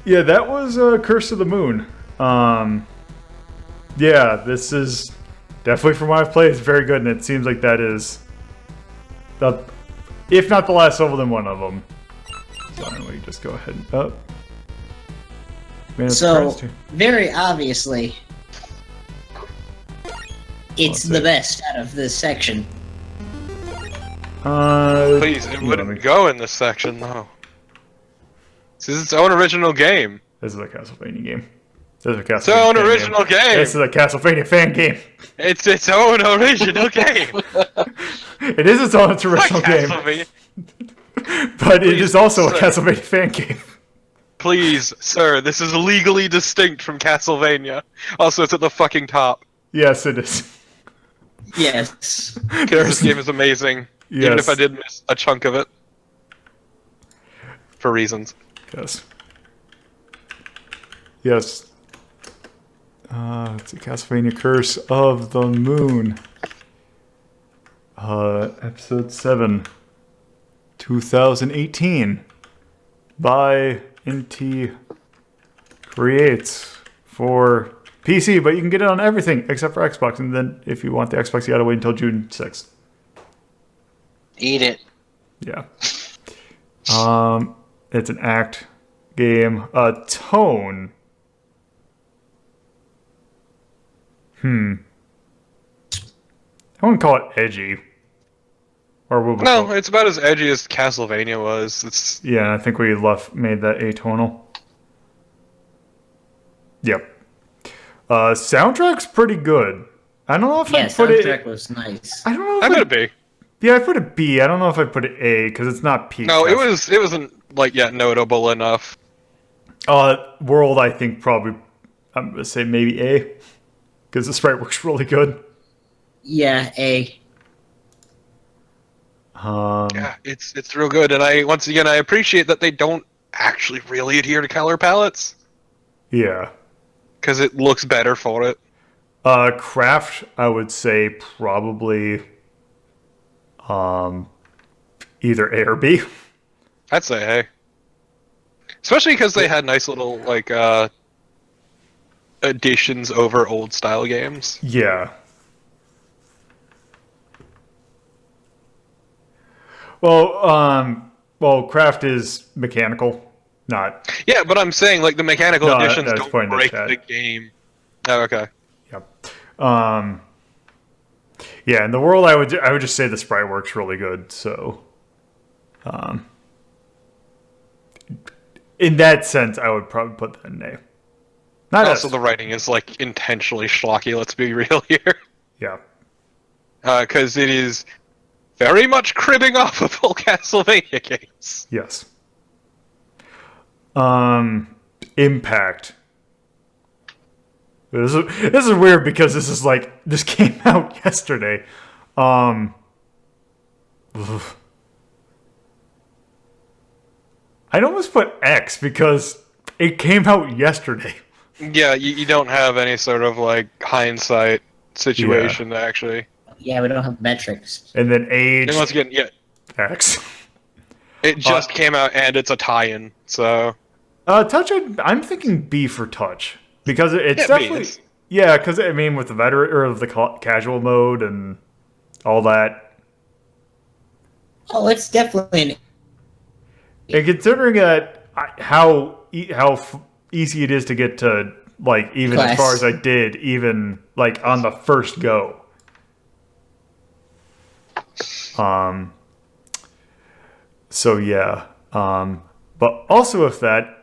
yeah, that was Curse of the Moon. Yeah, this is definitely from what I've played. It's very good, and it seems like that is the, if not the last level, then one of them. So anyway, just go ahead and up. Man, So, very obviously, it's the best out of this section. Please, it wouldn't go in this section, though. This is its own original game. This is a Castlevania game. This is a Castlevania Its own fan original game. This is a Castlevania fan game. It's its own original game. It is its own original game. Castlevania. But it is also a sir. Castlevania fan game. Please, sir, this is legally distinct from Castlevania. Also, it's at the fucking top. Yes, it is. Yes. Because this game is amazing. Even Yes. if I did miss a chunk of it. For reasons. Yes. Yes. It's a Castlevania Curse of the Moon. Episode 7. 2018. By Inti-Creates for PC, but you can get it on everything except for Xbox, and then if you want the Xbox, you gotta wait until June 6th. Eat it. Yeah. It's an act game. Tone. I wouldn't call it edgy. Or would we call No, it's about as edgy as Castlevania was. It's Yeah, I think we made that atonal. Yep. Soundtrack's pretty good. I don't know if Yeah, I put soundtrack it. was nice. I don't know if I'm gonna be. Yeah, I put it B. I don't know if I put it A because it's not P. No, it wasn't like yet notable enough. World, I think probably. I'm gonna say maybe A because the sprite works really good. Yeah, A. Yeah, it's real good, and I appreciate that they don't actually really adhere to color palettes Yeah. because it looks better for it. Craft, I would say probably. Either A or B. I'd say hey, especially because they had nice little like additions over old style games. Yeah. Well, craft is mechanical, not. Yeah, but I'm saying like the mechanical No, additions that's don't pointing to break chat. the game. Oh, okay. Yep. Yeah, in the world, I would just say the sprite works really good. So, in that sense, I would probably put that in A. Not Also, S. the writing is like intentionally schlocky. Let's be real here, Yeah. because it is very much cribbing off of old Castlevania games. Yes. Impact. This is weird because this came out yesterday. Ugh. I'd almost put X because it came out yesterday. Yeah, you don't have any sort of like hindsight situation actually. Yeah, we don't have metrics. And then age And once again, yeah, X. it just came out and it's a tie-in, so Touch, I'm thinking B for touch. Because it's Yeah, definitely... beans. Yeah, because, I mean, with the veteran, or the casual mode and all that. Oh, it's definitely an And considering that how easy it is to get to, like, even as Class. far as I did, even, like, on the first go. So, yeah. But also with that,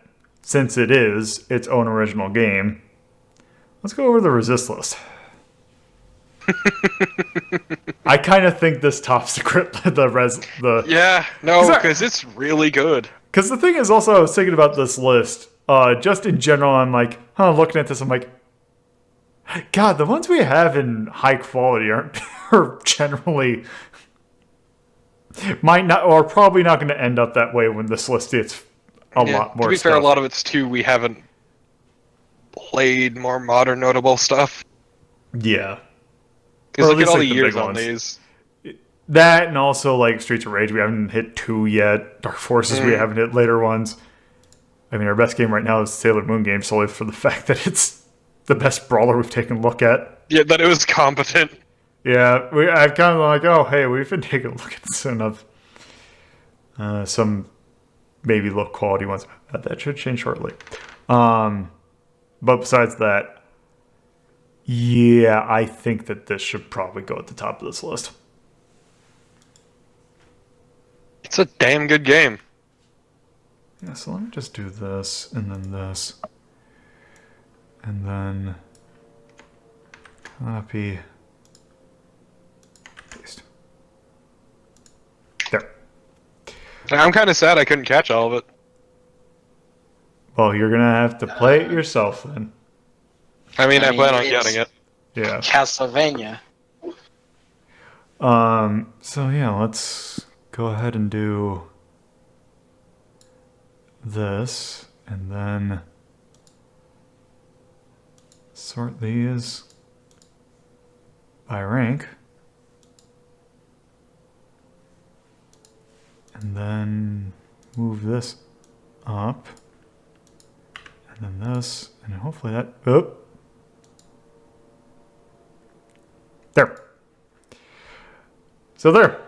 since it is its own original game, let's go over the resist list. I kind of think this tops the yeah, no, 'Cause I- because it's really good. Because the thing is also, I was thinking about this list, just in general, I'm like, looking at this, I'm like, God, the ones we have in high quality are generally probably not going to end up that way when this list gets a lot more To be stuff. fair, a lot of it's too we haven't played more modern notable stuff. Yeah. Because Or at look at least, all like, the the years big on ones. these. That, and also, like, Streets of Rage, we haven't hit 2 yet. Dark Forces, we haven't hit later ones. I mean, our best game right now is Sailor Moon game, solely for the fact that it's the best brawler we've taken a look at. Yeah, that it was competent. Yeah, I've kind of like, oh, hey, we've been taking a look at this enough. Some maybe low quality ones. That should change shortly. But besides that, yeah, I think that this should probably go at the top of this list. It's a damn good game. Yeah, so let me just do this, and then this. And then copy, paste. There. I'm kind of sad I couldn't catch all of it. Well, you're going to have to play it yourself then. I mean, I plan on it's getting it. Yeah. Castlevania. So yeah, let's go ahead and do this, and then sort these by rank, and then move this up, and then this, and then hopefully that, there. So there.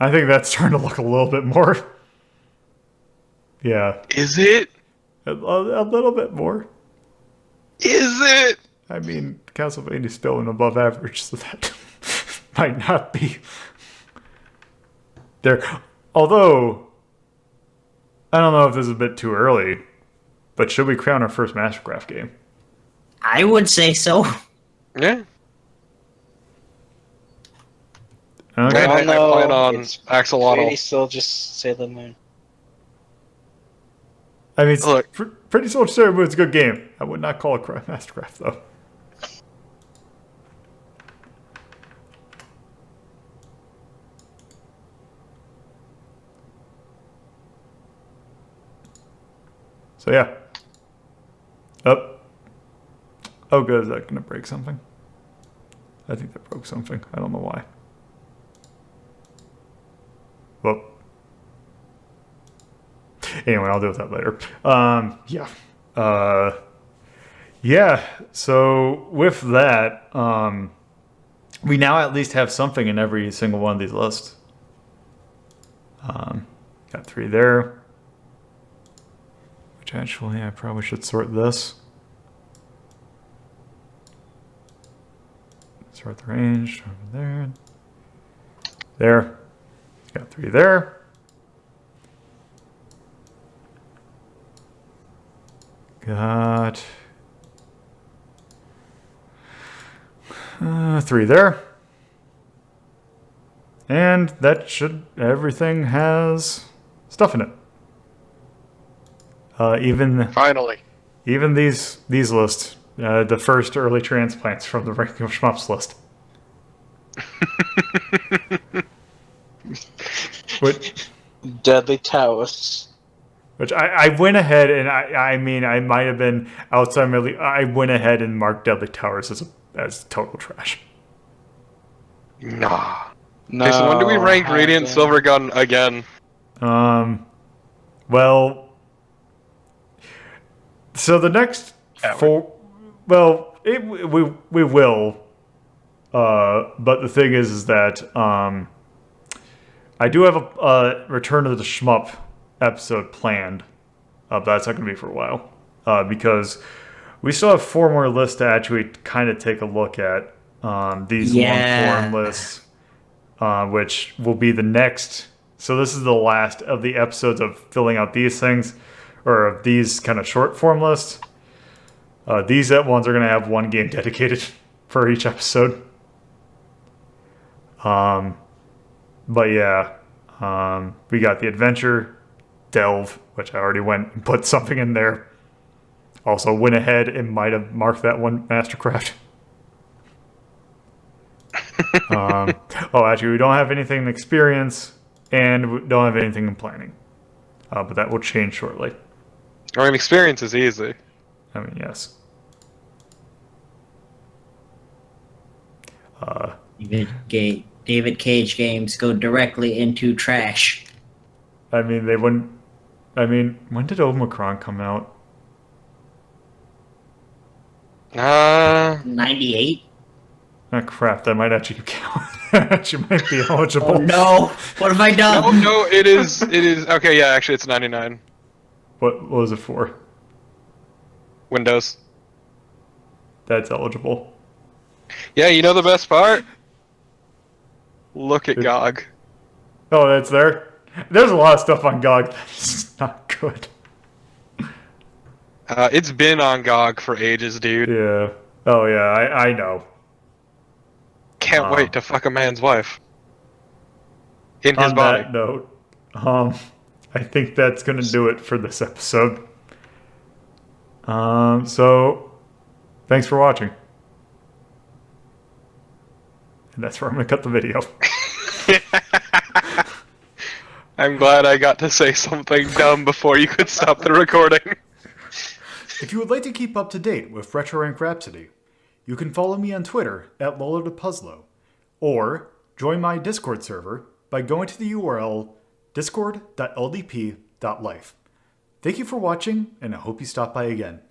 I think that's starting to look a little bit more. Yeah, Is it? a little bit more. Is it? I mean, Castlevania's still an above average, so that might not be there. Although, I don't know if this is a bit too early, but should we crown our first Mastercraft game? I would say so. Yeah. Okay. I plan on it's Axolotl. pretty still just Sailor Moon. I mean, it's Look. Pretty Soldier Sailor Moon's a good game. I would not call it Mastercraft, though. So yeah. Oh, good. Is that going to break something? I think that broke something. I don't know why. Well. Anyway, I'll deal with that later. Yeah. Yeah. So with that, we now at least have something in every single one of these lists. Got 3 there. Which actually, I probably should sort this. Sort the range over there. There. Got 3 there. Got 3 there. And that should, everything has stuff in it. Finally. Even these lists, the first early transplants from the Ranking of Shmups list. Deadly Taoists. Which I went ahead and I mean I might have been outside my league. I went ahead and marked Deadly Towers as total trash. Nah. No. Jason, when do we rank Radiant Silvergun again? Well, so the next four, well, we will. But the thing is that I do have a Return to the Shmup episode planned. But that's not going to be for a while. Because we still have 4 more lists to actually kind of take a look at. These long form lists, which will be the next. So this is the last of the episodes of filling out these things, or of these kind of short form lists. These ones are going to have 1 game dedicated for each episode. But yeah, we got the Adventure, Delve, which I already went and put something in there. Also went ahead and might have marked that one Mastercraft. Actually, we don't have anything in experience, and we don't have anything in planning. But that will change shortly. I mean, experience is easy. I mean, yes. David Cage games go directly into trash. I mean, they wouldn't. I mean, when did Omicron come out? 98? Oh, crap, that might actually count. Actually might be eligible. Oh no! What have I done? No, it is. Okay, yeah, actually, it's 99. What was it for? Windows. That's eligible. Yeah, you know the best part? Look at GOG. Oh, that's there? There's a lot of stuff on GOG that's not good. It's been on GOG for ages, dude. Yeah. Oh, yeah, I know. Can't wait to fuck a man's wife. In his On body. that note, I think that's going to do it for this episode. So, thanks for watching. And that's where I'm going to cut the video. I'm glad I got to say something dumb before you could stop the recording. If you would like to keep up to date with Retro Rank Rhapsody, you can follow me on Twitter at LoloThePuzzlo, or join my Discord server by going to the URL discord.ldp.life. Thank you for watching, and I hope you stop by again.